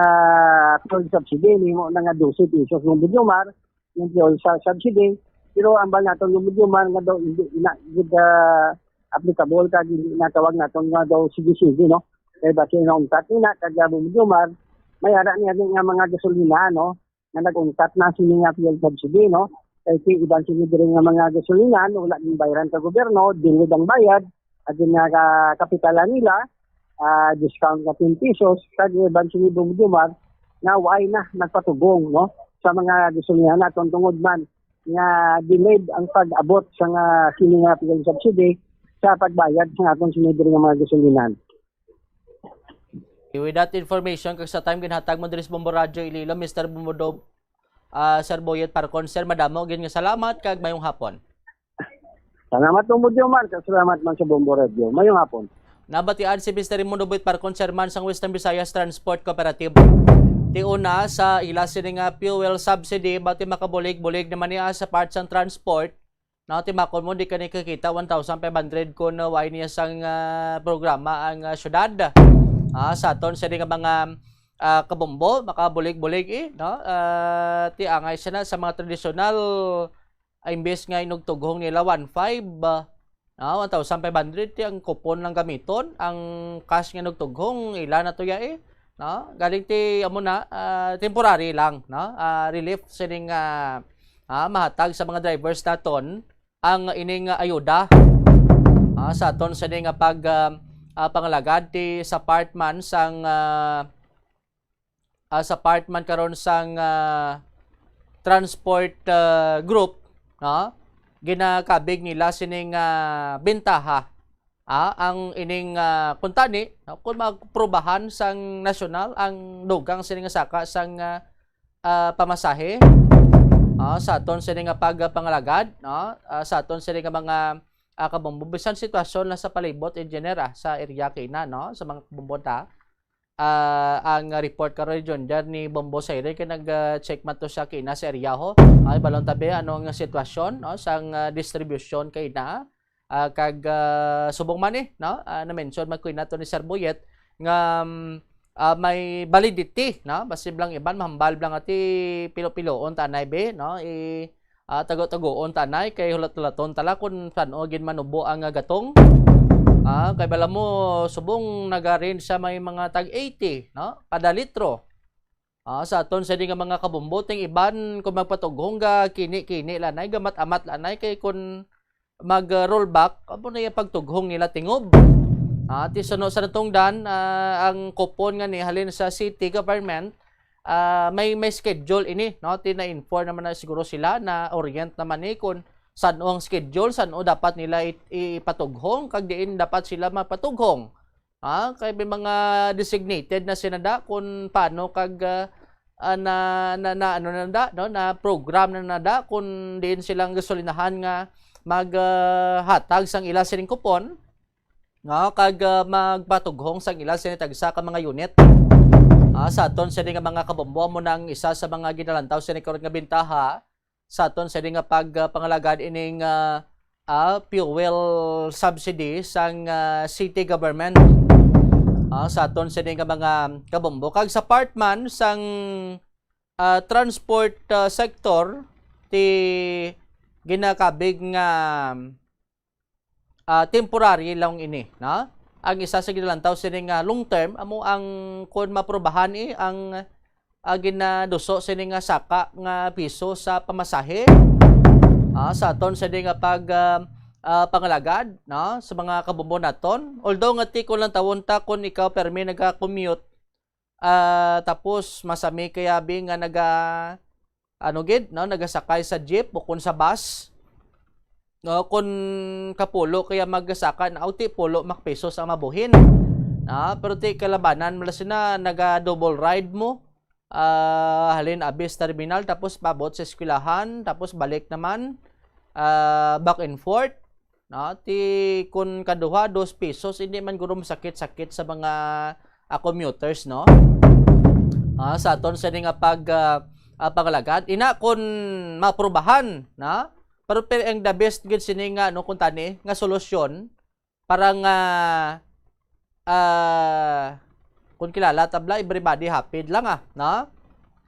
S2: fuel subsidy nimo na nga 12 pesos ng Budyumar yung fuel subsidy, pero ang bal naton ng Budyumar nga daw hindi na applicable kag natawag naton nga daw sige-sige no kay base na untat na kag Budyumar may ara niya nga mga gasolina no nga nag-untat na sini nga fuel subsidy no kay iban sini diri nga mga gasolina wala din bayaran sa gobyerno, dinid ang bayad at nga kapitalan nila discount na 10 pesos kag iban sini Budyumar nga why na nagpatugong no sa mga gasolina naton tungod man nga delayed ang pag-abot sa nga sini nga fuel subsidy sa pagbayad sa atong sini diri nga mga gasolina.
S1: With that information, kag sa time ginhatag mo diri sa Bombo Radio Iloilo, Mr. Bumbodo, Sir Boyet Parcon, Sir madamo gid nga salamat kag mayong hapon.
S2: Salamat mo Budyumar, kag salamat man sa Bombo Radio. Mayong hapon.
S1: Nabatian si Mr. Raimundo Boyet Parcon, Chairman sang Western Visayas Transport Cooperative. Ti una sa ila sini nga fuel subsidy bati makabulig-bulig naman niya sa parts ng transport. Na timakon mo di kani kakita 1,500 kun why niya sang programa ang syudad. Sa aton sa nga mga kabombo makabulig-bulig no ti angay siya na sa mga traditional imbes nga inugtughong nila 1,500 1,500 ti ang kupon lang gamiton ang cash nga nugtughong ila na to ya no galing ti amo na temporary lang no relief sining mahatag sa mga drivers naton ang ining ayuda sa aton sa nga pag pangalagad ti sa partman sang sa partman karon sang transport group no ginakabig nila sining bentaha ang ining kuntani kung magprobahan sang nasyonal ang dugang sining saka sang pamasahe sa aton sining pagpangalagad no sa aton sining mga kabombo bisan sitwasyon na sa palibot engineer sa area kina no sa mga bumbota ang report karon region dyan ni Bombo Saire kay nag-check man to sa kina sa area ho ay balon tabi ano ang sitwasyon no sang distribution kay na kag subong man no na mention magkuy nato ni Sir Boyet nga may validity no basib lang iban mahambal lang ati pilo-piloon tanay be no tago-tagoon tanay kay hulat-hulaton tala kun sano gin manubo ang gatong kay bala mo subong nagarin sa may mga tag 80 no kada litro sa aton sa di nga mga kabumbuting iban kung magpatughong ga kini-kini lanay gamat-amat lanay kay kun mag rollback abo na yung pagtughong nila tingob ti suno sa natungdan ang kupon nga ni halin sa city government may schedule ini no tina-inform naman na siguro sila na orient naman ni kung saan ang schedule saan dapat nila ipatughong kag diin dapat sila mapatughong kay may mga designated na sinada kung paano kag na program na nada kung diin silang gasolinahan nga maghatag sang ila sining kupon nga kag magpatughong sang ila sining tagsa ka mga unit. Sa aton sa nga mga kabombo mo nang isa sa mga ginalantaw sa karon nga bintaha sa aton sa nga pagpangalagad ining fuel subsidy sang city government. Sa aton sa nga mga kabombo kag sa part man sang transport sector ti ginakabig nga temporary lang ini na ang isa sa ginalantaw sining long term amo ang kun maprobahan ang ginaduso sining nga saka nga piso sa pamasahe sa aton sa nga pag pangalagad no sa mga kabombo naton. Although nga ti kun lang tawon ta kun ikaw permi naga-commute tapos masami kaya bi nga nagasakay sa jeep o kun sa bus. No, kung kapulo kaya magasaka na auti pulo makpesos ang mabuhin. Pero ti kalabanan mala sina naga double ride mo. Halin abis terminal tapos pabot sa eskwelahan tapos balik naman back and forth. Ti kun kaduha 2 pesos hindi man guro masakit-sakit sa mga commuters no. Sa aton sa nga pangalagad ina kun maprobahan na pero ang the best gid sini nga no kun tani nga solusyon para nga kun kilala tabla everybody happy lang na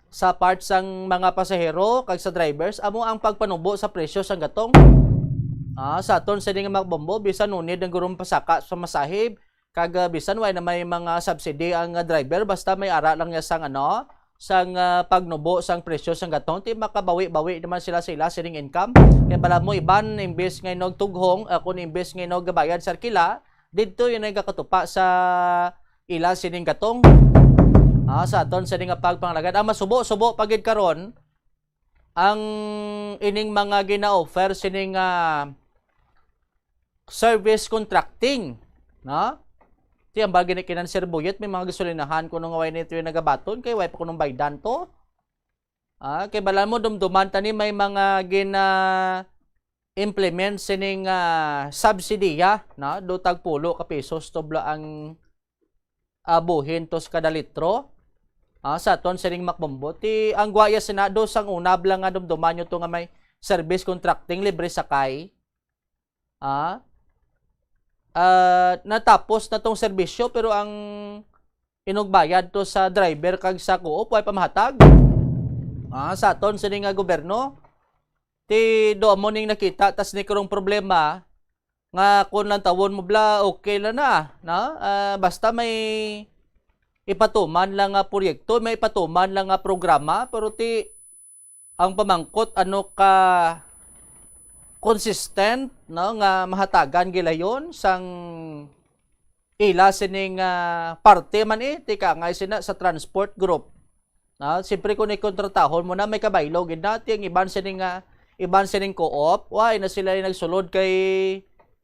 S1: sa part sang mga pasahero kag sa drivers amo ang pagpanubo sa presyo sang gatong sa aton sa nga magbombo bisan unid ang gurong pasaka sa masahib kag bisan way na may mga subsidy ang driver basta may ara lang niya sang sang pagnubo sang presyo sang gatong ti makabawi-bawi naman sila sining income kaya bala mo iban imbes nga inog tughong kun imbes nga inog gabayad sa arkila didto yun ay kakatupa sa ila sining gatong sa aton sa nga pagpangalagad masubo-subo pagid karon ang ining mga gina-offer sining service contracting na ti ang bagay ni kinan Sir Buyet may mga gasolinahan kuno nga way nito yung nagabaton kay way pa kunong baydan to. Kay balan mo dumduman tani may mga implement sining subsidiya na do tag pulo ka pesos tobla ang buhin tos kada litro. Sa aton sining makbombo ti ang guaya senado sang unab lang nga dumduman nyo to nga may service contracting libre sakay. Natapos na tong serbisyo pero ang inugbayad to sa driver kag sa co-op way pamahatag. Sa aton sa nga gobyerno ti do mo ning nakita tas ni karong problema nga kun lang tawon mo bla okay lang na basta may ipatuman lang nga proyekto may ipatuman lang nga programa pero ti ang pamangkot ano ka consistent no nga mahatagan gilayon sang ila sining parte man ti ka nga sina sa transport group siyempre kung ikontratahon mo na may kabaylo gid nati ang iban sining co-op why na sila nagsulod kay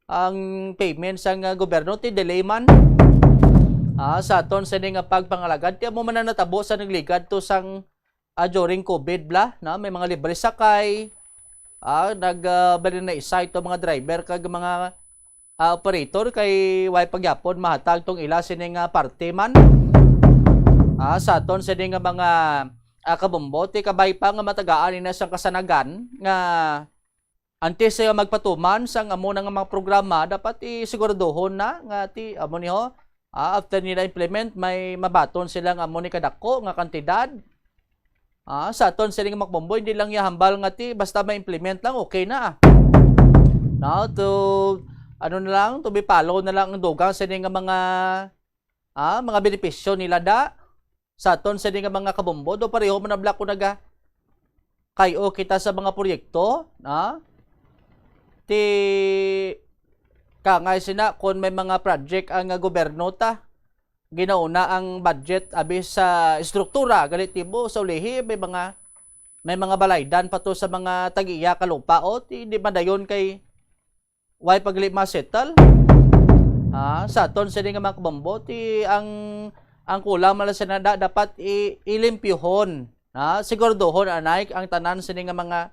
S1: ang payment sang gobyerno ti delay man sa aton sining pagpangalagad ti mo man natabo sa nagligad to sang during COVID bla may mga libre sakay nagbali na isa ito mga driver kag mga operator kay way pagyapon mahatag tong ila sining parte man sa aton sining mga kabombo ti kabay pa nga matagaan na sang kasanagan nga antes sa magpatuman sang amo nga mga programa dapat isiguraduhon na nga ti amo niho after nila implement may mabaton silang amo ni kadako nga kantidad. Sa aton sining makbombo hindi lang hambal nga ti basta ma-implement lang okay na. Now to to be follow na lang ang dugang sining mga benepisyo nila da. Sa aton sining mga kabombo do pareho man na ko naga kayo kita sa mga proyekto ti kangay sina kon may mga project ang gobyerno ta ginauna ang budget abis sa struktura galit tibo sa ulihi may mga balaydan pa to sa mga tag-iya kalupa ti di madayon kay way pagli masettle sa aton sa nga mga kabombo ti ang kulang mala sa nada dapat ilimpyuhon siguraduhon anay ang tanan sa nga mga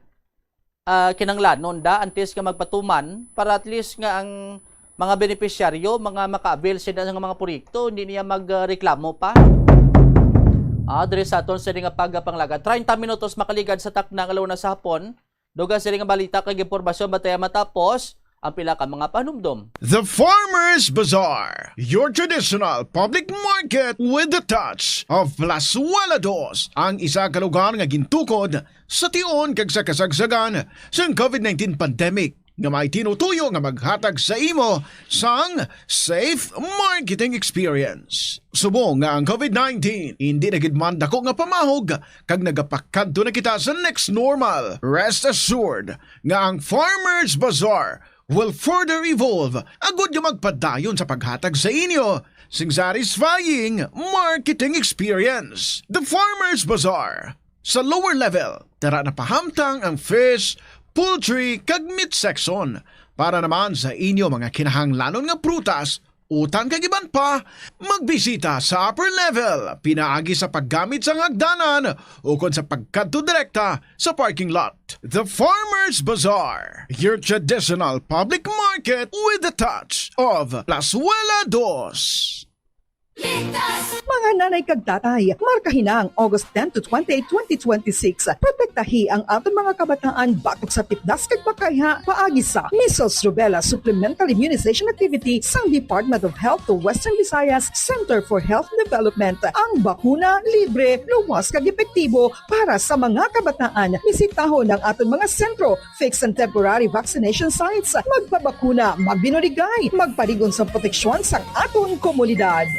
S1: kinanglanon da antes nga magpatuman para at least nga ang mga benepisyaryo, mga maka-avail sila ng mga proyekto, hindi niya magreklamo pa. Diri sa aton sa nga pagpanglagad. 30 minutos makaligad sa takna ng na sa hapon. Duga sa nga balita kag impormasyon bataya matapos ang pila ka mga panumdum.
S15: The Farmers Bazaar, your traditional public market with the touch of Plazuela Dos, ang isa ka lugar nga gintukod sa tion kag sa kasagsagan sa COVID-19 pandemic nga may tinutuyo nga maghatag sa imo sang safe marketing experience. Subong nga ang COVID-19 hindi nagidman dako nga pamahog kag nagapakadto na kita sa next normal. Rest assured nga ang Farmers Bazaar will further evolve agud yung magpadayon sa paghatag sa inyo sing satisfying marketing experience. The Farmers Bazaar. Sa lower level, tara na pahamtang ang fish, poultry, kag meat section para naman sa inyo mga kinahanglanon nga prutas, utang kag iban pa, magbisita sa upper level, pinaagi sa paggamit sa hagdanan o kon sa pagkadto direkta sa parking lot. The Farmers Bazaar, your traditional public market with the touch of Plazuela Dos.
S16: Mga nanay kag tatay, markahin na ang August 10 to 28, 2026. Protektahi ang aton mga kabataan batok sa tipdas kag pakayha paagi sa Measles Rubella Supplemental Immunization Activity sang Department of Health to Western Visayas Center for Health Development. Ang bakuna libre, luwas kag epektibo para sa mga kabataan. Bisitahon ang aton mga sentro, fixed and temporary vaccination sites. Magpabakuna, magbinuligay, magparigon sa proteksyon sa aton komunidad.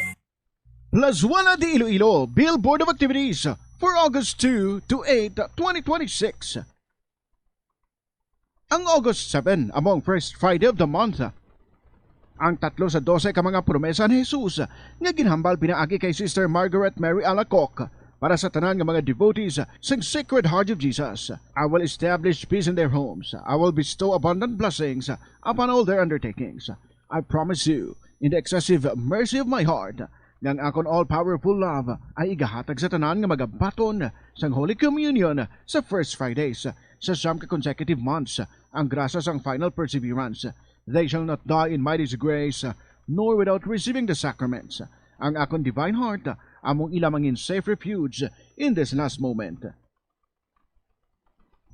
S15: Plazuela de Iloilo Billboard of Activities for August 2 to 8, 2026. Ang August 7 among first Friday of the month. Ang 3 sa 12 ka mga promesa ni Jesus nga ginhambal pinaagi kay Sister Margaret Mary Alacoc para sa tanan nga mga devotees sa Sacred Heart of Jesus. I will establish peace in their homes. I will bestow abundant blessings upon all their undertakings. I promise you, in the excessive mercy of my heart, ng akon all-powerful love ay igahatag sa tanan nga magabaton sang Holy Communion sa First Fridays sa siyam ka consecutive months. Ang grasa sang final perseverance. They shall not die in my disgrace, nor without receiving the sacraments. Ang akon divine heart among ilamangin safe refuge in this last moment.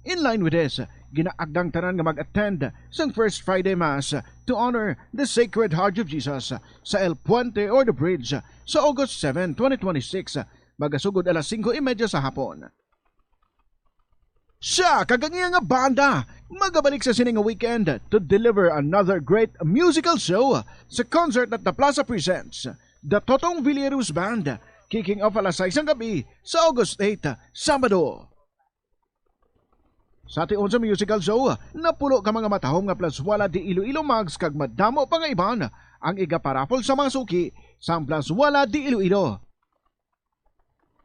S15: In line with this, ginaagdang tanan nga mag-attend sang First Friday Mass to honor the Sacred Heart of Jesus sa El Puente or the Bridge sa August 7, 2026, magasugod alas 5:30 sa hapon. Siya, kagangiya nga banda, magabalik sa sining weekend to deliver another great musical show sa concert at the Plaza Presents, the Totong Villeros Band, kicking off alas 6 ng gabi sa August 8, Sabado. Sa tion sa musical show, napulo ka mga matahom nga Plazuela de Iloilo Mags kag madamo pa nga iban ang igaparapol sa mga suki sa Plazuela de Iloilo.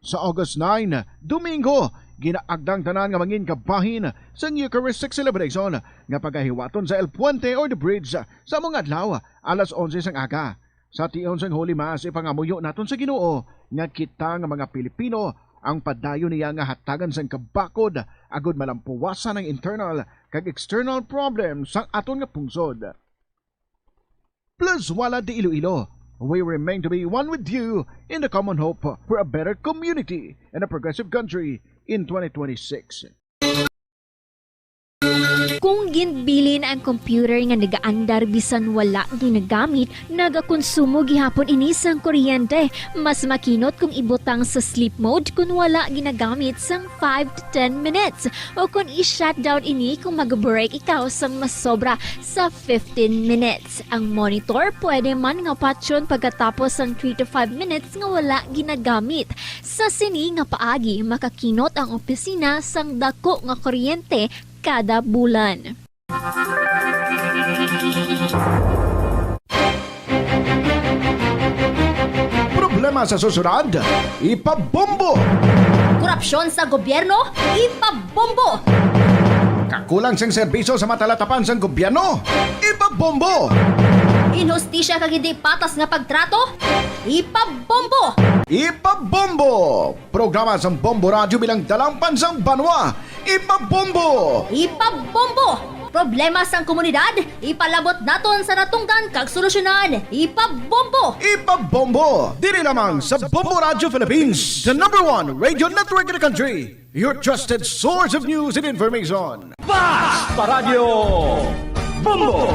S15: Sa August 9, Domingo, ginaagdang tanan nga mangin kabahin sa Eucharistic celebration nga pagahiwaton sa El Puente or the Bridge sa mga adlaw alas 11 sang aga. Sa tion sang Holy Mass ipangamuyo naton sa Ginoo nga kita nga mga Pilipino ang padayon niya nga hatagan sang kabakod agud malampuwasan ang internal kag external problems sa aton nga pungsod. Plazuela de Iloilo, we remain to be one with you in the common hope for a better community and a progressive country in 2026.
S17: Kung ginbilin ang computer nga nagaandar bisan wala ginagamit, nagakonsumo gihapon ini sang kuryente. Mas makinot kung ibutang sa sleep mode kung wala ginagamit sang 5 to 10 minutes o kung i-shutdown ini kung mag-break ikaw sang mas sobra sa 15 minutes. Ang monitor pwede man nga patyon pagkatapos sang 3 to 5 minutes nga wala ginagamit. Sa sini nga paagi makakinot ang opisina sang dako nga kuryente kada bulan.
S15: Problema sa susunod, ipabombo!
S24: Korupsyon sa gobyerno, ipabombo!
S15: Kakulang sang serbisyo sa matalatapan sang gobyerno, ipabombo!
S24: Inhustisya kag hindi patas nga pagtrato, ipabombo!
S15: Ipabombo! Programa sang Bombo Radio bilang dalampang sang banwa, ipabombo!
S24: Ipabombo! Problema sang komunidad, ipalabot naton sa natungdan kag solusyonan. Ipabombo!
S15: Ipabombo! Diri lamang sa Bombo Radio Philippines, the #1 radio network in the country. Your trusted source of news and information.
S18: Paradyo Bombo!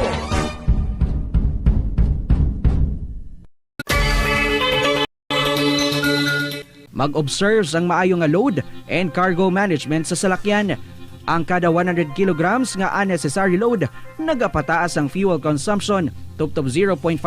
S19: Mag-observe ang maayong nga load and cargo management sa salakyan. Ang kada 100 kilograms nga unnecessary load, nagapataas ang fuel consumption tubtob 0.5%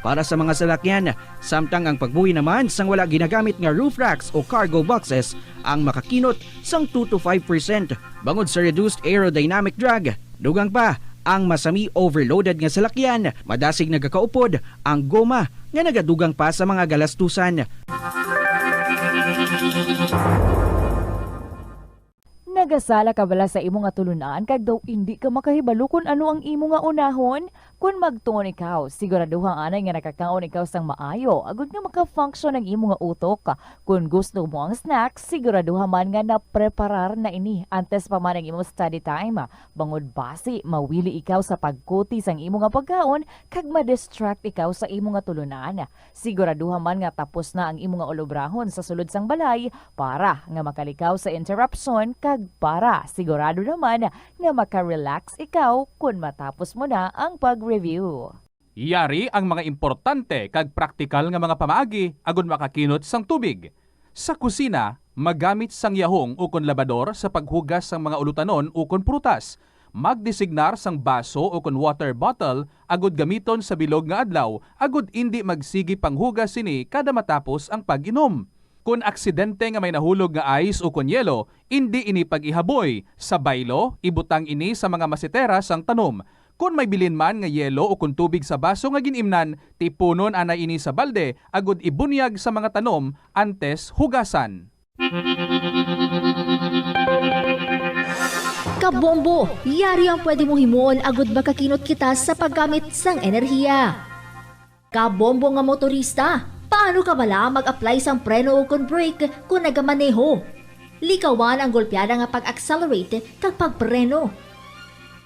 S19: para sa mga salakyan. Samtang ang pagbuhi naman sang wala ginagamit nga roof racks o cargo boxes ang makakinot sang 2 to 5% bangod sa reduced aerodynamic drag. Dugang pa, ang masami overloaded nga salakyan, madasig nagakaupod ang goma nga nagadugang pa sa mga galastusan.
S20: Nagasala ka bala sa imo nga tulunan kag daw hindi ka makahibalo kung ano ang imo nga unahon? Kung magtuon ikaw, siguraduhang anay nga nakakaon ikaw sang maayo, agud nga maka-function ang imo nga utok. Kung gusto mo ang snacks, siguraduhan man nga na-preparar na ini antes pa man ang imo study time. Bangod basi, mawili ikaw sa pagkuti sang imo nga pagkaon kag ma-distract ikaw sa imo nga tulunan. Siguraduhan man nga tapos na ang imo nga olobrahon sa sulod sang balay para nga makalikaw sa interruption kag para sigurado naman nga maka-relax ikaw kung matapos mo na ang pag-review.
S21: Yari ang mga importante kag praktikal nga mga pamaagi agon makakinot sang tubig. Sa kusina, magamit sang yahong ukon labador sa paghugas sang mga ulutanon ukon prutas. Magdesignar sang baso ukon water bottle agud gamiton sa bilog nga adlaw agud indi magsigi panghugas sini kada matapos ang pag-inom. Kung aksidente nga may nahulog nga ice o kunyelo, hindi ini pag-ihaboy. Sa baylo, ibutang ini sa mga masitera sang tanom. Kung may bilin man nga yelo o kung tubig sa baso nga ginimnan, tipunon anay ini sa balde, agud ibunyag sa mga tanom antes hugasan.
S24: Kabombo, yari ang pwede mo himuon agud makakinot kita sa paggamit sang enerhiya. Kabombo nga motorista, paano ka bala mag-apply sang preno o kon brake kung nagamaneho? Likawan ang golpeada nga pag-accelerate kag pagpreno.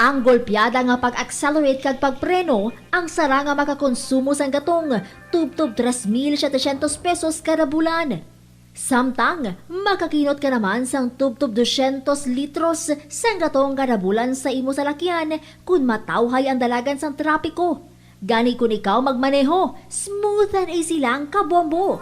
S24: Ang golpeada nga pag-accelerate kag pagpreno, ang sara nga makakonsumo sang gatong tubtob 3,700 pesos kada bulan. Samtang, makakinot ka naman sang tubtob 200 litros sang gatong kada bulan sa imo salakyan kung matawhay ang dalagan sang trapiko. Gani kung ikaw magmaneho, smooth and easy lang kabombo.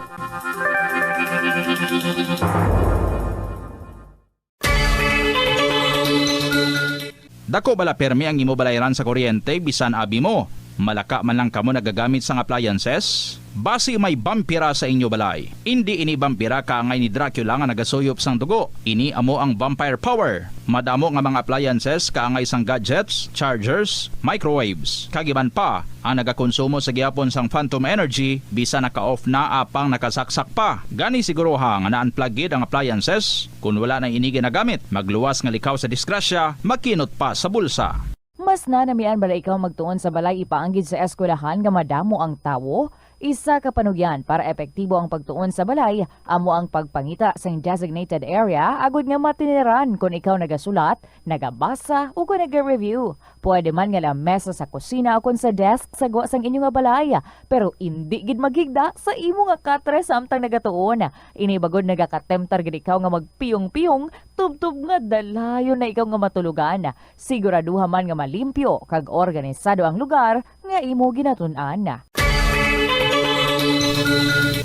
S25: Dako bala permi ang imo balayran sa kuryente bisan abi mo. Malaka man lang kamo nagagamit sang appliances? Basi may vampira sa inyo balay. Hindi ini vampira kaangay ni Dracula nga nagasuyop sang dugo. Ini amo ang vampire power. Madamo nga mga appliances kaangay sang gadgets, chargers, microwaves. Kagiban pa, ang nagakonsumo sa gihapon sang phantom energy bisa naka-off na apang nakasaksak pa. Gani siguruha nga na-unplug ang appliances. Kung wala na ini ginagamit, magluwas nga likaw sa disgrasya, makinot pa sa bulsa.
S20: Mas nanamian bala ikaw magtuon sa balay ipaanggid sa eskwelahan nga madamo ang tawo? Isa ka panugyan para epektibo ang pagtuon sa balay, amo ang pagpangita sa designated area agud nga matiniran kung ikaw nagasulat, nagabasa o kung nag-review. Pwede man nga lamesa sa kusina o kung sa desk sa sang inyo nga balay, pero hindi gid magigda sa imo nga katre samtang nagatuon. Ini bagod nagakatemptar gid ikaw nga magpiyong-piyong tubtub nga dalayon na ikaw nga matulugan. Siguraduha man nga malimpyo kag organisado ang lugar nga imo ginatun-an.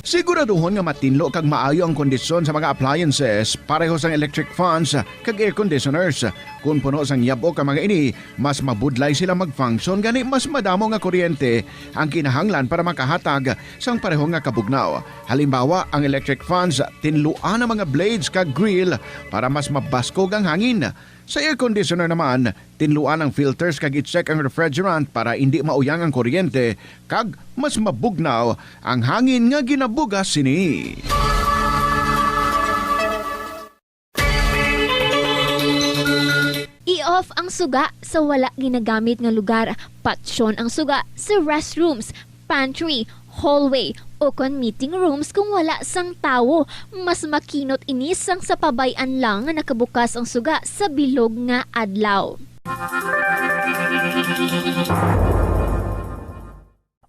S15: Siguraduhon nga matinlo kag maayo ang kondisyon sa mga appliances pareho sang electric fans kag air conditioners. Kung puno sang yabok ang mga ini, mas mabudlay sila mag-function gani mas madamo nga kuryente ang kinahanglan para makahatag sang pareho nga kabugnaw. Halimbawa, ang electric fans tinluan ang mga blades kag grill para mas mabaskog ang hangin. Sa air conditioner naman, tinluan ang filters kag i-check ang refrigerant para hindi mauyang ang kuryente kag mas mabugnaw ang hangin nga ginabugas sini.
S17: I-off ang suga sa wala ginagamit nga lugar. Patsyon ang suga sa restrooms, pantry, hallway o kon meeting rooms kung wala sang tawo. Mas makinot ini sang sa pabayan lang nga nakabukas ang suga sa bilog nga adlaw.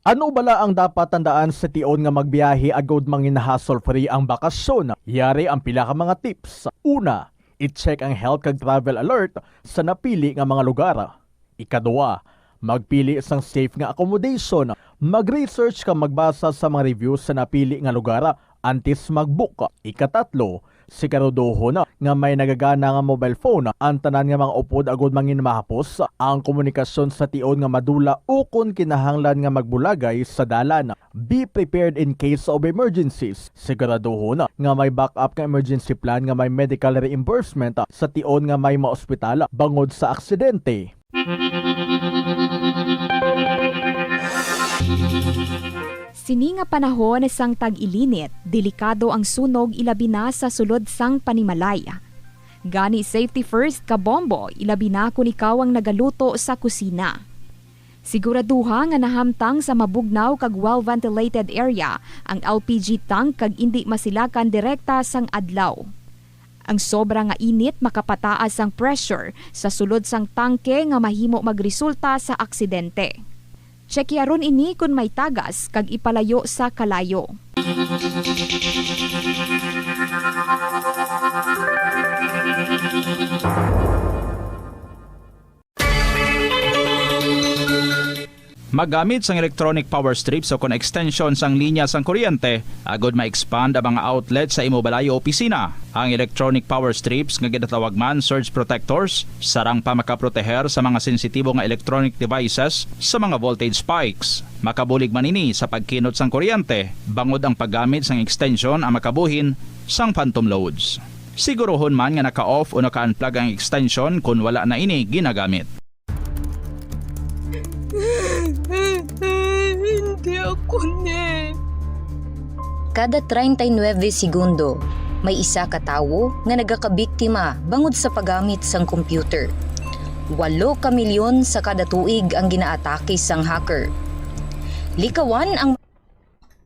S4: Ano bala ang dapat tandaan sa tion nga magbiyahe agod mangin hassle-free ang bakasyon? Yari ang pila ka mga tips. Una, i-check ang health kag travel alert sa napili nga mga lugar. Ikaduwa, magpili isang safe nga accommodation. Mag-research ka magbasa sa mga reviews sa napili nga lugar antes mag-book. Ikatatlo, siguraduhon nga may nagagana nga mobile phone. Ang tanan nga mga upod agod mangin mahapos ang komunikasyon sa tion nga madula o kung kinahanglan nga magbulagay sa dalan. Be prepared in case of emergencies. Siguraduhon nga may backup nga emergency plan nga may medical reimbursement sa tion nga may maospital bangod sa aksidente.
S5: Sini nga panahon sang tag-ilinit, delikado ang sunog ilabi na sa sulod sang panimalay. Gani safety first ka bombo, ilabi na kung ikaw ang nagaluto sa kusina. Siguraduha nga nahamtang sa mabugnaw kag well-ventilated area ang LPG tank kag indi masilakan direkta sang adlaw. Ang sobra nga init makapataas ang pressure sa sulod sang tangke nga mahimo magresulta sa aksidente. Checkiaron ini kung may tagas kag ipalayo sa kalayo.
S25: Magamit sang electronic power strips o kon extension sang linya sang kuryente agod ma-expand ang mga outlet sa imo balay o opisina. Ang electronic power strips nga ginatawag man surge protectors sarang pa makaproteher sa mga sensitibo nga electronic devices sa mga voltage spikes. Makabulig man ini sa pagkinot sang kuryente bangod ang paggamit sang extension ang makabuhin sang phantom loads. Sigurohon man nga naka-off o naka-unplug ang extension kung wala na ini ginagamit.
S6: Hindi ako
S22: Kada 39 segundo, may isa ka tawo nga nagakabiktima bangod sa paggamit sang computer. 8 ka milyon sa kada tuig ang ginaatake sang hacker. Likawan ang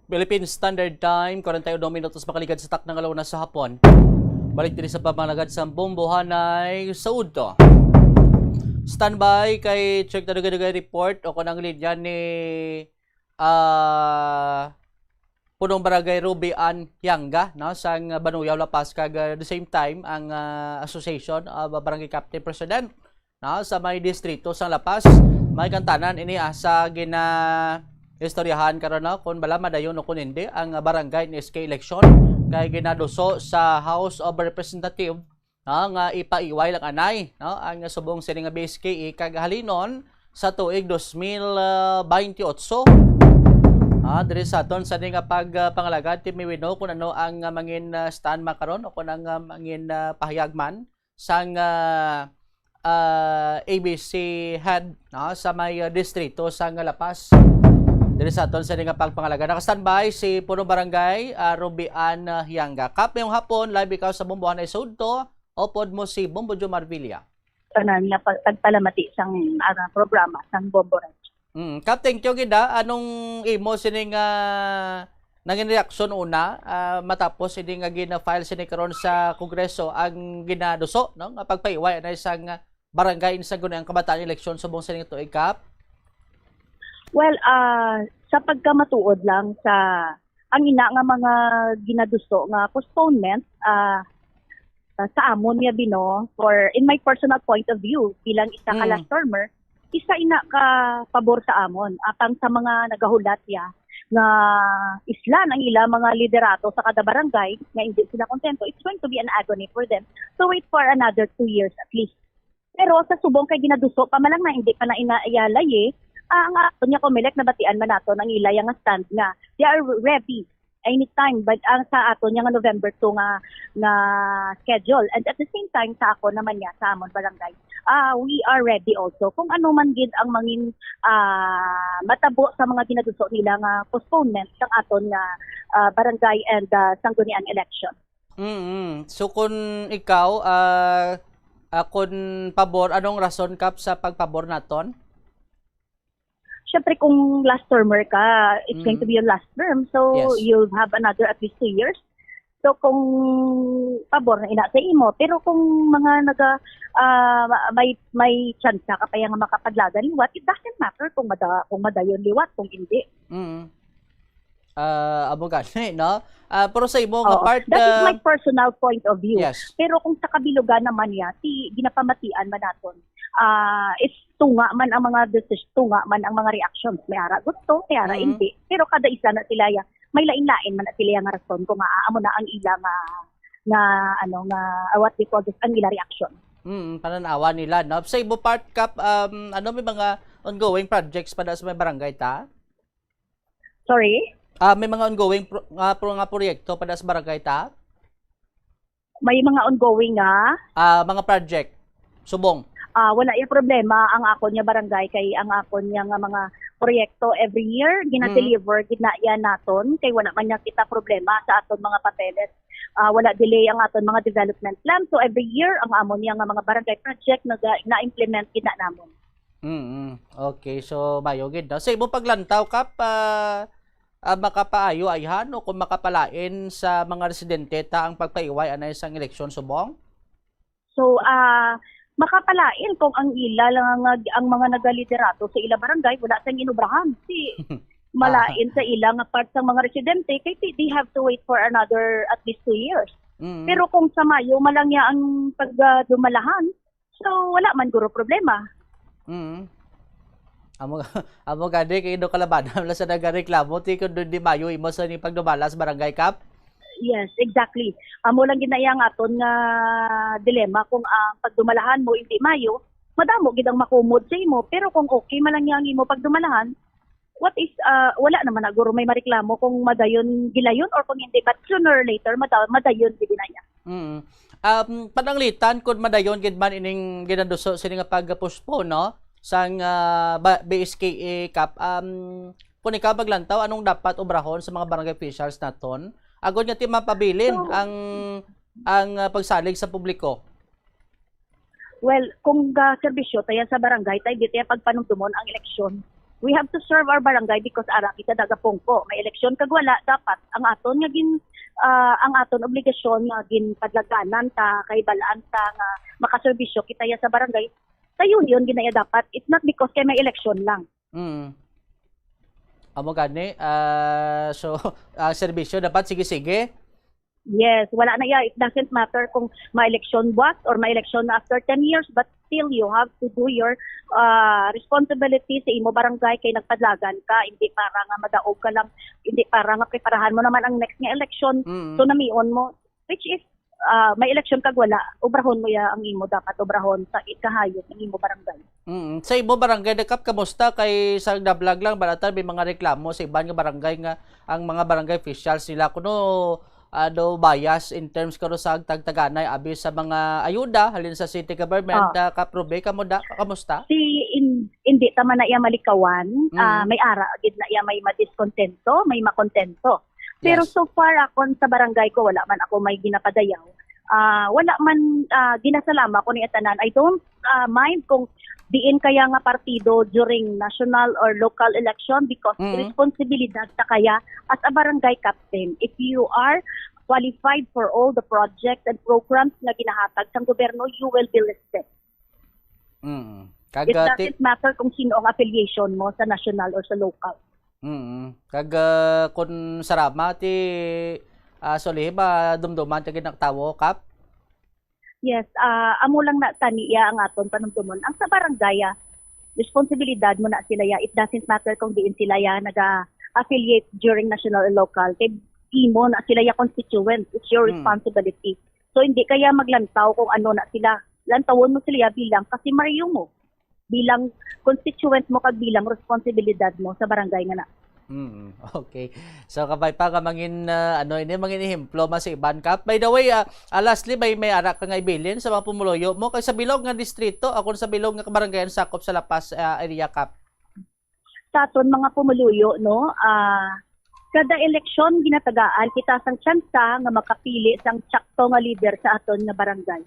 S1: Philippine Standard Time, 42 minutos makaligad sa taknang alaw na sa hapon. Balik din sa pamalagad sa Bombohanay, Saud to. Standby kay check na nagagay report o kunang linya ni Punong Barangay Ruby Ann Yanga, no, sang Banuyaw, La Paz, kag the same time ang Association of Barangay Captain President, no, sa may distrito sa La Paz. May kantanan ini sa gina istoryahan karon, no, kung bala madayon o kung hindi ang barangay ni SK election kay ginaduso sa House of Representative, no, nga ipaiway lang anay, no, ang subong sini nga BSKE kag halinon sa tuig 2028. Diri sa aton sa nga pagpangalagad ti miwino kung ano ang mangin stand makaron o kung ang mangin pahayagman sang ABC head, no, sa may distrito sa La Paz. Diri sa aton sa nga pagpangalagad naka-standby si Punong Barangay Ruby Ann Yanga. Kap yung hapon live ikaw sa Bombohanay Sudto o pod mo si Bombo Jo Marvilla.
S23: Tanan nga pagpalamati sang programa sang Bombo Ranch.
S1: Kap, thank you gida. Anong imo sining naging reaksyon una matapos hindi nga gina-file sini karon sa Kongreso ang ginaduso, no, nga pagpaiway na isang barangay sa gunang kabataan eleksyon sa buong sining tuig, Kap?
S23: Well, sa pagkamatuod lang sa ang ina nga mga ginaduso nga postponement sa amon niya bino, for in my personal point of view bilang isa ka last termer, isa ina ka pabor sa amon apang sa mga nagahulat ya nga islan ang ila mga liderato sa kada barangay nga hindi sila kontento. It's going to be an agony for them to wait for another 2 years at least. Pero sa subong kay ginaduso pa malang na hindi pa na inaayalay ang ato niya Comelec na batian man nato ng ilay nga stand nga they are ready anytime, but ang sa ato niya nga November 2 nga schedule, and at the same time sa ako naman niya sa amon barangay we are ready also kung ano man gid ang mangin matabo sa mga ginaduso nila nga postponement sang aton nga barangay and sangguniang election.
S1: So kung ikaw kung pabor, anong rason, Kap, sa pagpabor naton?
S23: syempre kung last termer ka, it's going to be your last term. So,
S1: Yes.
S23: you'll have another at least 2 years. So, kung pabor na ina sa imo, pero kung mga may chance ka pa yung makapaglagan liwat, it doesn't matter kung madayon liwat, kung hindi.
S1: Amo gani, no? Pero sa imo nga
S23: Oo.
S1: part,
S23: That is my personal point of view.
S1: Yes.
S23: Pero kung sa kabilugan naman niya, ginapamatian man naton. Is tunga man ang mga decisions, tunga man ang mga reactions. May ara gusto, may ara hindi. Pero kada isa na sila may lain-lain man na sila nga rason kung amo na ang ila nga what we call this, ang ila reaction.
S1: Pananawa nila, no? Sa imo part, Kap, ano may mga ongoing projects para sa may barangay ta?
S23: Sorry?
S1: May mga ongoing nga proyekto para sa barangay ta?
S23: May mga ongoing nga?
S1: Mga project. Subong.
S23: Wala yung problema ang ako niya barangay kay ang ako niya nga mga proyekto every year gina-deliver ginaya naton kay wala man niya kita problema sa aton mga papeles. Wala delay ang aton mga development plan, so every year ang amo niya nga mga barangay project na-implement gina namon.
S1: Okay, so mayo gid, no? Sa imo paglantaw, Kap, makapaayo ayhan o kung makapalain sa mga residente ta ang pagpaiway anay sang eleksyon subong?
S23: So makapalain kung ang ila lang ang mga nagaliderato sa ila barangay wala sang inubrahan si malain sa ila nga part sa mga residente kay they have to wait for another at least 2 years. Pero kung sa Mayo malangya ang pagdumalahan, so wala man guro problema.
S1: Amo gani kay do kalabanan la sa nagareklamo ti kun di Mayo imo sa ni pagdumala sa barangay, Kap?
S23: Yes, exactly. Amo lang ginayang aton nga dilema kung ang pagdumalahan mo hindi Mayo, madamo gid ang makumod sa imo, pero kung okay man lang yang imo pagdumalahan, what is wala naman na guro may mareklamo kung madayon gilayon or kung hindi, but sooner or later madayon gid na niya.
S1: Pananglitan kung madayon gid man ining ginaduso sini nga pag-postpone, no? Sang BSKA, Kap, kung ikaw maglantaw, anong dapat obrahon sa mga barangay officials naton? Agon nga ti mapabilin ang pagsalig sa publiko.
S23: Well, kung serbisyo tayo sa barangay, tayo dito pagpanumtumon ang eleksyon. We have to serve our barangay because ara kita dagapungko. May eleksyon kag wala, dapat ang aton nga ang aton obligasyon nga ginpadlaganan ta kay balaan ta nga makaserbisyo kita sa barangay. Tayo yun ginaya dapat. It's not because kay may eleksyon lang.
S1: Amo gani, so serbisyo dapat sige-sige.
S23: Yes, wala na ya. It doesn't matter kung ma-election buwas or ma-election after 10 years, but still you have to do your responsibility sa imo barangay kay nagpadlagan ka, hindi para nga madaog ka lang, hindi para nga preparahan mo naman ang next nga election. So namion mo, which is may election kag wala, obrahon mo ya ang imo dapat obrahon sa ikahayop ng imo barangay.
S1: Sa imo barangay, Kap, kamusta kay sa vlog lang balatan may mga reklamo sa iban nga barangay nga ang mga barangay officials nila kuno bias in terms karo sa tagtaganay abi sa mga ayuda halin sa city government. Kaprobe kamusta?
S23: Hindi tama na iya malikawan, may ara gid na iya may madiscontento, may makontento. Pero so far akon sa barangay ko wala man ako may ginapadayaw. Wala man ginasalama ko ni tanan. I don't mind kung diin kaya nga partido during national or local election because responsibilidad ta kaya as a barangay captain. If you are qualified for all the projects and programs na ginahatag sa gobyerno, you will be listed. It doesn't matter kung sino ang affiliation mo sa national or sa local.
S1: Kung sarama ti solih ba dumduman ti ginaktawo, Kap?
S23: Yes, amo lang na taniya ang aton panumtumon. Ang sa barangay, responsibilidad mo na sila ya. It doesn't matter kung diin sila ya naga-affiliate during national and local. Kay imo na sila ya constituent. It's your responsibility. So hindi kaya maglantaw kung ano na sila. Lantawon mo sila ya bilang kasi mariyo mo. Bilang constituent mo kag bilang responsibilidad mo sa barangay nga na.
S1: Okay. So kabay pa ka mangin mangin ehemplo sa iban, Kap. By the way, lastly may ara ka nga ibilin sa mga pumuloyo mo kay sa bilog nga distrito ako sa bilog nga kabarangayan sakop sa Lapas area, Kap.
S23: Sa aton mga pumuluyo no, kada eleksyon ginatagaan kita sang tsansa nga makapili sang sakto nga leader sa aton nga barangay.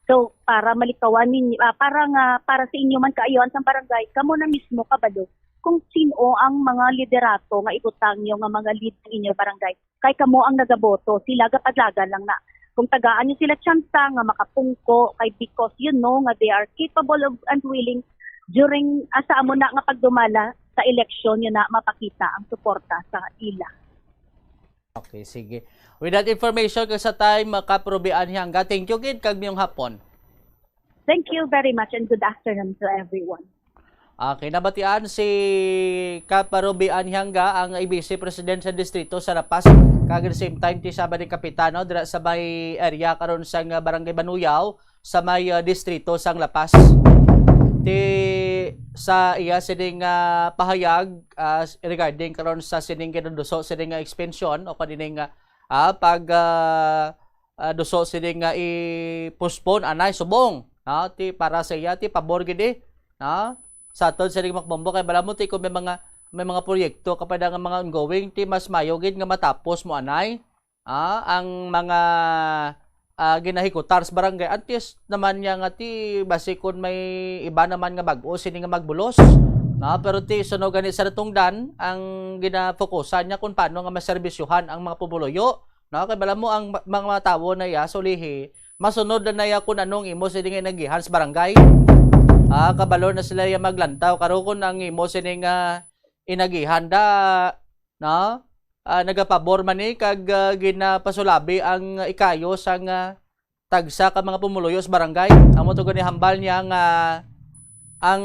S23: So para malikawan ninyo para sa inyo man kaayon sa barangay kamo na mismo kabalo kung sino ang mga liderato nga ibutang nyo nga mga lead ng inyo barangay. Kay kamo ang nagaboto, sila gapaglagan lang na. Kung tagaan nyo sila tsansa nga makapungko, kay because you know nga they are capable of and willing during asa mo na nga pagdumala sa eleksyon yun na mapakita ang suporta sa ila.
S1: Okay, sige. With that information, kag sa time, makaprobian hangga. Thank you, kid, kag miyong hapon.
S23: Thank you very much and good afternoon to everyone.
S1: Okay, nabatian si Kaparobian Hangga, ang Vice President sa distrito sa Lapas. Kag at the same time, ti Sabado Kapitano, dira sa may area karon sa Barangay Banuyaw, sa may distrito sang Lapas. Ti sa iya sining pahayag regarding karon sa sining kinunduso sining expansion o kanining pag duso sining i-postpone anay subong ti para sa iya ti pabor gid sa aton sining makbombo kay bala mo ti kung may mga proyekto kapag nga mga ongoing ti mas mayo gid nga matapos mo anay ang mga ginahikutar sa barangay. Antes naman niya nga ti basikon may iba naman nga bag-o sini nga magbulos. Pero ti suno gani sa natungdan ang ginafokusan niya kung paano nga maserbisyuhan ang mga pumuloyo. Kay bala mo ang mga tawo na ya sulihi masunod na ya kung anong imo sini nga nagihan sa barangay. Kabalo na sila ya maglantaw karo kun ang imo sini nga inagihan da nagapabor man kag ginapasulabi ang ikayo sang tagsa ka mga pumuluyo sa barangay. Amo to gani hambal niya nga ang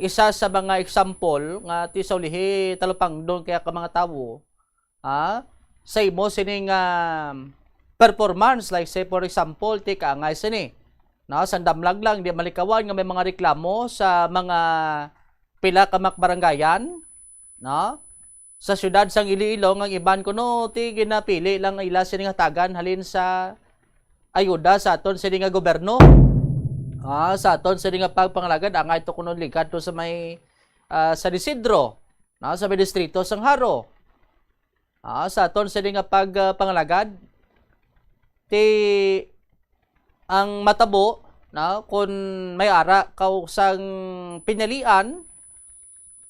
S1: isa sa mga example nga ti saulihi talupang don kaya ka mga tawo sa imo sining performance like say for example ti kaangay sini sandamlag lang di malikawan nga may mga reklamo sa mga pila ka makbarangayan sa syudad sang Iloilo ang iban kuno ti ginapili lang ila sini nga tagan halin sa ayuda sa aton sini nga gobyerno. Sa aton sini nga pagpangalagad ang ito kuno likat to sa may sa Isidro sa may distrito sang Haro. Sa aton sini nga pagpangalagad ti ang matabo kun may ara kaw sang pinalian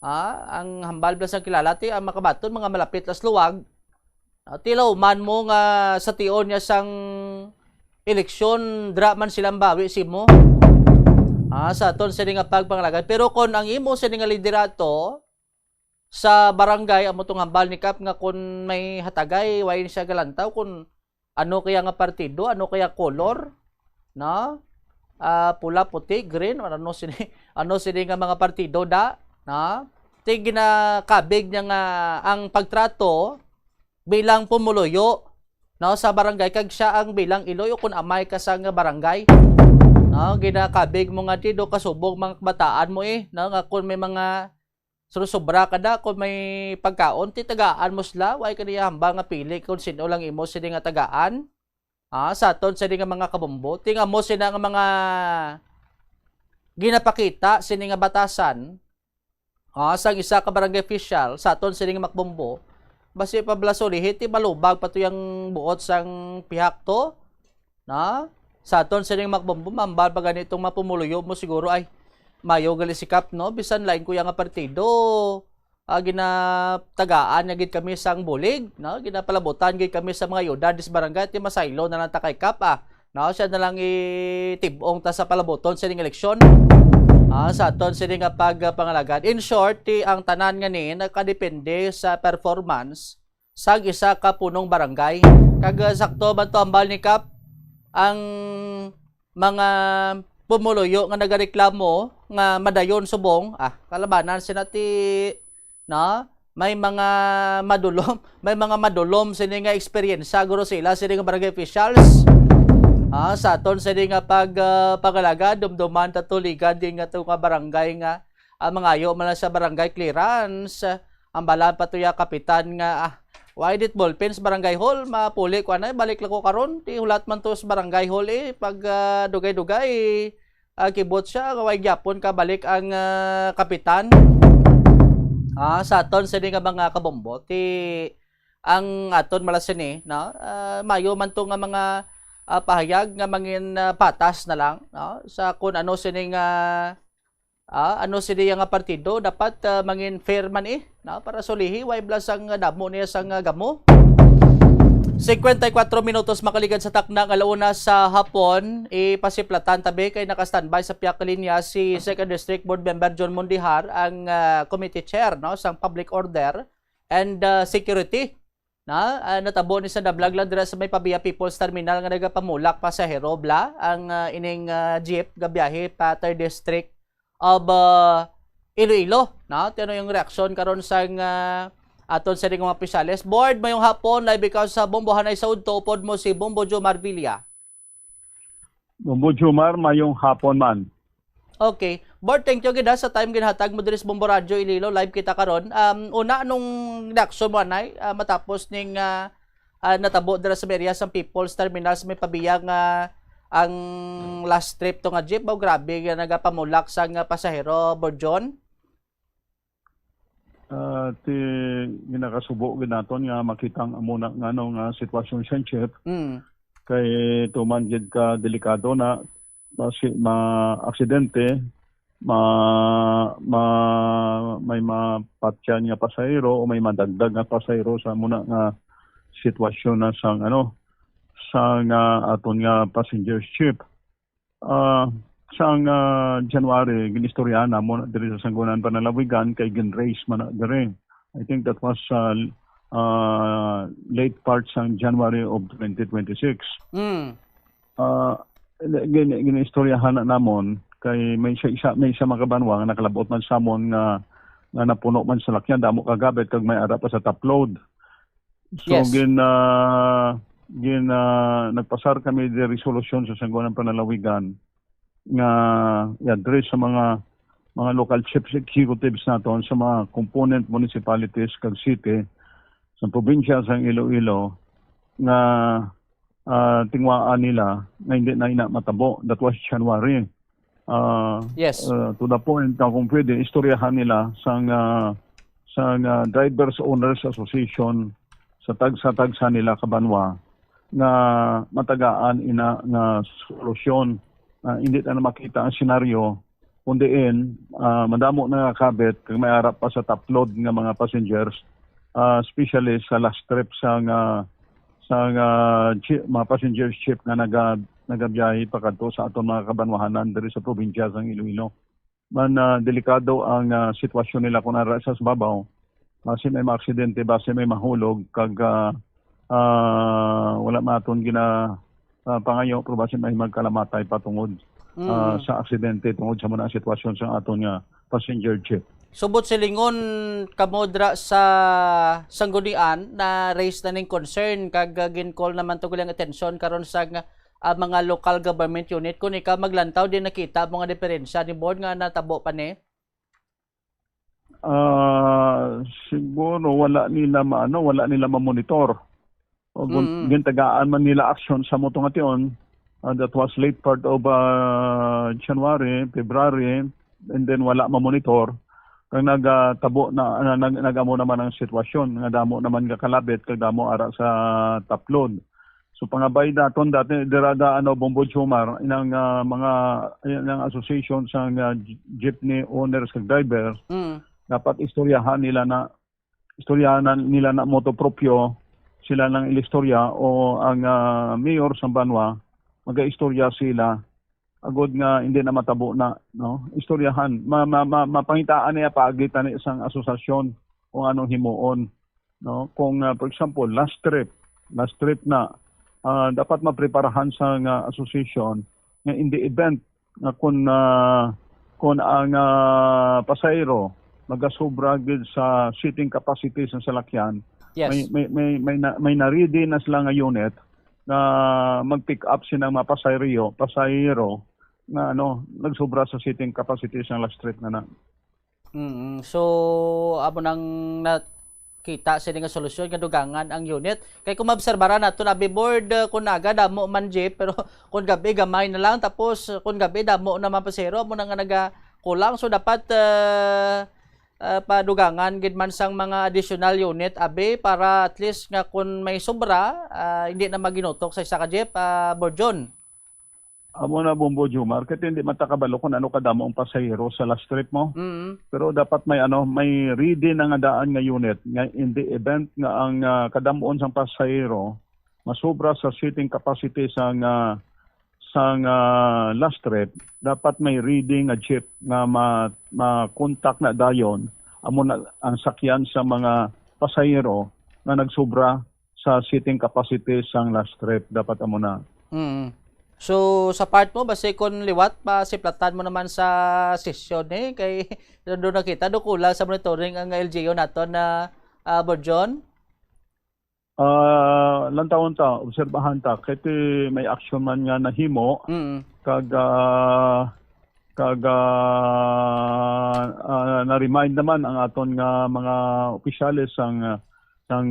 S1: ang hambal blas ang kilala ti ang makabaton mga malapit las luwag tilaw man mo nga sa tion niya sang eleksyon dra man silang bawi simo sa aton sini nga pagpangalagad pero kon ang imo sini nga liderato sa barangay amo tong hambal ni Kap nga kun may hatagay way siya galantaw kun ano kaya nga partido ano kaya color pula puti green ano sini nga mga partido ti ginakabig niya nga ang pagtrato bilang pumuluyo sa barangay kag siya ang bilang iloyo kung amay ka sa nga barangay ginakabig mo nga ti do kasubog mga kabataan mo nga kung may mga susobra ka da kung may pagkaon ti tagaan mo sila way kaniya hambal nga pili kung sino lang imo sini nga tagaan sa aton sini nga mga kabombo ti nga mo sina nga mga ginapakita sini nga batasan sang isa ka barangay official sa aton sini nga makbombo basi pablasolihi ti malubag pato yang buot sang pihak to sa aton sini nga makbombo mambal pa ganitong mapumuluyo mo siguro ay mayo gali sikap bisan lain kuya nga partido ginatagaan na gid kami sang bulig ginapalabutan gid kami sa mga yuda dis barangay ti masaylo na lang ta kay Kap siya na lang itibong ta sa palaboton sining eleksyon sa aton sini nga pagpangalagad. In short, ang tanan nga ni nakadepende sa performance sa isa ka punong barangay. Kag sakto man to ambal ni Kap ang mga pumuluyo nga nagareklamo nga madayon subong kalabanan sina ti may mga madulom sini nga experience guro sila sini nga barangay officials. Sa aton sa nga pagpangalaga dumduman tatuligan din nga nga barangay nga mangayo man sa barangay clearance ang balan patuya kapitan nga why dit ballpens barangay hall mapuli ko anay balik lang ko karon ti hulat man to sa barangay hall pag dugay-dugay kibot siya way gyapon ka balik ang kapitan sa aton sa nga mga kabombo ti ang aton malasini mayo man to nga mga pahayag nga mangin patas na lang sa kung ano sining ano siya nga partido dapat mangin fair man na para solihi way blas ang damo niya sang gamo. 54 minutos makaligan sa takna ng alauna sa hapon, ipasiplatan tabi kay nakastandby sa piyak linya si 2nd District Board Member John Mondihar, ang committee chair sang Public Order and Security. Natabo ni sa nablag lang dira sa may Pabia People's Terminal nga nagapamulak pasahero bla ang ining jeep gabiyahe pa 3rd District of Iloilo. Tino yung reaksyon karon sang aton sa mga opisyales. Board, mayong hapon, live because sa Bombo Hanay sa Udto, upod mo si Bombo Jomar Villa.
S3: Bombo Jomar, mayong hapon man.
S1: Okay. Board, thank you gid sa time ginhatag mo diri sa Bombo Radio Iloilo. Live kita karon. Una, anong reaksyon mo, Anay? Matapos ning natabo dira sa area sa People's Terminal sa may pabiyang ang last trip to nga jeep. Grabe, nagapamulak sa pasahero, Board John.
S3: Ginakasubo ginaton nga makitang muna nga nga sitwasyon sa chip. Kay tuman gid ka delikado na aksidente, may mapatyan nga pasahero o may madagdag nga pasahero sa muna nga sitwasyon na sang sang aton nga passenger ship. Sang January, ginistorya na mo diri sa Sangguniang Panalawigan kay gin-race man diri. I think that was late part sang January of 2026. Ginistoryahan na namon kay may isa makabanwa nga nakalabot man samon nga napuno man sa lakyan damo kagabet kag may ara pa sa top load. So
S1: yes.
S3: Nagpasar kami di resolution sa Sangguniang Panalawigan nga i-address sa mga local chief executives naton sa mga component municipalities kag city sa probinsya sa Iloilo nga tingwaan nila na hindi na matabo. That was January.
S1: Yes.
S3: To the point na kung pwede istoryahan nila sa Drivers Owners Association sa tagsa nila kabanwa nga matagaan ina nga solusyon. Hindi na makita ang senaryo kundiin madamo na kabit kag may arap pa sa top load nga mga passengers, especially sa last trip sa mga passenger ship nga nagabiyahe pa kadto sa aton mga kabanwahanan diri sa probinsya sa Iloilo. Delikado ang sitwasyon nila kung nara sa babaw. Base may maaksidente, base may mahulog kag wala maton pangayo pero basin may magkalamatay patungod sa aksidente tungod sa mga sitwasyon sa aton nga passenger ship.
S1: Subot silingon kamodra sa sanggunian na raise na ning concern kag gin-call naman to gulang attention karon sa mga local government unit kung ikaw maglantaw din nakita mga diferensya ni board nga natabo pa ni.
S3: Siguro wala nila ma-monitor. O gintagaan man nila action sa motong ation. That was late part of January, February, and then wala ma-monitor. Kang nagtabo na nagamo naman ang sitwasyon, nga damo naman kakalabit kag damo ara sa top load. So pangabay daton dati dirada Bombo Jomar inang mga association sa jeepney owners kag drivers. Dapat istoryahan nila na moto proprio sila ng ilistorya o ang mayor sa Banwa maga-istorya sila agod nga hindi na matabo na istoryahan mapangitaan niya paagitan ni isang asosasyon kung anong himuon kung for example last trip na dapat mapreparahan sa association nga in the event na kung ang pasahero magasobra gid sa seating capacity sa salakyan.
S1: Yes.
S3: May na-ready na sila nga unit na mag-pick up sinang mga pasahero na nagsobra sa seating capacity sa last trip na.
S1: So amo nang nakita sa nga solusyon nga dugangan ang unit kay kung maobserbara nato na board kun naga damo man jeep pero kun gabi gamay na lang tapos kun gabi damo naman pasahero mo na nga naga kulang so dapat padugangan gid man sang mga additional unit abe para at least nga kung may sobra hindi na maginutok sa isa ka jeep Board John.
S3: Amo na Bombo Jomar, kasi hindi matakabalo kung ano kadamo ang pasahero sa last trip mo. Pero dapat may ready na nga daan nga unit nga in the event nga ang kadamuon sang pasahero masobra sa seating capacity sang last trip, dapat may reading nga jeep nga ma-contact na dayon amo na ang sakyan sa mga pasahero nga nagsobra sa seating capacity sang last trip, dapat amo na.
S1: So sa part mo base kon liwat pa siplatan mo naman sa session kay doon nakita do kulang sa monitoring ang LGU naton na Borjon.
S3: Lantawon ta obserbahan ta kay may action man nga nahimo kag na-remind naman ang aton nga mga opisyalis sang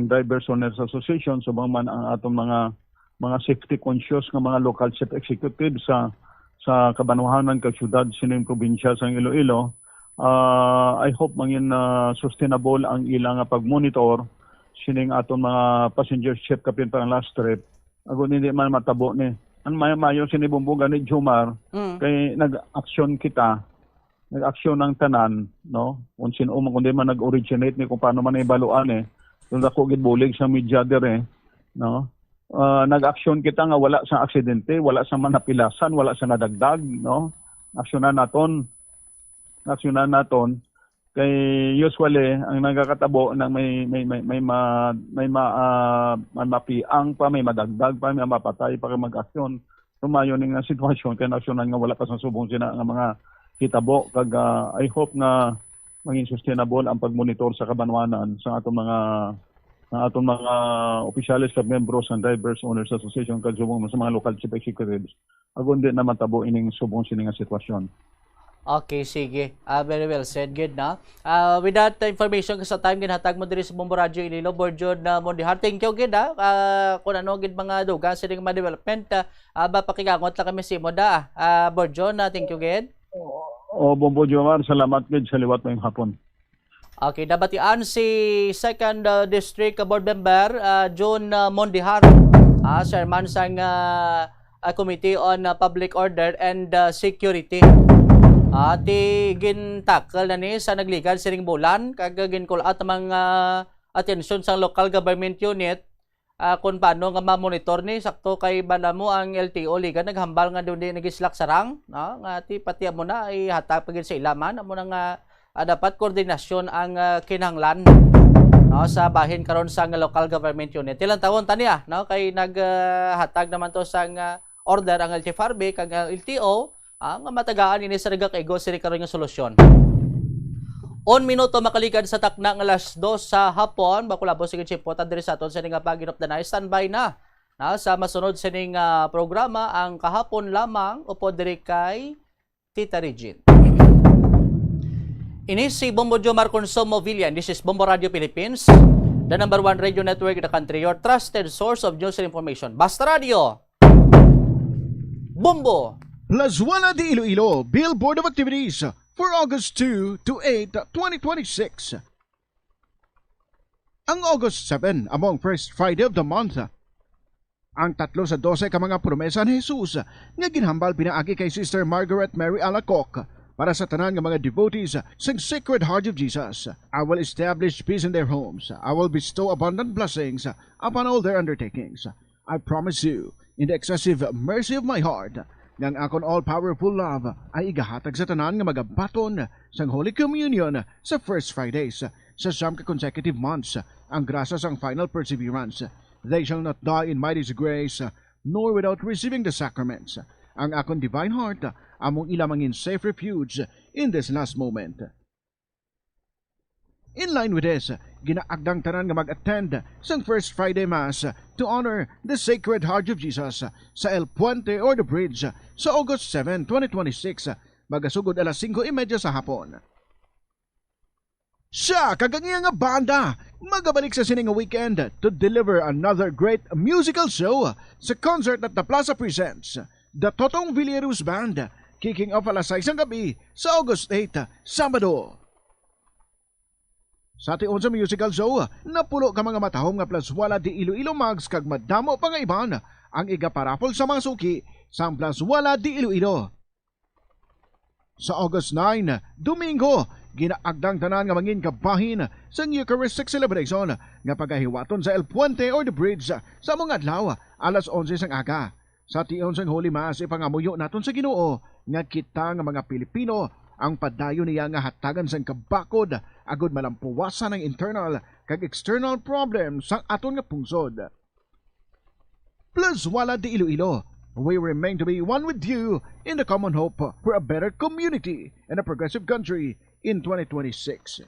S3: Drivers Owners Association subang man ang aton mga safety conscious nga mga local chief executive sa kabanwahanan kag syudad sining probinsya sang Iloilo. I hope mangin sustainable ang ilang pagmonitor sining aton mga passenger ship kapin pang last trip. Agon hindi man matabo ni. Ang mayo sini Bombo ganit Jomar kay nag-action kita. Nag-action ng tanan, no? Kung sino man kundi man nag-originate ni kung paano man ibaluan Kung ako gitbulig sa media dire, no? Nag-action kita nga wala sa aksidente, wala sa manapilasan, wala sa nadagdag, no? Aksyonan naton kay usually ang nagakatabo ng may mapiang pa, may madagdag pa, may mapatay pa kay mag-aksyon. Tumayo ning sitwasyon kay aksyonan nga wala pa sa subong sina nga mga kitabo kag I hope nga maging sustainable ang pagmonitor sa kabanwanan sa atong mga opisyalis kag membros ng Drivers Owners Association kag subong sa mga local chief executives agon di na matabo ining subong sini nga sitwasyon.
S1: Okay, sige. Very well said. Good na. With that information sa time ginhatag mo diri sa Bombo Radio Iloilo, Borjon na Mondihar. Thank you gid kung ano gid mga dugang sining mga development ba pakigangot lang kami simo da. Borjon, thank you gid.
S3: Bombo Jomar, salamat gid sa liwat mayong hapon.
S1: Okay, nabatian si 2nd District Board Member John Mondihar, chairman sang Committee on Public Order and Security. Ati gintakal na ni sa nagligan siring bulan kag gincall out ang atensyon sa local government unit kung paano nga ma-monitor ni sakto kay bala mo ang LTO liga naghambal nga doon di nagislak sarang no nga ti pati mo na ihatag pagin sa ilaman amo na nga dapat koordinasyon ang kinahanglan no sa bahin karon sa local government unit. Ilang taon tani no kay naghatag naman to sa order ang LTFRB kag LTO nga matagaan ini sa nagakaigo siri karon nga solusyon. 1 minuto makalikan sa takna nga alas 2 sa hapon bakulabo sige chipotan diri sa aton sa nga paginop danay standby na sa masunod sa ning programa ang kahapon lamang upo diri kay Tita Regine. Ini si Bombo Jomar Consumo Villan. This is Bombo Radio Philippines, the #1 radio network in the country, your trusted source of news and information. Basta Radio Bombo.
S15: Lazuela de Iloilo Billboard of Activities for August 2 to 8, 2026. Ang August 7 among first Friday of the month. Ang 3 sa 12 ka mga promesa ni Jesus nga ginhambal pinaagi kay Sister Margaret Mary Alacoque para sa tanan nga mga devotees sa Sacred Heart of Jesus. I will establish peace in their homes. I will bestow abundant blessings upon all their undertakings. I promise you, in the excessive mercy of my heart, ng akon all-powerful love ay igahatag sa tanan nga magabaton sang Holy Communion sa First Fridays sa siyam ka consecutive months. Ang grasa sang final perseverance. They shall not die in my disgrace, nor without receiving the sacraments. Ang akon divine heart among ilamangin safe refuge in this last moment. In line with this, ginaagdang tanan nga mag-attend sang First Friday Mass to honor the Sacred Heart of Jesus sa El Puente or the Bridge sa August 7, 2026, magasugod alas 5:30 sa hapon. Siya, kagangiya nga banda, magabalik sa sining weekend to deliver another great musical show sa concert at the Plaza presents the Totong Villeros Band, kicking off alas 6 ng gabi sa August 8, Sabado. Sa tion sa musical show, napulo ka mga matahom nga plaswala di Iloilo Mags kag madamo pa nga iban ang igaparapol sa mga suki sa Plaswala de Iloilo. Sa August 9, Domingo, ginaagdang tanan nga mangin kabahin sa Eucharistic celebration nga pagahiwaton sa El Puente or the Bridge sa mga adlaw alas 11 sang aga. Sa tion sang Holy Mass ipangamuyo naton sa Ginoo nga kita nga mga Pilipino ang padayon niya nga hatagan sang kabakod agud malampuwasan ang internal kag external problems sa aton nga pungsod. Plaswala de Iloilo, we remain to be one with you in the common hope for a better community and a progressive country in 2026.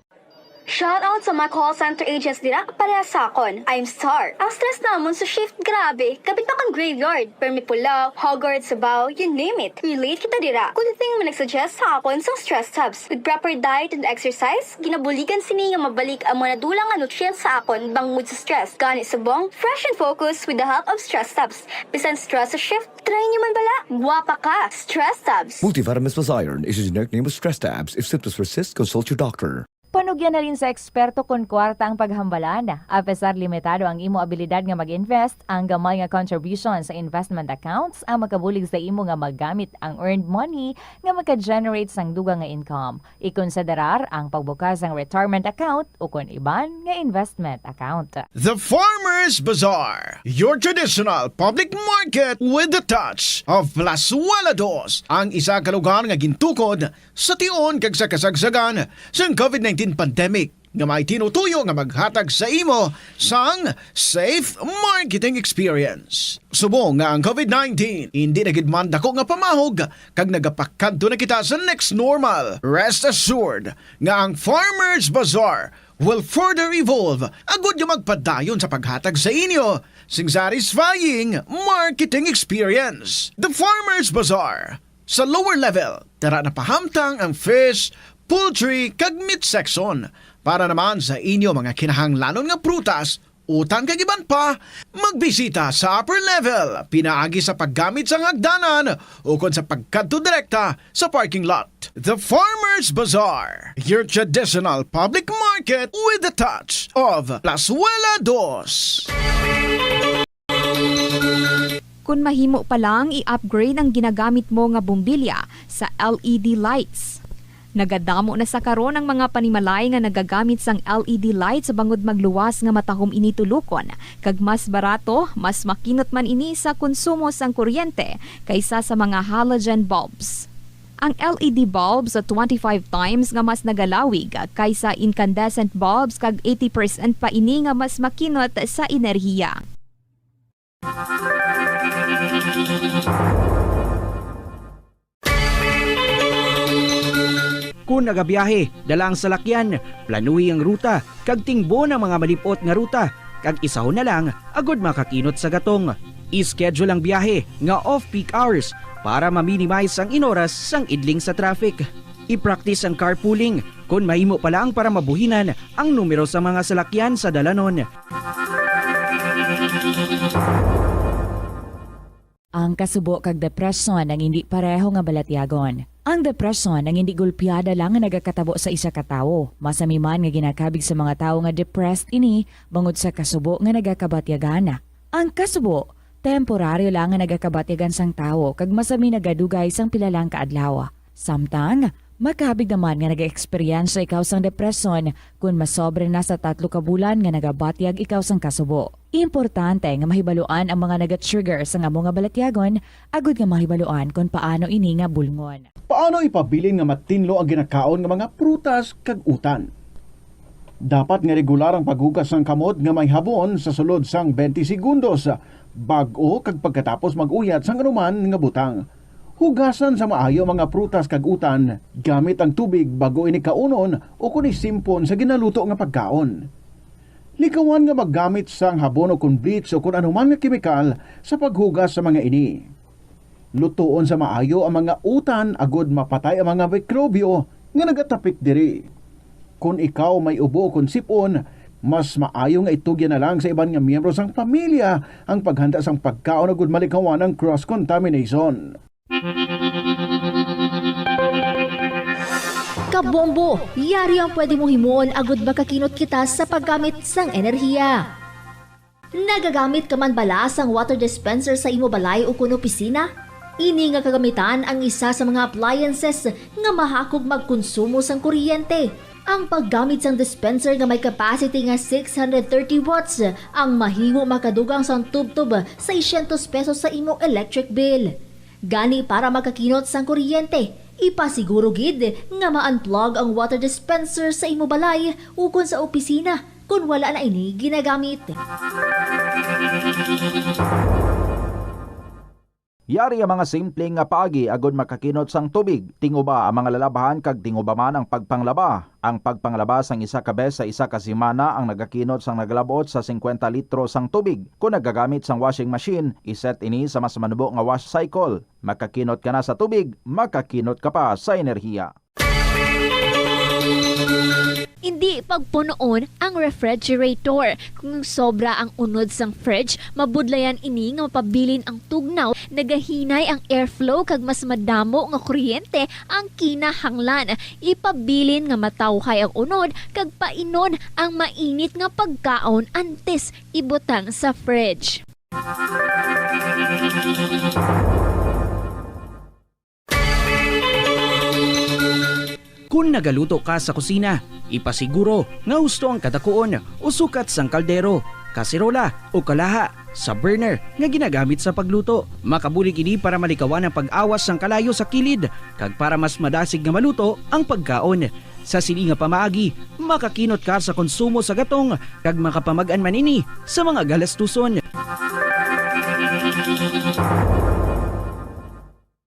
S6: Shout out sa mga call center agents dira pareha sa akon. I'm Star. Ang stress namon sa shift grabe. Kapit pa kang graveyard. Permi Pulaw, Hogwarts, Sabaw, you name it. Relate kita dira. Kung thing mo nagsuggest sa akon sa stress tabs. With proper diet and exercise, ginabuligan sini nga mabalik ang mga dulang nutrients sa akon bangod sa stress. Gani subong, fresh and focused with the help of stress tabs. Bisan stress sa shift, try nyo man bala. Guwapa ka. Stress tabs.
S7: Multivitamins plus iron is a generic name of stress tabs. If symptoms persist, consult your doctor.
S20: Panugyan na rin sa eksperto kung kwarta ang paghambalan. Apesar limitado ang imo abilidad nga mag-invest, ang gamay nga contribution sa investment accounts ang makabulig sa imo nga maggamit ang earned money nga maka-generate sang dugang nga income. Ikonsiderar ang pagbukas ng retirement account o kung iban nga investment account.
S15: The Farmers Bazaar, your traditional public market with the touch of Plaswala Dos, ang isa ka lugar nga gintukod sa tion kag sa kasagsagan sa COVID-19 pandemic nga may tinutuyo nga maghatag sa imo sang safe marketing experience. Subong nga ang COVID-19 hindi na gid man dako nga pamahog kag nagapakadto na kita sa next normal. Rest assured nga ang Farmers Bazaar will further evolve agud nga magpadayon sa paghatag sa inyo sing satisfying marketing experience. The Farmers Bazaar sa lower level, tara na pahamtang ang fish, poultry kag meat section para naman sa inyo mga kinahanglanon nga prutas, utan kag iban pa, magbisita sa upper level, pinaagi sa paggamit sa hagdanan o kon sa pagkadto direkta sa parking lot. The Farmers Bazaar, your traditional public market with the touch of Plaswala Dos.
S5: Kung mahimo pa lang i-upgrade ang ginagamit mo nga bumbilya sa LED lights. Nagadamo na sa karon ang mga panimalay nga nagagamit sang LED lights bangod magluwas nga matahom ini tulukon. Kag mas barato, mas makinot man ini sa konsumo sang kuryente kaysa sa mga halogen bulbs. Ang LED bulbs sa 25 times nga mas nagalawig kaysa incandescent bulbs kag 80% pa ini nga mas makinot sa enerhiya.
S19: Kung nagabiyahe, dalang salakyan, planuhi ang ruta, kag tingbo ng mga malipot nga ruta, kag isahon na lang, agud makakinot sa gatong. I-schedule ang biyahe nga off-peak hours para ma-minimize ang inoras sang idling sa traffic. I-practice ang carpooling kung mahimo pa lang para mabuhinan ang numero sa mga salakyan sa dalanon.
S20: Ang kasubo kag depresyon ang hindi pareho nga balatyagon. Ang depresyon ang hindi gulpiyada lang nga nagakatabo sa isa ka tawo. Masami man nga ginakabig sa mga tawo nga depressed ini bangod sa kasubo nga nagakabatyagan. Ang kasubo, temporaryo lang nga nagakabatyagan sang tawo kag masami nagadugay sang pilalang kaadlaw. Samtang, makabig naman nga nag-experience ikaw sang depresyon kung masobre na sa 3 ka bulan nga nagabatyag ikaw sang kasubo. Importante nga mahibaluan ang mga naga-trigger sa nga mga balatyagon, agud nga mahibaluan kung paano ini nga bulngon.
S8: Paano ipabilin nga matinlo ang ginakaon nga mga prutas kag utan? Dapat nga regular ang paghugas ng kamot nga may habon sa sulod sang 20 segundos bag-o kag pagkatapos mag-uyat sang anuman nga butang. Hugasan sa maayo mga prutas kag utan gamit ang tubig bago ini kaunon o kun isimpon sa ginaluto nga pagkaon. Likawan nga maggamit sang habon o kun bleach o kun anuman nga kemikal sa paghugas sa mga ini. Lutoon sa maayo ang mga utan agud mapatay ang mga mikrobyo nga nagatapik diri. Kung ikaw may ubo o kun sipon, mas maayo nga itugyan na lang sa iban nga miyembro sang pamilya ang paghanda sang pagkaon agud malikawan ang cross-contamination.
S24: Kabombo, yari ang pwede mo himuon agud makakinot kita sa paggamit sang enerhiya. Nagagamit ka man bala sang water dispenser sa imo balay o kun opisina? Ini nga kagamitan ang isa sa mga appliances nga mahakog magkonsumo sang kuryente. Ang paggamit sang dispenser nga may capacity nga 630 watts ang mahimo makadugang sang tubtub 600 pesos sa imong electric bill. Gani para makakinot sang kuryente, ipasiguro gid nga ma-unplug ang water dispenser sa imo balay ukon sa opisina kung wala na ini ginagamit.
S25: Yari ang mga simpleng nga paagi agud makakinot sang tubig. Tinguba ang mga lalabahan kag tinguba man ang pagpanglaba. Ang pagpanglaba sang isa ka bes sa isa ka semana ang nagakinot sang naglabot sa 50 litro sang tubig. Kung nagagamit sang washing machine, iset ini sa mas manubo nga wash cycle. Makakinot ka na sa tubig, makakinot ka pa sa enerhiya.
S17: Hindi pagpunoon ang refrigerator. Kung sobra ang unod sang fridge, mabudlayan ini nga mapabilin ang tugnaw, nagahinay ang airflow kag mas madamo nga kuryente ang kinahanglan. Ipabilin nga matawhay ang unod kag painon ang mainit nga pagkaon antes ibutang sa fridge.
S19: Kung nagaluto ka sa kusina, ipasiguro nga husto ang kadakuon o sukat sang kaldero, kasirola o kalaha sa burner nga ginagamit sa pagluto. Makabulig ini para malikawan ang pag-awas sang kalayo sa kilid kag para mas madasig nga maluto ang pagkaon. Sa sili nga pamaagi, makakinot ka sa konsumo sa gatong kag makapamagan man ini sa mga galastuson.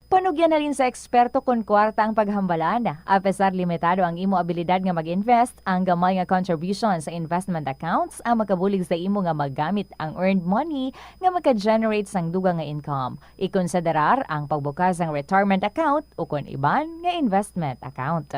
S20: Panugyan na rin sa eksperto kung kwarta ang paghambalan. Apesar limitado ang imo abilidad nga mag-invest, ang gamay nga contribution sa investment accounts ang makabulig sa imo nga maggamit ang earned money nga maka-generate sang dugang nga income. Ikonsiderar ang pagbukas ng retirement account o kung iban nga investment account.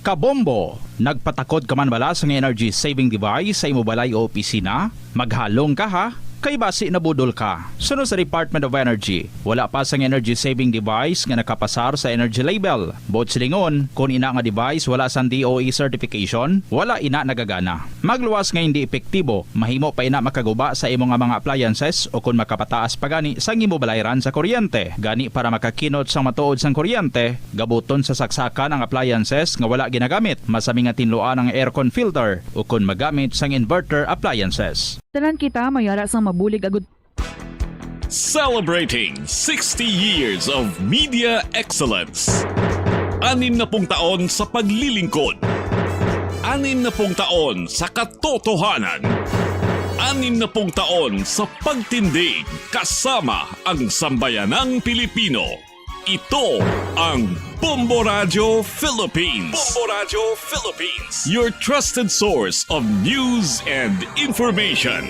S25: Kabombo, nagpatakod ka man bala sa energy saving device sa imo balay o opisina? Maghalong ka ha? Kay basi na budol ka. Sunod sa Department of Energy, wala pa sang energy saving device nga nakapasar sa energy label. Bot silingon, kung ina nga device wala sang DOE certification, wala ina nagagana. Magluwas nga hindi epektibo, mahimo pa ina makaguba sa imo nga mga appliances o kung makapataas pa gani sang imo balayran sa kuryente. Gani para makakinot sang matuod sang kuryente, gabuton sa saksakan ang appliances nga wala ginagamit. Masami nga tinluan ang aircon filter o kung magamit sang inverter appliances.
S9: Tanan kita mayara sang mabulig agud.
S10: Celebrating 60 years of media excellence. 60 taon sa paglilingkod. 60 taon sa katotohanan. 60 taon sa pagtindig kasama ang sambayanang Pilipino. Ito ang Bombo Radio Philippines. Bombo Radio Philippines. Your trusted source of news and information.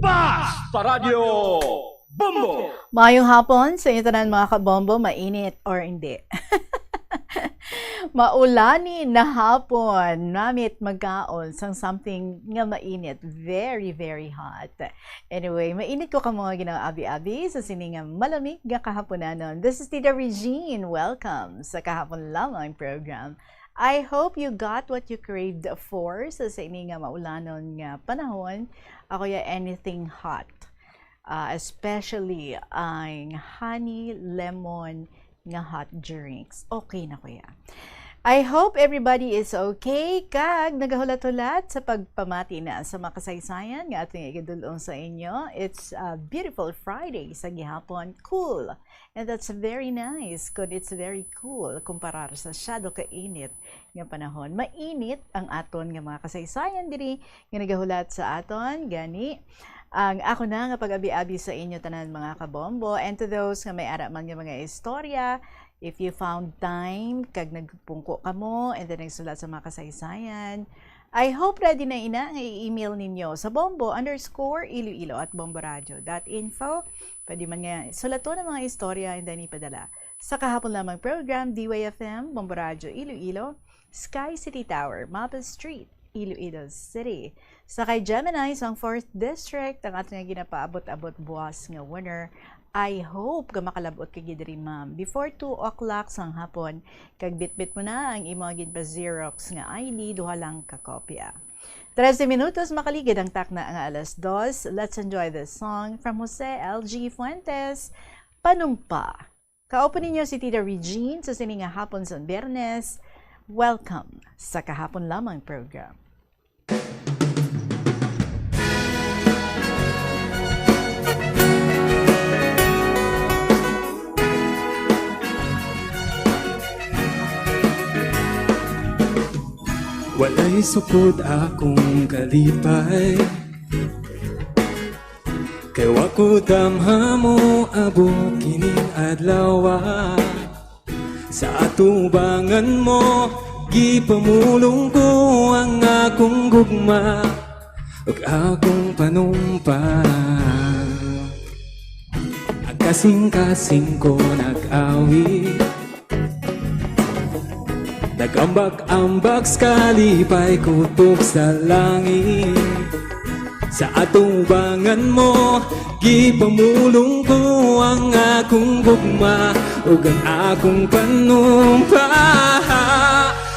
S18: Basta Radio Bombo!
S11: Mayong hapon sa inyo tanan mga kabombo, mainit or hindi. Maulani na hapon, namit magkaon sang something nga mainit, very very hot. Anyway, mainit ko ka mga ginang-abi-abi sa siningang malamig nga kahaponanon. This is Tita Regine. Welcome sa kahapon lamang program. I hope you got what you craved for sa ini nga maulanon nga panahon. Ako ya anything hot. Especially ang honey lemon nga hot drinks. Okay na kuya. I hope everybody is okay kag nagahulat-hulat sa pagpamati na sa makasaysayan nga ating igadulong sa inyo. It's a beautiful Friday sa gihapon. Cool. And that's very nice kung it's very cool kumparar sa syado kainit nga panahon. Mainit ang aton nga mga kasaysayan diri nga nagahulat sa aton gani. Ang ako na nga pag-abi-abi sa inyo tanan mga kabombo, and to those nga may ara man nga mga istorya, if you found time kag nagpungko ka mo and then nagsulat sa mga kasaysayan, I hope ready na ina nga i-email ninyo sa bombo_iloilo@bomboradio.info. Pwede man nga sulato ng mga istorya and then ipadala sa kahapon lamang program DYFM Bombo Radio Iloilo, Sky City Tower, Mapa Street, Iloilo City. Sa kay Gemini, sa 4th District, ang ating nga ginapaabot-abot buwas nga winner I hope ga makalabot ka gidri ma'am. Before 2 o'clock sang hapon, kag bitbit mo na ang imong ginpa-Xerox nga ID, duha lang ka kopya. 13 minutos makaligid ang takna nga alas 2. Let's enjoy this song from Jose LG Fuentes, Panumpa. Kaupo ninyo si Tita Regine sa sininga hapon sa Biyernes. Welcome sa Kahapon Lamang program.
S2: Walay sukod akong kalipay, kay wako damha mo abot kining adlaw. Sa atubangan mo gipamulong ko ang akong gugma ug akong panumpa. Ang kasing-kasing ko nag-awi, nagambak-ambak kalipay kutok sa langit. Sa atubangan mo gipamulong ko ang akong gugma ug ang akong panumpa.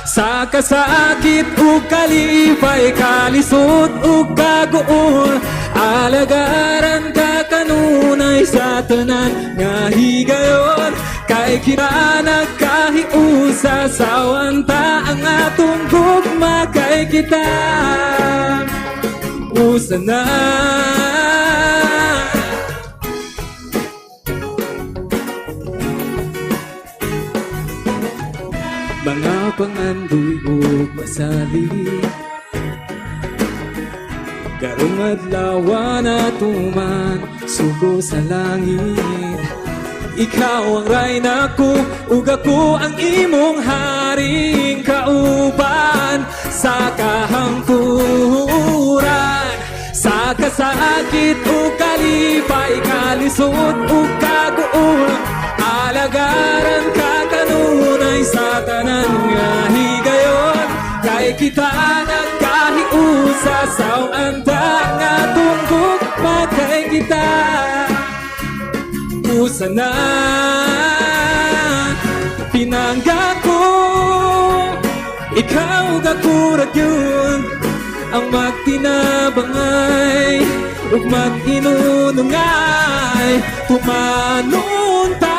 S2: Sa kasakit ug kalipay, kalisod ug kaguol, alagaran ka kanunay sa tanan nga higayon. Kay kita nagkahiusa sa wanta ang atong gugma, kay kita usa na. Mga pangandoy ug masali, karong adlaw na tuman sugo sa langit. Ikaw ang rayna ko, ug ako ang imong haring kauban. Sa kahangturan, sa kasakit ug kalipay, kalisod ug kaguol, alagaran ka kanunay sa tanan nga higayon. Kay kita nagkahiusa sa anta nga tunggok, kay kita usa na. Pinangga ko ikaw gakurag yun ang magtinabangay ug mag-inunungay. Pumanunta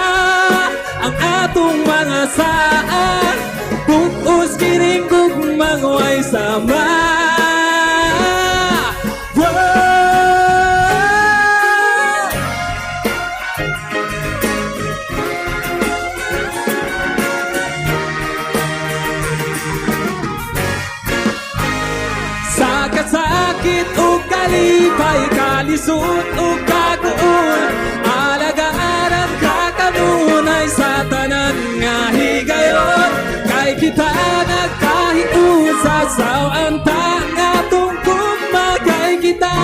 S2: ang atong mga saan, bukos kining gugmang way sama. Sakit ug kalipay, kalisod ug kaguol, alagaran ka kanunay sa tanan nga higayon. Kay kita nagkahiusa sa anta nga tungkol, kay kita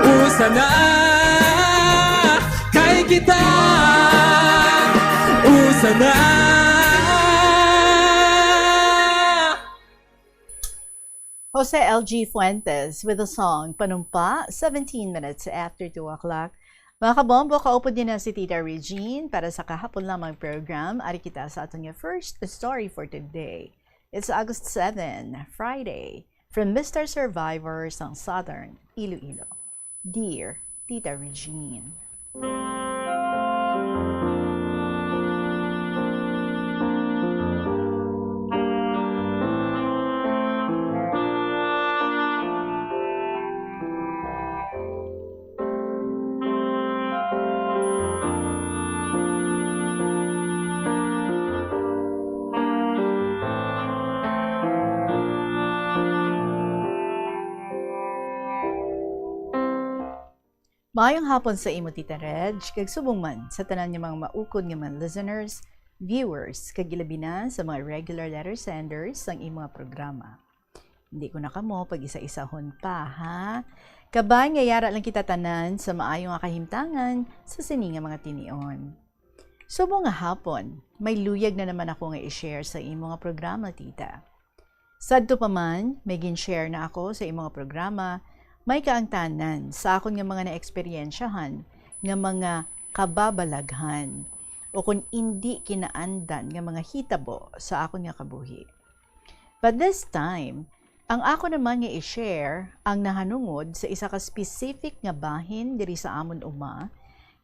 S2: usa na. Kay kita usa na.
S11: Jose LG Fuentes with the song Panumpa, 17 minutes after 2 o'clock. Mga kabombo, kaupod din na si Tita Regine para sa Kahapon Lamang program. Ari kita sa atong first story for today. It's August 7, Friday, from Mr. Survivor sang Southern Iloilo. Dear Tita Regine. Maayong hapon sa imo, Tita Reg, kag subong man sa tanan nga mga maukod nga man listeners, viewers, kag ilabi na sa mga regular letter senders sang imo nga programa. Hindi ko na kamo pag isa-isahon pa, ha? Kabay nga yara lang kita tanan sa maayong nga kahimtangan sa sini nga mga tinion. Subong nga hapon, may luyag na naman ako nga i-share sa imo nga programa, Tita. Sadto pa man, may gin-share na ako sa imo nga programa, may kaangtanan sa akon nga mga naeksperyensyahan nga mga kababalaghan o kung hindi kinaandan nga mga hitabo sa akon nga kabuhi. But this time, ang ako naman nga i-share ang nahanungod sa isa ka specific nga bahin diri sa amon uma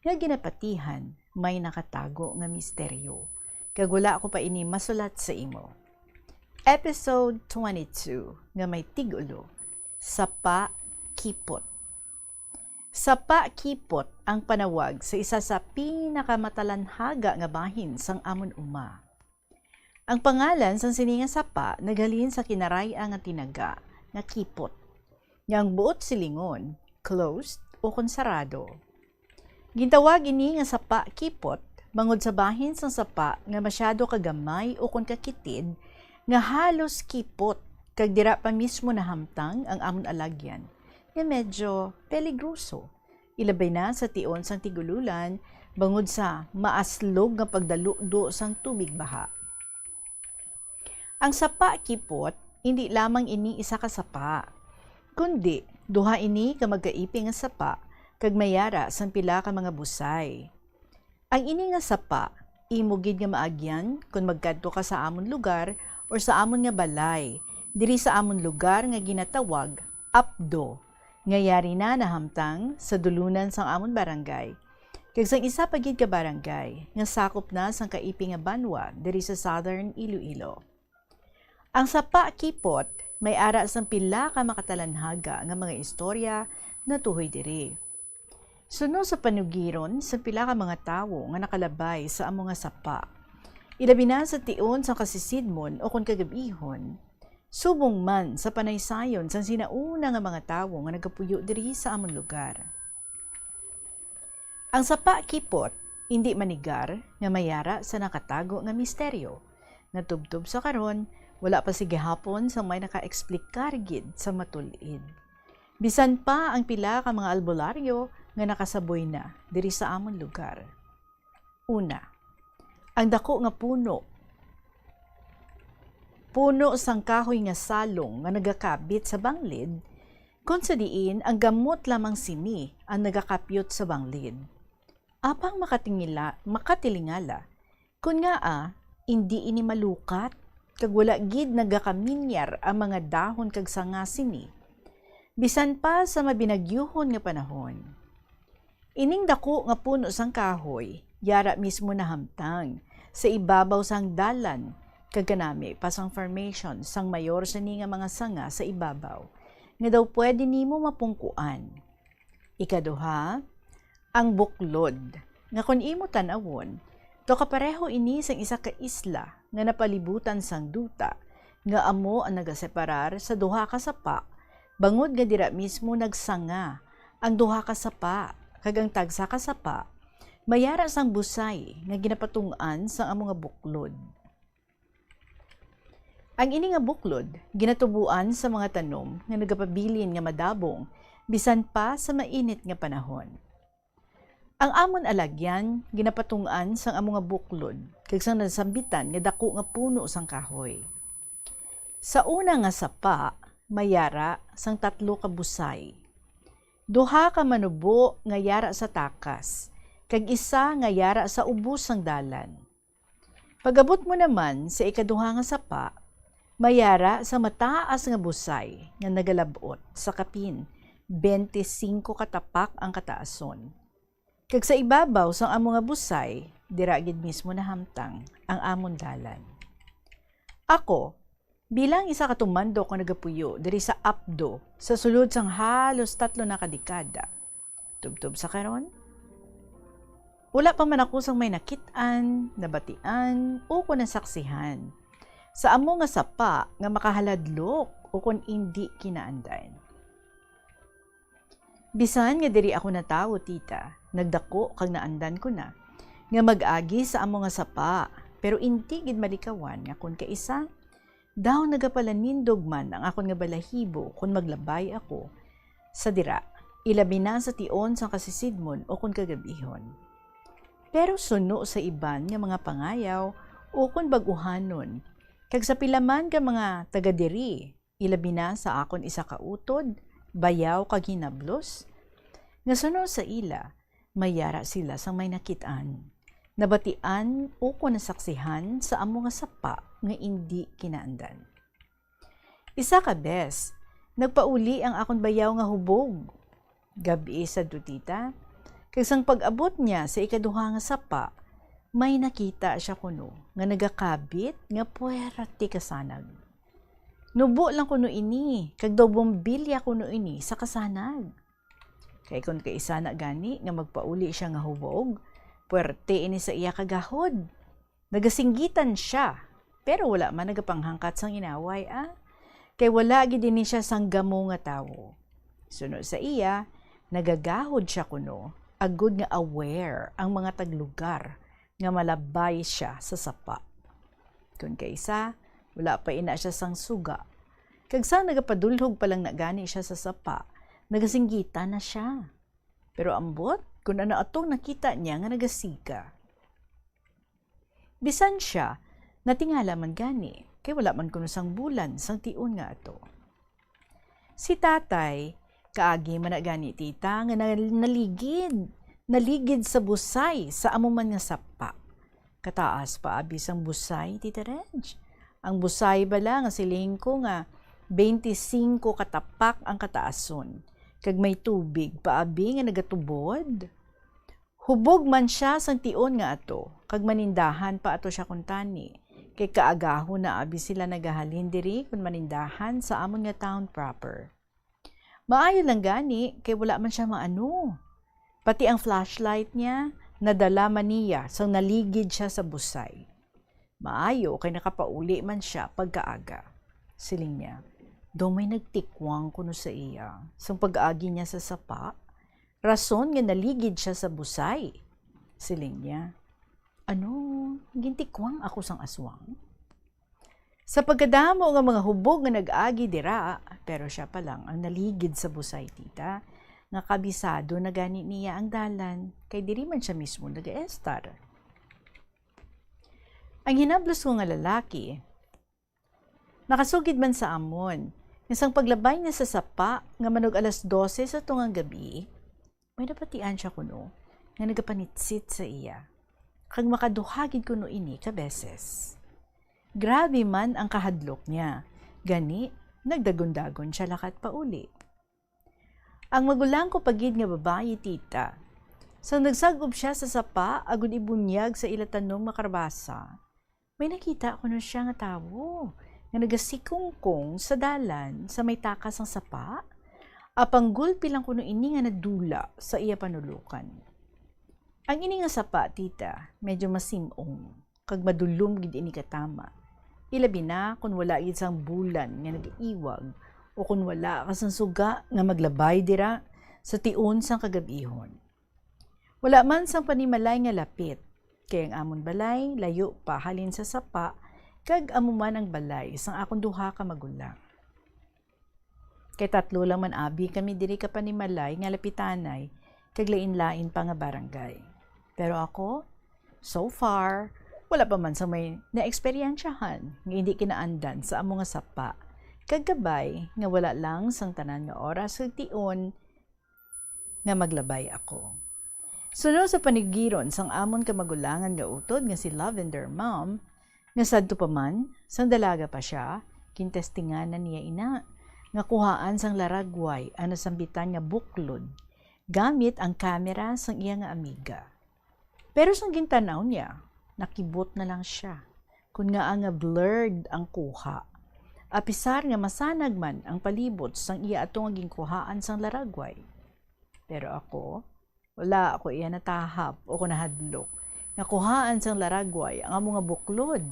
S11: nga ginapatihan may nakatago nga misteryo. Kag wala ko pa ini masulat sa imo. Episode 22 nga may tigulo, Sapa Kipot. Sapa Kipot ang panawag sa isa sa pinakamatalanhaga nga bahin sang amon uma. Ang pangalan sang sininga sapa naghalin sa kinaraya nga tinaga nga kipot. Yang buot silingon, closed o konsarado. Gintawag ini nga sapa kipot bangod sa bahin sang sapa nga masyado kagamay o kon kakitid nga halos kipot kag dira pa mismo nahamtang ang amon alagyan nga medyo peligroso. Ilabay na sa tion sang tigululan bangod sa maaslog nga pagdaludo sang tubig baha. Ang sapa kipot, hindi lamang ini isa ka sapa, kundi duha ini ka magkaiping nga sapa kag mayara sang pila ka mga busay. Ang ini nga sapa, imugid nga maagyan kung magkadto ka sa amon lugar or sa amon nga balay, diri sa amon lugar nga ginatawag apdo, nga yari na nahamtang sa dulunan sang amon barangay. Kag sang isa pa gid ka barangay nga sakop na sang kaiping nga banwa diri sa Southern Iloilo. Ang sapa kipot may ara sang pila ka makatalanhaga nga mga istorya na tuhoy diri. Suno sa panugiron sa pila ka mga tawo nga nakalabay sa amo nga sapa. Ilabi na sa tion sang kasisidmon o kon kagabihon. Subong man sa panaysayon sang sinauna nga mga tawo nga nagapuyo diri sa amon lugar. Ang sapa kipot hindi manigar nga mayara sa nakatago nga misteryo. Natubtob sa karon, wala pa sige hapon sa may naka-explikar gid sa matulid. Bisan pa ang pila ka mga albularyo nga nakasaboy na diri sa amon lugar. Una, ang dako nga puno. Puno sang kahoy nga salong nga nagakabit sa banglid, kung sa diin ang gamot lamang sini ang nagakapyot sa banglid. Apang makatilingala, kung nga hindi ini malukat, kag wala gid nagakaminyar ang mga dahon kag sanga sini. Bisan pa sa mabinagyuhon nga panahon. Ining dako nga puno sang kahoy, yara mismo nahamtang sa ibabaw sang dalan kag kanami pasang formation sang mayor sa ni nga mga sanga sa ibabaw nga daw pwede nimo mapungkuan. Ikaduha, ang buklod nga kun imo tan-awon, to kapareho ini sang isa ka isla nga napalibutan sang duta nga amo ang nagaseparar sa duha ka sapa bangod nga dira mismo nagsanga ang duha ka sapa kag ang tagsa ka sapa mayara sang busay nga ginapatung-an sang amo nga buklod. Ang ini nga buklod ginatubuan sa mga tanom nga nagapabilin nga madabong bisan pa sa mainit nga panahon. Ang amon alagyan ginapatungan sang amo nga buklod kag sang nasambitan nga dako nga puno sang kahoy. Sa una nga sapa, mayara sang 3 ka busay. 2 ka manubo nga yara sa takas, kag isa nga yara sa ubos sang dalan. Pagabot mo naman sa ikaduha nga sapa, mayara sa mataas nga busay nga nagalabot sa kapin 25 katapak ang kataason. Kag sa ibabaw sang amo nga busay, dira gid mismo nahamtang ang amon dalan. Ako, bilang isa ka tumandok nga nagapuyo diri sa apdo sa sulod sang halos 3 na kadekada. Tubtob sa karon? Wala pa man ako sang may nakit-an, nabatian o kun nasaksihan sa amo nga sapa nga makahaladlok o kun hindi kinaandan. Bisan nga diri ako natawo, tita, nagdako kag naandan ko na nga mag-agi sa amo nga sapa, pero inti gid malikawan nga kun kaisa daw nagapalanindog man ang akon nga balahibo kun maglabay ako sa dira, ilabi na sa tion sa kasisidmon o kun kagabihon. Pero suno sa iban nga mga pangayaw o kun baguhanon, kag sa pilaman ka mga taga-diri, ilabi na sa akon isa ka utod, bayaw kag hinablos, nga suno sa ila, mayara sila sang may nakitaan. Nabatian o ko nasaksihan sa amo nga sapa nga hindi kinaandan. Isa ka bes, nagpauli ang akon bayaw nga hubog. Gabi sa dutita, kagsang pag-abot niya sa ikaduha nga sapa, may nakita siya kuno nga nagakabit nga puwera ti kasanag. Nubo lang kuno ini, kag daw bombilya kuno ini sa kasanag. Kay kun kaisa na gani nga magpauli siya nga hubog, puwerte ini sa iya kagahod. Nagasinggitan siya, pero wala man nagapanghangkat sang inaway Kay wala gid ini siya sang gamo nga tawo. Sunod sa iya, nagagahod siya kuno, agud nga aware ang mga taglugar nga malabay siya sa sapa. Kun kaysa, wala pa ina siya sang suga. Kag sa nagapadulhog pa lang na gani siya sa sapa, nagasinggita na siya. Pero ambot, kung ano atong nakita niya nga nagasiga. Bisan siya, natingala man gani, kay wala man kuno sang bulan, sang tiun nga ato. Si tatay, kaagi man na gani tita, nga naligid sa busay sa amuman nga sapa. Kataas pa abis ang busay, tita Reg. Ang busay bala nga siling ko nga 25 katapak ang kataason. Kag may tubig paabi nga nagatubod. Hubog man siya sang tion nga ato, kag manindahan pa ato siya kuntani. Kay kaagaho na abi sila nagahalin diri kun manindahan sa amon nga town proper. Maayo lang gani, kay wala man siya maano. Pati ang flashlight niya, nadala man niya sang naligid siya sa busay. Maayo kay nakapauli man siya pagkaaga. Siling niya, daw may nagtikwang kuno sa iya, sang pag-agi niya sa sapa, rason nga naligid siya sa busay. Siling niya, gintikwang ako sang aswang? Sa pagkadamo nga mga hubog nga nag-agi dira, pero siya pa lang ang naligid sa busay tita, nga kabisado na gani niya ang dalan, kay diri man siya mismo nag-estar. Ang hinablos ko nga lalaki, nakasugid man sa amon, isang paglabay niya sa sapa nga manog 12:00 sa tungang gabi, may napatian siya kuno nga nagapanitsit sa iya. Kag makaduhagid kuno ini ka beses. Grabe man ang kahadlok niya. Gani, nagdagon-dagon siya lakat pa uli. Ang magulang ko pagid nga babae tita. Sang nagsagob siya sa sapa, agud ibunyag sa ilatanong makarbasa. May nakita kuno siya nga tawo nga nagasikongkong sa dalan sa may takas ng sapa, apanggul pilang kuno ini nga nadula sa iya panulukan. Ang ini nga sapa, tita, medyo masimong, kag madulom gid ini katama. Ilabi na kung wala gid sang bulan nga nag-iwag o kung wala ka sang suga nga maglabay dira sa tiun sang kagabihon. Wala man sang panimalay nga lapit, kay ang amon balay layo pa halin sa sapa, kag amo man ang balay sang akong duha ka magulang. Kay 3 lang man abi kami diri ka panimalay nga lapitanay, kag lain-lain pa nga barangay. Pero ako, so far, wala pa man sa may na-eksperyensyahan nga hindi kinaandan sa among nga sapa, kag gabay nga wala lang sang tanan nga oras kag tion nga maglabay ako. Sunod sa panigiron sang amon ka magulangan nga utod nga si Lavender Mom, nga sadto pa man, sang dalaga pa siya, kintestingan na niya ina, nga kuhaan sang laragway ang nasambitan nga buklod, gamit ang kamera sang iya nga amiga. Pero sang gintanaw niya, nakibot na lang siya, kun nga nga blurred ang kuha. Apisar nga masanag man ang palibot sang iya atong ginkuhaan sang laragway. Pero ako, wala ako iya natahap o kunahadlok. Nakuhaan sang laragway ang among nga buklod.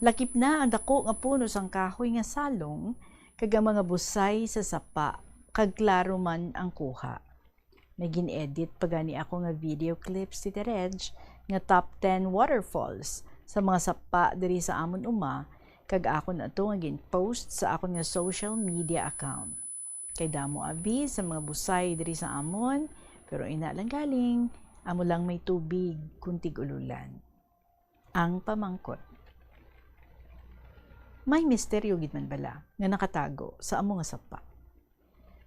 S11: Lakip na ang dako nga puno sang kahoy nga salong, kag ang mga busay sa sapa, kag klaro man ang kuha. May gin-edit pagani ako nga video clips si Reg nga top 10 waterfalls sa mga sapa diri sa amon uma, kag ako na ito nga gin-post sa akon nga social media account. Kay damo abi sa mga busay diri sa amon, pero ina lang galing, amo lang may tubig kuntig ululan. Ang pamangkot. May misteryo gid man bala nga nakatago sa amo nga sapa.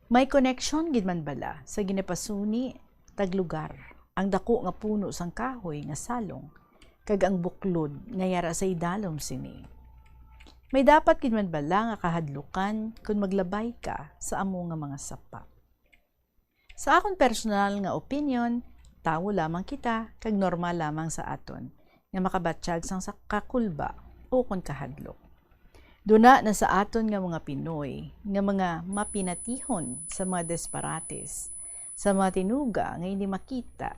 S11: May connection gid man bala sa ginapasuni taglugar ang dako nga puno sang kahoy nga salong, kag ang buklod nga yara sa idalom sini. May dapat kinman bala nga kahadlukan kung maglabay ka sa amo nga mga sapa. Sa akong personal nga opinion, tawo lamang kita kag normal lamang sa aton nga makabatsyag sang sa kakulba o kon kahadlok. Duna na sa aton nga mga Pinoy nga mga mapinatihon sa mga desperates, sa mga tinuga nga hindi makita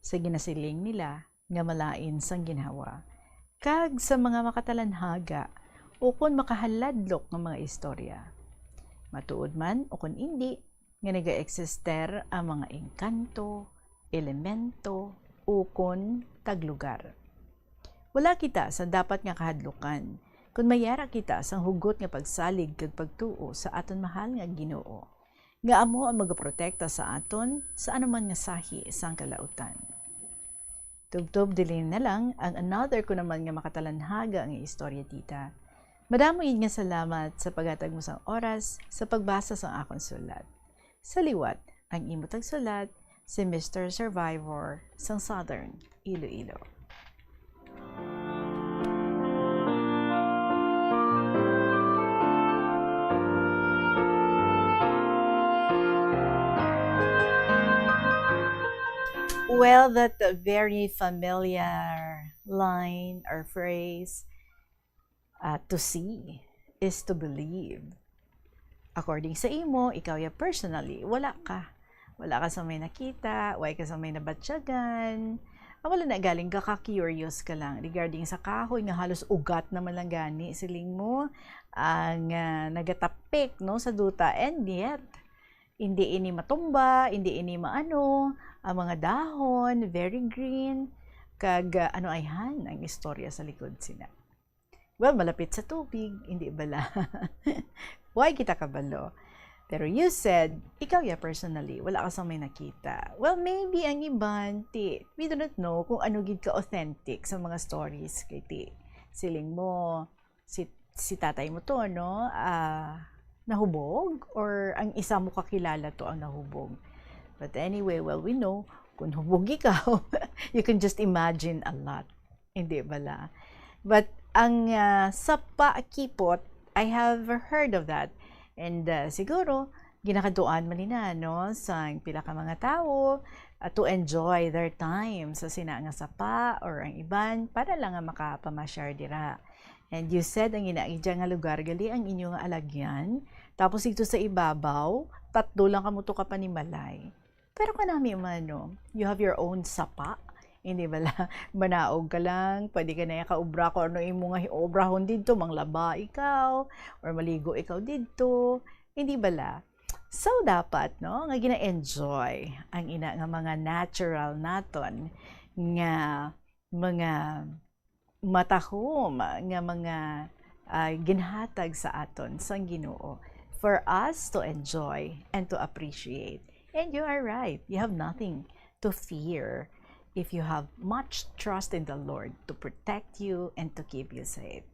S11: sa ginasiling nila nga malain sang ginhawa, kag sa mga makatalanhaga o kon makahaladlok nga mga istorya. Matuod man o kon hindi, nga nag-eksister ang mga engkanto, elemento, o kon taglugar. Wala kita sa dapat nga kahadlukan, kung mayara kita sang hugot nga pagsalig kag pagtuo sa aton mahal nga Ginoo, nga amo ang magaprotekta sa aton sa anuman nga sahi sang kalautan. Tubtob dilin na lang ang another ko naman nga makatalanhaga ang istorya tita. Madamo yun nga salamat sa paghatag mo sang oras sa pagbasa sang akong sulat. Sa liwat, ang imo tagsulat si Mr. Survivor sang Southern Iloilo. Well, that very familiar line or phrase, to see is to believe. According sa imo, ikaw ya personally, wala ka. Wala ka sa may nakita, wala ka sa may nabatsyagan. Wala na galing ka curious ka lang regarding sa kahoy nga halos ugat naman lang gani siling mo ang nagatapik no sa duta, and yet hindi ini matumba, hindi ini maano, ang mga dahon very green, kag ano ayhan ang istorya sa likod sina. Well, malapit sa tubig, hindi bala. Why kita kabalo? Pero you said, ikaw ya personally, wala ka sa may nakita. Well, maybe ang iban, we do not know kung ano gid ka authentic sa mga stories kay siling mo, si tatay mo to, no? Nahubog? Or ang isa mo kakilala to ang nahubog? But anyway, well, we know, kung hubog ikaw, you can just imagine a lot. Hindi bala? But ang sapa kipot, I have heard of that. And siguro, ginakaduan man nila, no, sa pila ka mga tao to enjoy their time sa sina nga sapa or ang iban para lang nga makapamasyar dira. And you said ang inaidya nga lugar gali ang inyo nga alagyan. Tapos ito sa ibabaw, 3 lang kamuto ka panimalay. Pero kanami man, no, you have your own sapa. Hindi bala, manaog ka lang, pwede ka na kaubra ko, ano yung mga obrahon dito, manglaba ikaw, or maligo ikaw dito. Hindi bala. So, dapat, no, nga gina-enjoy ang ina nga mga natural naton, nga mga matahom, nga mga ginhatag sa aton, sang Ginoo, for us to enjoy and to appreciate. And you are right, you have nothing to fear if you have much trust in the Lord to protect you and to keep you safe.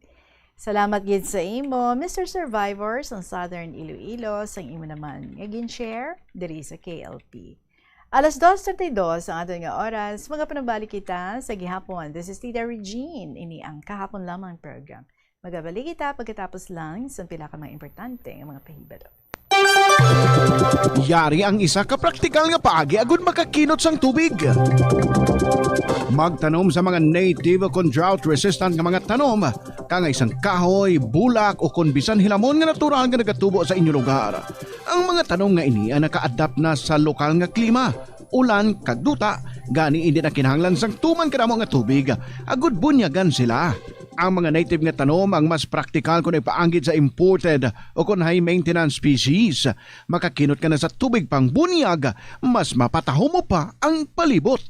S11: Salamat gid sa imo, Mr. Survivor sa Southern Iloilo, sa imo naman nga gin-share diri sa KLP. Alas 2:32 ang aton nga oras, mga panabalik kita sa gihapon. This is Tita Regine, ini ang kahapon lamang program. Magabalik kita pagkatapos lang sa pila ka mga importante nga mga pahibalo.
S15: Yari ang isa ka praktikal nga paagi agud makakinot sang tubig. Magtanom sa mga native o drought-resistant nga mga tanom, kang isang kahoy, bulak o kon bisan hilamon nga natural nga nagatubo sa inyong lugar. Ang mga tanom nga ini ay naka-adapt na sa lokal nga klima, ulan, kagduta, gani hindi na kinahanglan sang tuman kadamo nga tubig, agud bunyagan sila. Ang mga native nga tanom ang mas praktikal kung ipaanggit sa imported o kung high maintenance species. Makakinot ka na sa tubig pang bunyag, mas mapataho mo pa ang palibot.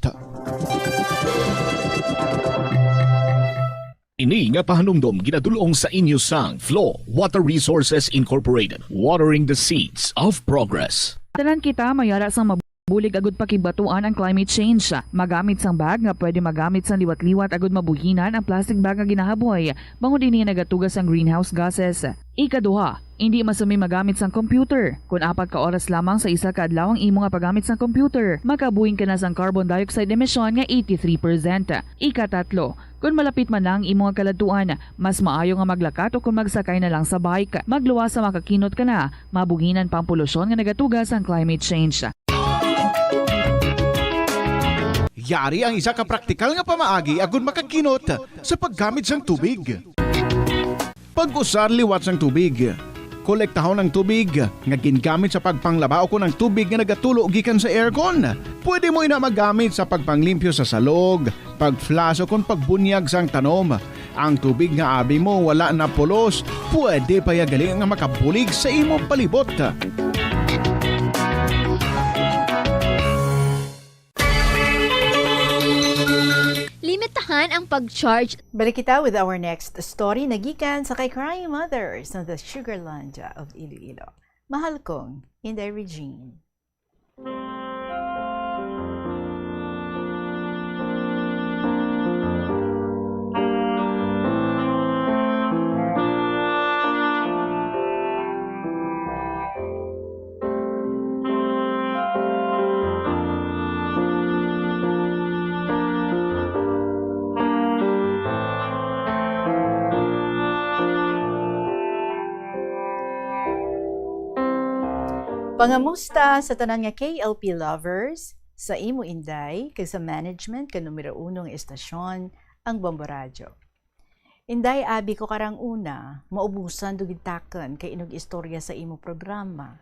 S10: Ini nga pahanumdom ginadulong sa inyo sang Flow Water Resources Incorporated, watering the seeds of progress.
S9: Tanan kita mayara sa Bulig agud pakibatuan ang climate change. Magamit sang bag nga pwede magamit sang liwat-liwat agud mabuhinan ang plastic bag nga ginahaboy bangod dinhi nagatugas ang greenhouse gases. Ikaduha, hindi masumi magamit sang computer. Kung 4 ka oras lamang sa isa ka adlaw ang imo nga paggamit sang computer, makabuhing ka na sang carbon dioxide emission nga 83%. Ikatatlo, kung malapit man lang imo nga kaladuan, mas maayo nga maglakat o kung magsakay na lang sa bike. Magluwas sa makakinot ka na, mabuhinan pang polusyon nga nagatugas ang climate change.
S15: Yari ang isa ka praktikal nga pamaagi agud makakinot sa paggamit sang tubig. Pag-usar liwat sang tubig. Kolektahon ng tubig nga gingamit sa pagpanglaba o ng tubig nga nagatulo gikan sa aircon. Pwede mo ina magamit sa pagpanglimpyo sa salog, pagflash o kung pagbunyag sang tanom. Ang tubig nga abi mo wala na pulos, pwede pa yagali nga makabulig sa imong palibot.
S17: Limitahan ang pag-charge.
S11: Balik kita with our next story nagikan sa kay Crying Mothers ng the Sugarland of Iloilo. Mahal kong Inday Regine. Pangamusta sa tanan nga KLP lovers, sa imo Inday, kag sa management ka numero 1 ng estasyon, ang Bombo Radyo. Inday, abi ko karang una, maubusan dugitaken kay inog istorya sa imo programa.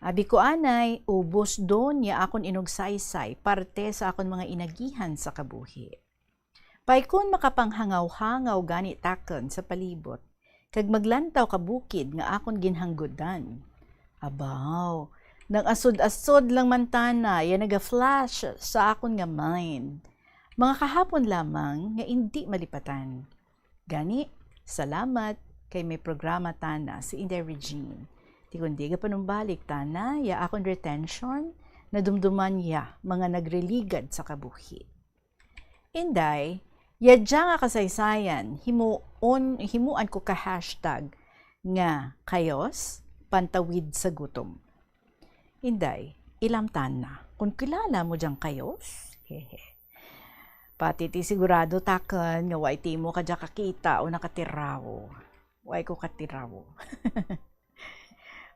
S11: Abi ko anay, ubos don ya akon inog saysay, parte sa akon mga inagihan sa kabuhi. Paikon makapanghangaw-hangaw gani taken sa palibot, kag maglantaw ka bukid nga akon ginhanggodan. Abaw, nang asod-asod lang mantana, yan naga-flash sa akon nga mind. Mga kahapon lamang nga hindi malipatan. Gani, salamat kay may programa tana si Inday Regine. Di kundi ka panumbalik tana, ya akon retention, na dumduman ya mga nagreligad sa kabuhi. Inday, yadya nga kasaysayan, himuan ko ka hashtag nga kayos, pantawid sa gutom. Inday, ilamtan na. Kung kilala mo diyang kayos, hehe. Pati ti sigurado taken nga way ti mo kadya kakita o nakatiraw. Way ko katiraw.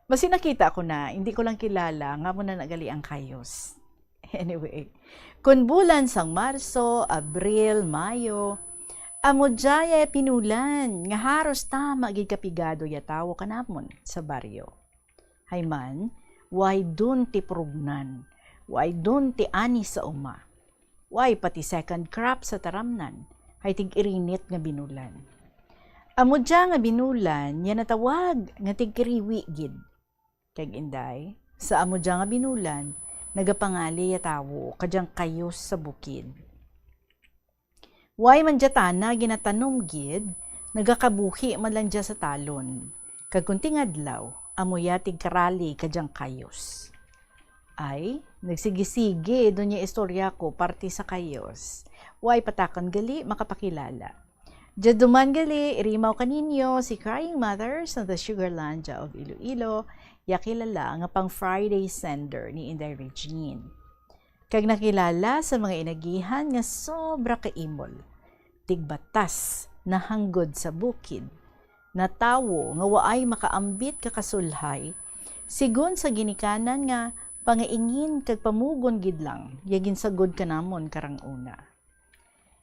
S11: Basi nakita ko na, hindi ko lang kilala, nga mo na nagali ang kayos. Anyway, kun bulan sang Marso, Abril, Mayo, amo jaya pinulan, nga haros tama gigapigado yatawo kanamon sa baryo. Hayman, way dun ti prugnan, way dun ti ani sa uma, way pati second crop sa taramnan, hay tig-irinit nga binulan. Amo dya nga binulan, yan natawag nga tig-iriwi gid. Kag Inday, sa amo dya nga binulan, nagapangali yatawo kadyang kayos sa bukid. Way man jatana ginatanom gid, nagakabuhi man lang dya sa talon. Kag kunting adlaw, amoyatig karali kadyang kayos. Ay, nagsigisige doon niya istorya ko parte sa kayos. Way patakan gali makapakilala. Jaduman gali, irimaw kaninyo si Crying Mothers ng the Sugarland of Iloilo, yakilala nga pang Friday sender ni Inday Regine. Kag nakilala sa mga inagihan nga sobra kaimol. Tigbatas na hanggod sa bukid, na tawo nga waay makaambit kakasulhay, sigon sa ginikanan nga pangaingin kag pamugon gid lang, yagin sagod kanamon karang una.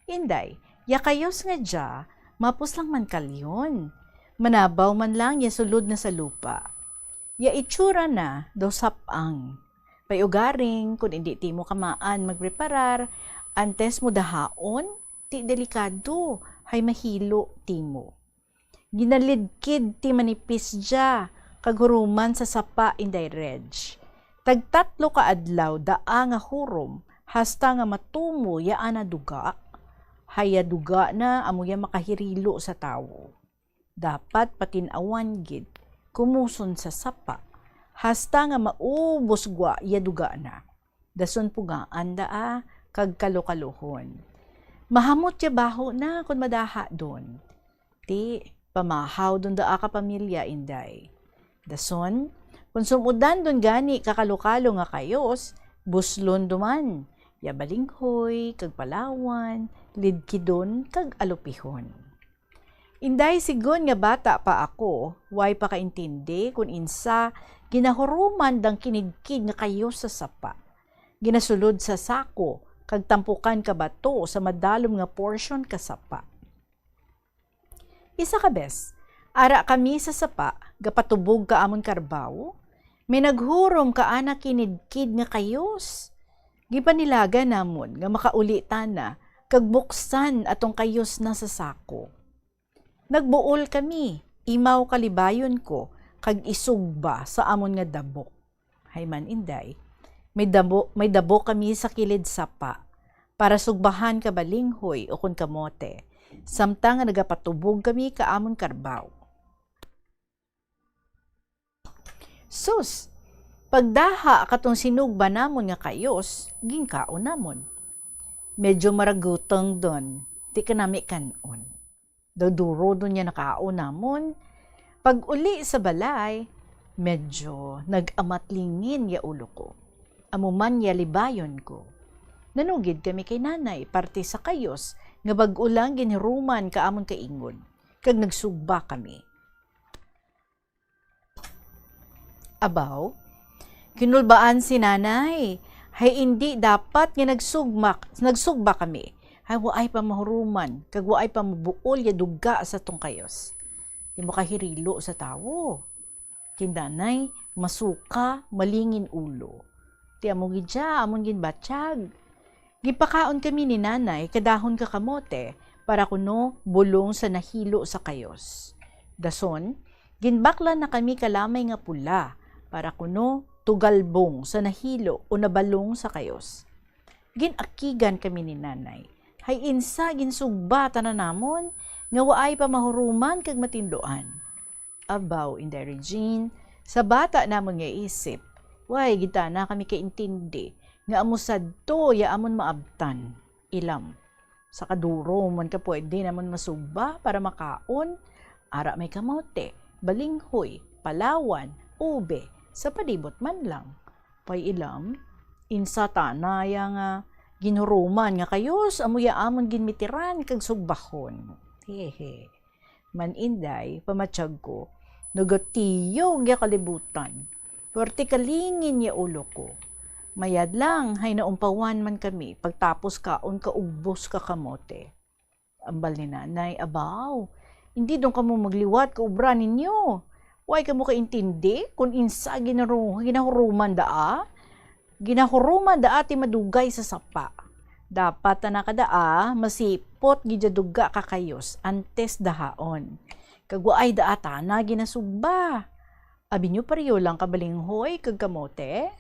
S11: Inday, yakayos nga dya, mapus lang man kalyon, manabaw man lang ya sulod na sa lupa. Ya itsura na do sapang. Payugaring kung hindi ti mo kamaan magpreparar, antes mo dahaon, ti delikado, hay mahilo ti mo. Ginalidkid ti manipis dya, kaghuruman sa sapa Inday Reg. Tagtatlo ka adlaw daa nga hurom, hasta nga matumo yaan na duga, haya duga na amuya makahirilo sa tawo. Dapat patinawan gid, kumuson sa sapa, hasta nga maubos gwa ya duga na. Dason pugaan daa kag kalukaluhon. Mahamot ya baho na kung madaha doon. Ti, pamahaw doon daa ka pamilya, inday. Dason, kung sumudan doon gani kakalukalo nga kayos, buslon duman. Ya balinghoy, kag palawan, lidkidon, kag alupihon. Inday sigon nga bata pa ako, way pa kaintindi kung insa, ginahuruman dang kinigkid nga kayo sa sapa. Ginasulod sa sako, kag tampukan ka bato sa madalom nga portion ka sapa. Isa ka bes, ara kami sa sapa, gapatubog ka amon karbaw, may naghurom ka anak kinidkid nga kayos. Gipanilaga namon nga makaulitan na, kag buksan atong kayos na sa sako. Nagbuol kami, imaw kalibayon ko, kag isugba sa amon nga dabok. Hayman inday, may dabo kami sa kilid sapa, para sugbahan ka balinghoy o kun kamote, samtang nga nagapatubog kami ka amon karbaw. Sus, pagdaha katong sinugba namon nga kayos, ginkaon namon. Medyo maragutong don, di ka nami kanon. Daduro doon niya nakaon namon. Pag uli sa balay, medyo nag-amatlingin ya ulo ko. Amuman ya libayon ko. Nanugid kami kay nanay, parte sa kayos, nga bag-ulang giniruman ka amon kaingon. Kag nagsugba kami. Abaw, kinulbaan si nanay. Hay hindi dapat nga nagsugba kami. Hay waay pa mahuruman, kag waay pa mabuol ya duga sa tong kayos. Di mo kahirilo sa tawo. Tindanay, masuka, malingin ulo. Ti among gidya, among ginbatsyag. Gipakaon kami ni nanay, kadahon ka kamote, para kuno bulong sa nahilo sa kayos. Dason, ginbakla na kami kalamay nga pula, para kuno tugalbong sa nahilo o nabalong sa kayos. Ginakigan kami ni nanay. Hay insa ginsugba na namon, nga waay pa mahuruman kag matindoan. Abaw, Inday Regine, sa bata namon nga isip, way gita na kami kaintindi, nga amusad to, ya amon maabtan, ilam. Sa kaduro man ka pwede namon masugba para makaon, ara may kamote, balinghoy, palawan, ube, sa palibot man lang. Pay ilam, insa tanaya nga, ginuruman nga kayos, amuya amon ginmitiran kag sugbahon. Hehe. Man inday, pamatsyag ko, nagatiyog ya kalibutan. Puwerte kalingin ya ulo ko. Mayad lang, hay naumpawan man kami, pagtapos kaon kaubos ka kamote. Ambal ni nanay, abaw, hindi doon ka mo magliwat ka ubra ninyo. Huwag ka mo kaintindi kung insa ginahuruman daa. Ginahuruman daa ti madugay sa sapa. Dapat na nakadaa, masipot gijaduga kakayos, antes dahaon. Kagwaay daa tana ginasugba. Abi nyo pariyo lang kabalinghoy kag kamote.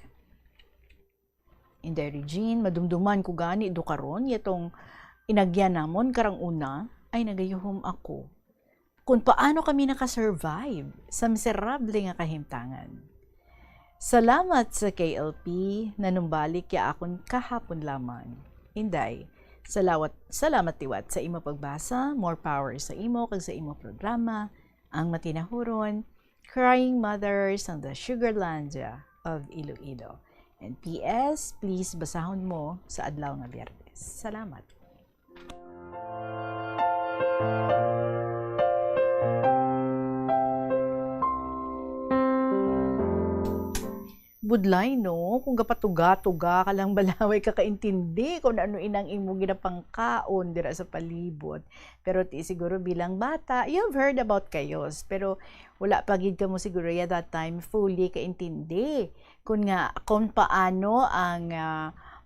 S11: Inday Regine, madumduman ko gani do karon yatong inagyan namon karang una ay nagayuhom ako. Kung paano kami nakasurvive sa miserable nga kahimtangan. Salamat sa KLP na numbalik ya akon kahapon lamang. Inday, salamat tiwat sa imo pagbasa, more power sa imo kag sa imo programa, ang matinahuron, Crying Mothers ng the Sugarlandia of Iloilo. And PS, please basahon mo sa adlaw nga Biyernes. Salamat. Budlay no, kung gapatuga-tuga ka lang balaway ka kaintindi kung ano inang imo ginapangkaon dira sa palibot. Pero ti siguro bilang bata, you've heard about kayos, pero wala pa gid ka mo siguro ya that time fully kaintindi kung paano ang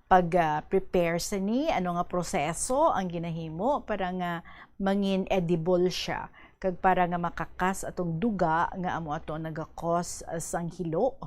S11: pag-prepare sa ni, ano nga proseso ang ginahimo para nga mangin edible siya kag para nga makakas atong duga nga amo ato nagakos sang hilo.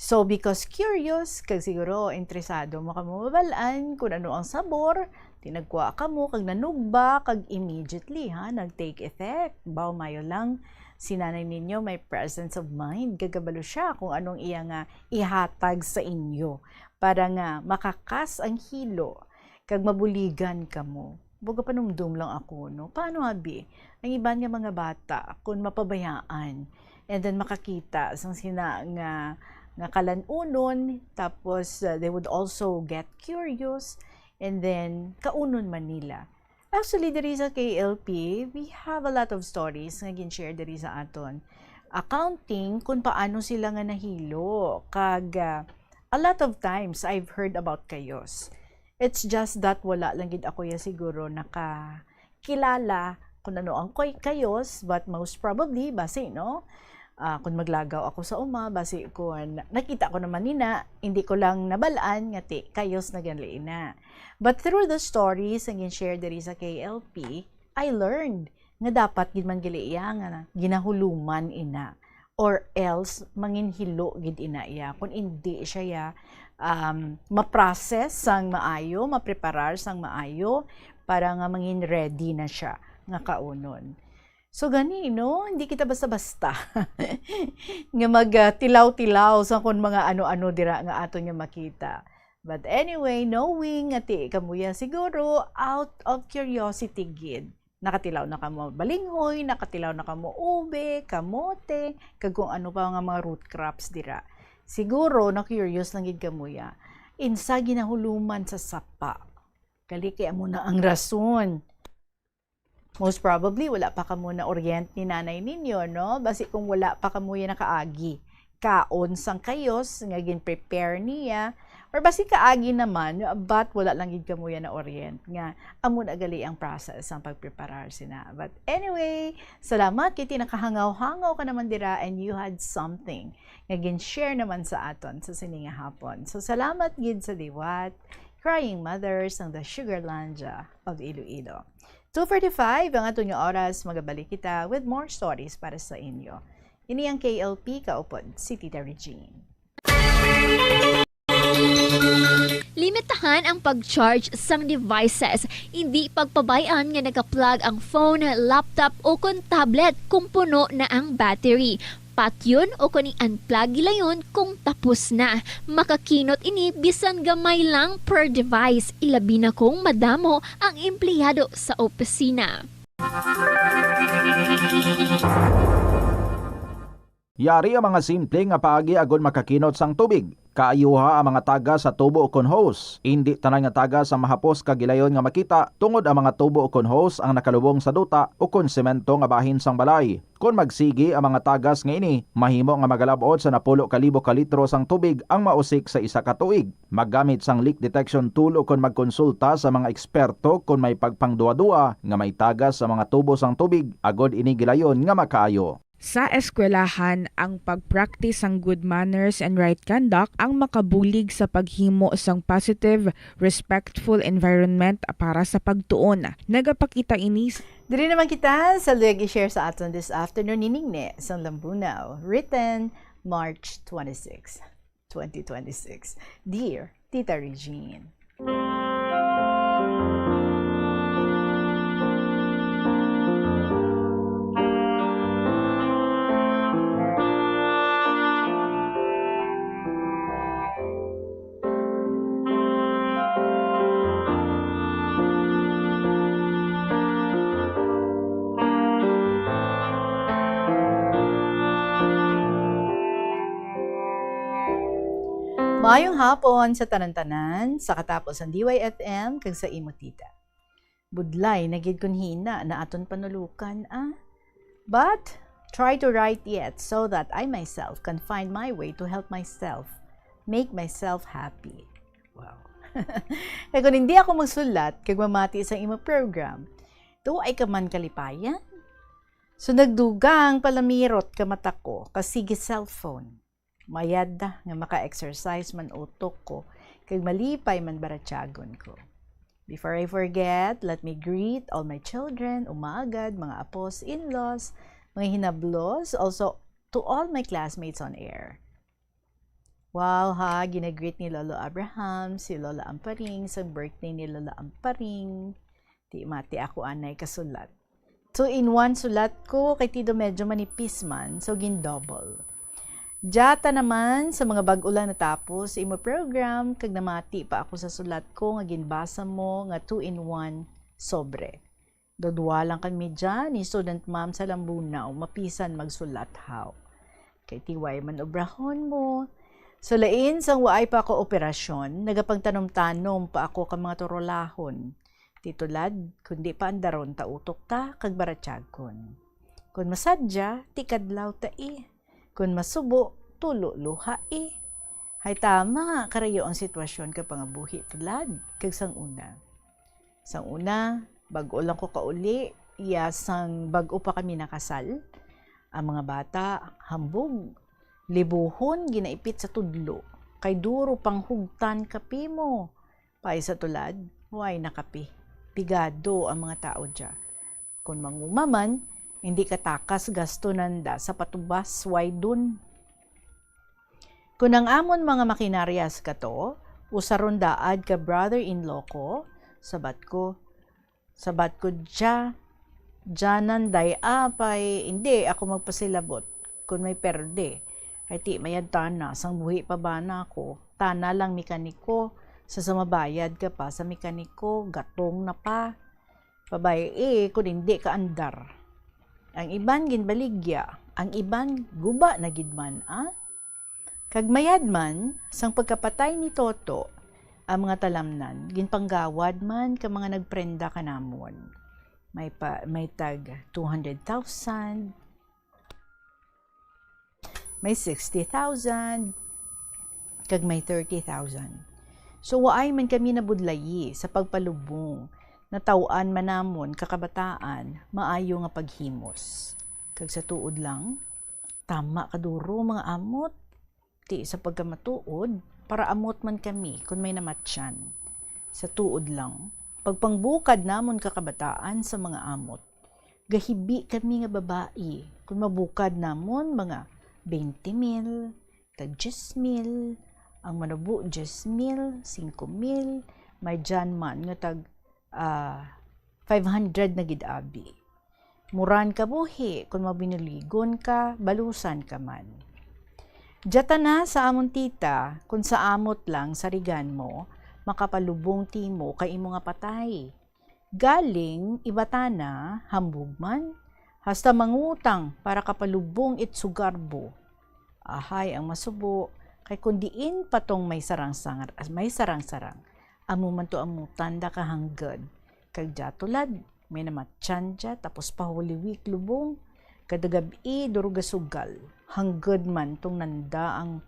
S11: So, because curious, kag siguro interesado mo ka mababalaan kung ano ang sabor, tinagwa ka mo, kag nanugba, kag immediately, nag-take effect. Baw mayo lang, si nanay ninyo may presence of mind, gagabalo siya kung anong iya nga ihatag sa inyo para nga makakas ang hilo kag mabuligan kamo. Buga panumdum lang ako, no? Paano habi? Ang iba nga mga bata, kung mapabayaan, and then makakita sang sina nga kalanunon, tapos they would also get curious, and then kaunon man nila. Actually, diri sa KLP, we have a lot of stories nga gin-share diri sa aton. Accounting kung paano sila nga nahilo. Kag a lot of times I've heard about kayos. It's just that wala lang gid ako ya siguro nakakilala kung ano ang kayos, but most probably base no. Kung maglagaw ako sa uma, base kung nakita ko naman nina, hindi ko lang nabalaan nga ti kayos na ganli na. But through the stories nga share diri sa KLP, I learned nga dapat gid man gili iya nga ginahuluman ina, or else manginhilo gid ina iya kung hindi siya ya ma-process sang maayo, ma-preparar sang maayo para nga mangin ready na siya nga kaunon. So gani, no? Hindi kita basta-basta nga magtilaw-tilaw sa kung mga ano-ano dira nga ato nga makita. But anyway, knowing nga ti kamuya siguro out of curiosity gid. Nakatilaw na kamo balinghoy, nakatilaw na kamo ube, kamote, kag kung ano pa nga mga root crops dira. Siguro na curious lang gid kamuya. Insa ginahuluman sa sapa. Kali kay amo na ang rason. Most probably wala pa kamo na orient ni nanay ninyo, no? Basi kung wala pa kamo ya nakaagi. Kaon sang kayos nga gin-prepare niya, or basi kaagi naman but wala lang gid kamo ya na orient nga amo na gali ang process ang pagpreparar sina. But anyway, salamat kay nakahangaw-hangaw ka naman dira and you had something nga gin-share naman sa aton sa sininga hapon. So salamat gid sa liwat, Crying Mothers ng the Sugarlandia of Iloilo. 2:45 ang aton nga oras, magabalik kita with more stories para sa inyo. Ini ang KLP kaupod si Tita Regine.
S24: Limitahan ang pag-charge sang devices. Hindi pagpabayaan nga naka-plug ang phone, laptop o kung tablet kung puno na ang battery. Patyon o kung i-unplug gilayon kung tapos na. Makakinot ini bisan gamay lang per device. Ilabi na kung madamo ang empleyado sa opisina.
S12: Yari ang mga simple nga paagi agon makakinot sang tubig. Kaayuha ang mga taga sa tubo o kon hose. Hindi tanan nga taga sa mahapos kagilayon nga makita tungod ang mga tubo o kon hose ang nakalubong sa duta o kon semento nga bahin sang balay. Kung magsigi ang mga tagas nga ini, mahimo nga magalabot sa 10,000 ka litro sang tubig ang mausik sa isa ka tuig. Maggamit sang leak detection tool o kung magkonsulta sa mga eksperto kung may pagpangduwa-duwa nga may tagas sa mga tubo sang tubig agod ini gilayon nga makaayo.
S13: Sa eskwelahan, ang pag-practice ng good manners and right conduct ang makabulig sa paghimo sang positive, respectful environment para sa pagtuon. Nagapakita inis.
S11: Diri naman kita sa lagi share sa aton this afternoon niningne sa Lambunaw, written March 26, 2026. Dear Tita Regine. Maayong hapon sa tanan-tanan, sa katapos ang DYFM kag sa imo tita. Budlay na gid kun hina na aton panulukan But try to write yet so that I myself can find my way to help myself, make myself happy. Wow. Kaya kung hindi ako magsulat kag mamati sa imo program, to ay ka man kalipayan. So nagdugang palamirot ka mata ko kasige cellphone. Mayad nga maka-exercise man utok ko, kag malipay man baratyagon ko. Before I forget, let me greet all my children, umagad, mga apos, in-laws, mga hinablos, also to all my classmates on air. Wow ha, ginagreet ni Lolo Abraham, si Lola Amparing, sa birthday ni Lola Amparing. Di mati ako anay kasulat. 2-in-1 sulat ko kay tido medyo manipis man, so gin-double. Jata naman sa mga bag-ulan natapos imo program kag namati pa ako sa sulat ko nga ginbasa mo nga 2-in-1 sobre. Dodwa lang kami dyan ni student ma'am sa Lambunaw mapisan magsulat how. Kay tiway man obrahon mo. So lain sang waay pa ako operasyon, nagapagtanom-tanom pa ako ka mga turolahon. Titulad, kundi pa andaron ta utok ta kag baratsyagkon. Kung masadya, tikadlaw ta Kung masubo, tulo luha Hay tama, karayo ang sitwasyon ka pangabuhi tulad kag sang una. Sang una, bago lang ko kauli, sang bago pa kami nakasal. Ang mga bata, hambog, libuhon, ginaipit sa tudlo. Kay duro pang hugtan kapi mo. Pay sa tulad, huway nakapi. Pigado ang mga tao dya. Kung mangumaman, hindi katakas gasto nanda sa patubas, way dun. Kung ang amon mga makinaryas ka to, usaron daad ka brother-in-law ko, sabat ko dyanan day apay, hindi ako magpasilabot kung may perde. Ay ti mayad tana, sang buhi pa ba na ako, tana lang mekaniko, sa samabayad ka pa sa mekaniko, gatong na pa. Pabay kung hindi ka andar. Ang iban ginbaligya, ang iban guba na gidman, Kag mayad man, sang pagkapatay ni Toto, ang mga talamnan, ginpanggawad man ka mga nagprenda kanamon. May tag 200,000, may 60,000, kag may 30,000. So waay man kami nabudlayi sa pagpalubong, natawan manamon kakabataan, maayo nga paghimos. Kag sa tuod lang, tama kaduro mga amot, ti sa pagkamatuod, para amot man kami kung may namatyan. Sa tuod lang, pagpangbukad namon kakabataan sa mga amot, gahibi kami nga babae, kung mabukad namon mga 20,000, tag 10,000, ang manabu 10,000, 5,000, may dyan man nga tag 500 na gidabi. Muran ka buhi, kung mabiniligon ka, balusan ka man. Diyata na sa amon tita, kung sa amot lang sa rigan mo, makapalubong timo kay imo nga patay. Galing, ibatana, hambug man, hasta mangutang para kapalubong itsugarbo. Ahay ang masubo, kay kundiin patong may sarang-sarang, amo man to amutan da kahanggad. Kag tulad, may namatyan dya, tapos pahuliwik lubong, kadagabi durugasugal, hanggad man tong nanda ang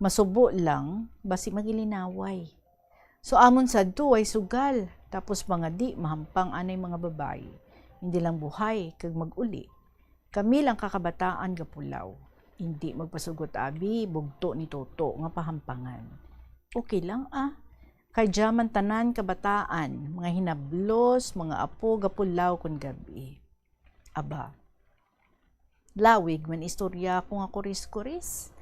S11: masubo lang, basi magilinaway. So amon sad to ay sugal, tapos mga di mahampang anay mga babae, hindi lang buhay kag maguli. Kami lang kakabataan gapulaw, hindi magpasugot abi, bugto ni Toto nga pahampangan. Okay lang kay jaman tanan kabataan, mga hinablos, mga apo gapulaw kun gabi. Aba, lawig man istorya ko nga kuris-kuris.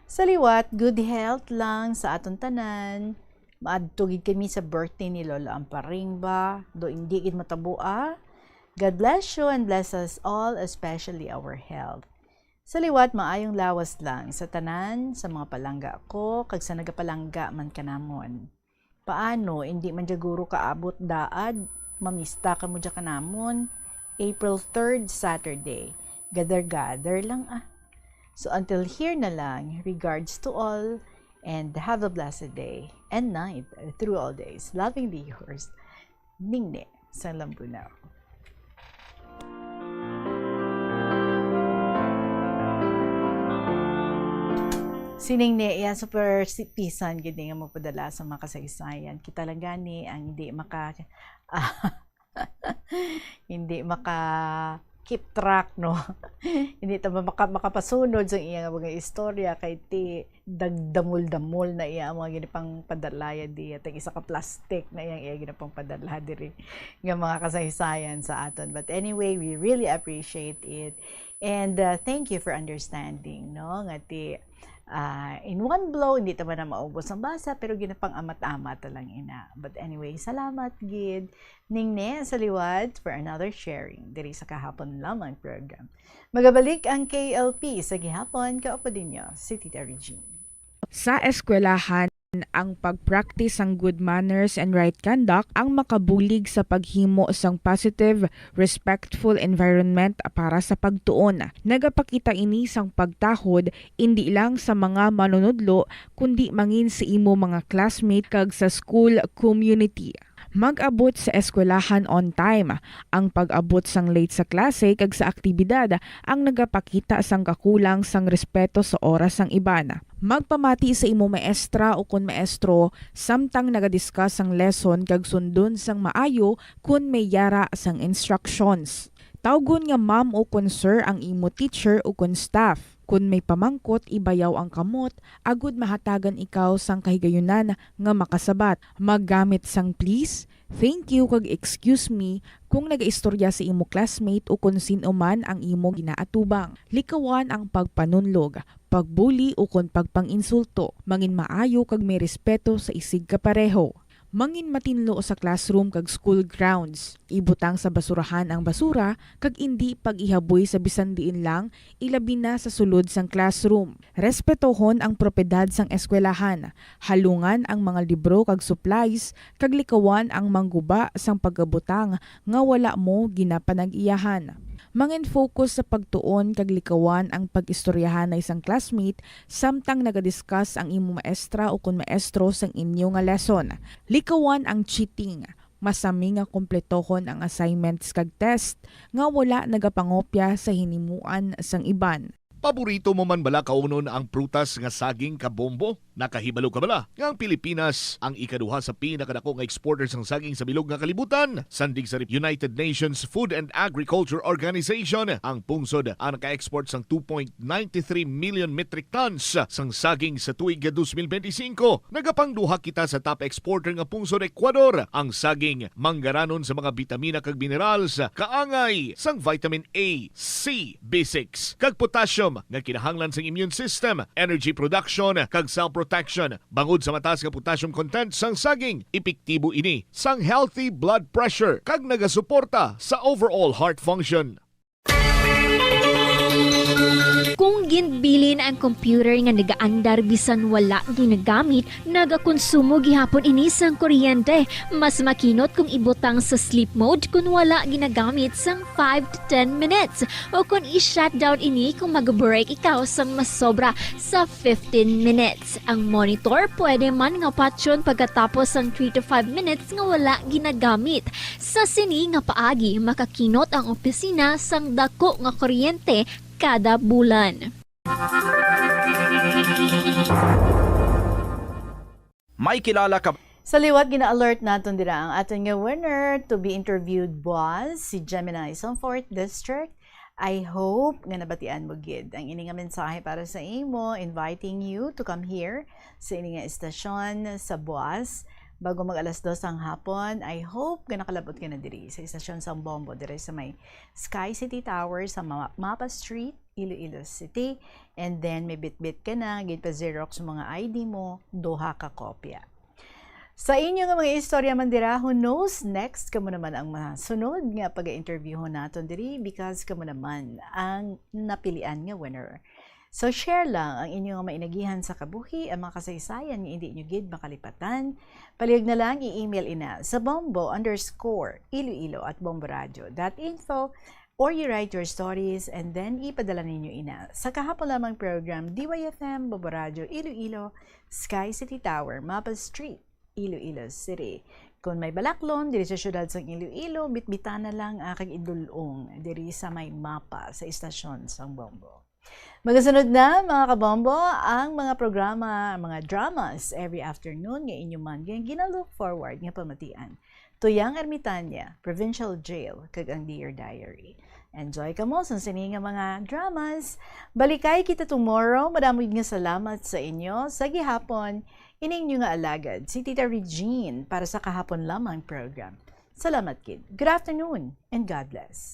S11: Sa liwat, good health lang sa aton tanan. Maadtugid kami sa birthday ni Lola Amparing ba, do hindi gid matabua. God bless you and bless us all, especially our health. Sa liwat, maayong lawas lang sa tanan, sa mga palangga ko, kag sa nagapalangga man kanamon. Paano, hindi man jaguro kaabot daad, mamista ka mo dya kanamon, April 3rd, Saturday. Gather lang So until here na lang, regards to all, and have a blessed day and night through all days. Lovingly yours, Ningne sa Lambunaw. Siningne, super pisan gini nga magpadala sa mga kasaysayan. Kita lang gani ang hindi maka keep track, no? Hindi ta makapasunod sa iya mga istorya kay ti dagdamol-damol na iya mga ginipang padalaya di at isa ka plastic na iya ginipang padala diri nga mga kasaysayan sa aton. But anyway, we really appreciate it. And thank you for understanding, no? Ngati, in one blow, hindi naman na maubos ang basa, pero ginapang amat-amat lang ina. But anyway, salamat, Gid. Ningne sa liwat for another sharing. Diri sa kahapon lamang program. Magabalik ang KLP sa gihapon, kaupo din nyo, si Tita Regine.
S13: Sa eskwelahan, ang pag-practice ang good manners and right conduct ang makabulig sa paghimo sang positive, respectful environment para sa pagtuon. Nagapakita ini sang pagtahod hindi lang sa mga manunudlo kundi mangin sa imo mga classmate kag sa school community. Mag-abot sa eskwelahan on time. Ang pag-abot sang late sa klase kag sa aktibidad ang nagapakita sang kakulang sang respeto sa oras sang iban. Magpamati sa imo maestra o kun maestro samtang nagadiscuss ang lesson kag sundon sang maayo kun may yara sang instructions. Tawgon nga ma'am o kun sir ang imo teacher o kun staff. Kun may pamangkot, ibayaw ang kamot, agud mahatagan ikaw sang kahigayunan nga makasabat. Maggamit sang please, thank you kag excuse me kung nagaistorya sa imo classmate o kung sino man ang imo ginaatubang. Likawan ang pagpanunlog, pagbuli o kung pagpanginsulto. Mangin maayo kag may respeto sa isig kapareho. Mangin matinlo sa classroom kag school grounds. Ibutang sa basurahan ang basura kag indi pag-ihaboy sa bisan diin lang, ilabi na sa sulod sang classroom. Respetohon ang propiedad sang eskwelahan. Halungan ang mga libro kag supplies kag likawan ang mangguba sang pagabutang nga wala mo ginapanag-iyahan. Mangin focus sa pagtuon kag likawan ang pag-istoryahan na isang classmate samtang nagadiscuss ang imo maestra o kun maestro sang inyo nga lesson. Likawan ang cheating. Masami nga kompletohon ang assignments kag test nga wala nagapangopya sa hinimuan sang iban.
S10: Paborito mo man bala kaunon ang prutas nga saging kabombo? Nakahibalo ka bala nga ang Pilipinas ang ikaduha sa pinakadako nga exporter sang saging sa bilog nga kalibutan. Sandig sa United Nations Food and Agriculture Organization, ang pungsod ang naka-export sang 2.93 million metric tons sang saging sa tuig 2025. Nagapangduha kita sa top exporter nga pungsod Ecuador. Ang saging manggaranon sa mga bitamina kag minerals, kaangay sang vitamin A, C, B6 kag potassium nga kinahanglan sa immune system, energy production kag cell protection. Bangod sa mataas nga potassium content sang saging, epektibo ini sang healthy blood pressure kag nagasuporta sa overall heart function.
S17: Kung ginbilin ang computer nga nagaandar bisan wala ginagamit, nagakonsumo gihapon ini sang kuryente. Mas makinot kung ibutang sa sleep mode kung wala ginagamit sang 5 to 10 minutes. O kung i-shutdown ini kung mag-break ikaw sang mas sobra sa 15 minutes. Ang monitor pwede man nga patyon pagkatapos sang 3 to 5 minutes nga wala ginagamit. Sa sini nga paagi, makakinot ang opisina sang dako nga kuryente kada bulan.
S25: May kilala ka
S11: Sa liwat, gina-alert natin dira ang ating nga winner to be interviewed was si Gemini sa 4th District. I hope nga nabatian mo gid ang ini nga mensahe para sa imo, inviting you to come here sa ini nga estasyon sa Buas. Bago mag alas 2 ang hapon, I hope nga nakalabot ka na diri sa istasyon sa Bombo, diri sa may Sky City Tower sa Mapa Street, Iloilo City. And then may bit-bit ka na, gid pa Xerox mga ID mo, duha ka kopya. Sa inyo nga mga istorya man dira, who knows, next kamo naman ang masunod nga pag-interview naton diri because kamo naman ang napilian nga winner. So share lang ang inyong mainagihan sa kabuhi, ang mga kasaysayan nga hindi nyo gid makalipatan. Palihog na lang i-email ina sa bombo_iloilo@bomboradio.info or you write your stories and then ipadala ninyo ina sa kahapon lamang program DYFM Bombo Radio Iloilo, Sky City Tower, Mapa Street, Iloilo City. Kung may balaklon diri sa syudad sa Iloilo, bitbitan na lang akag idulong diri sa may mapa sa istasyon sang Bombo. Magasunod na mga kabombo ang mga programa, mga dramas every afternoon nga inyo man nga gina-look forward nga pamatian. Tuyang Ermitanya, Provincial Jail, kag ang Dear Diary. Enjoy ka mo sa sini nga mga dramas. Balikay kita tomorrow. Madamig nga salamat sa inyo. Sa gihapon, ining nyo nga alagad si Tita Regine para sa kahapon lamang program. Salamat kid. Good afternoon and God bless.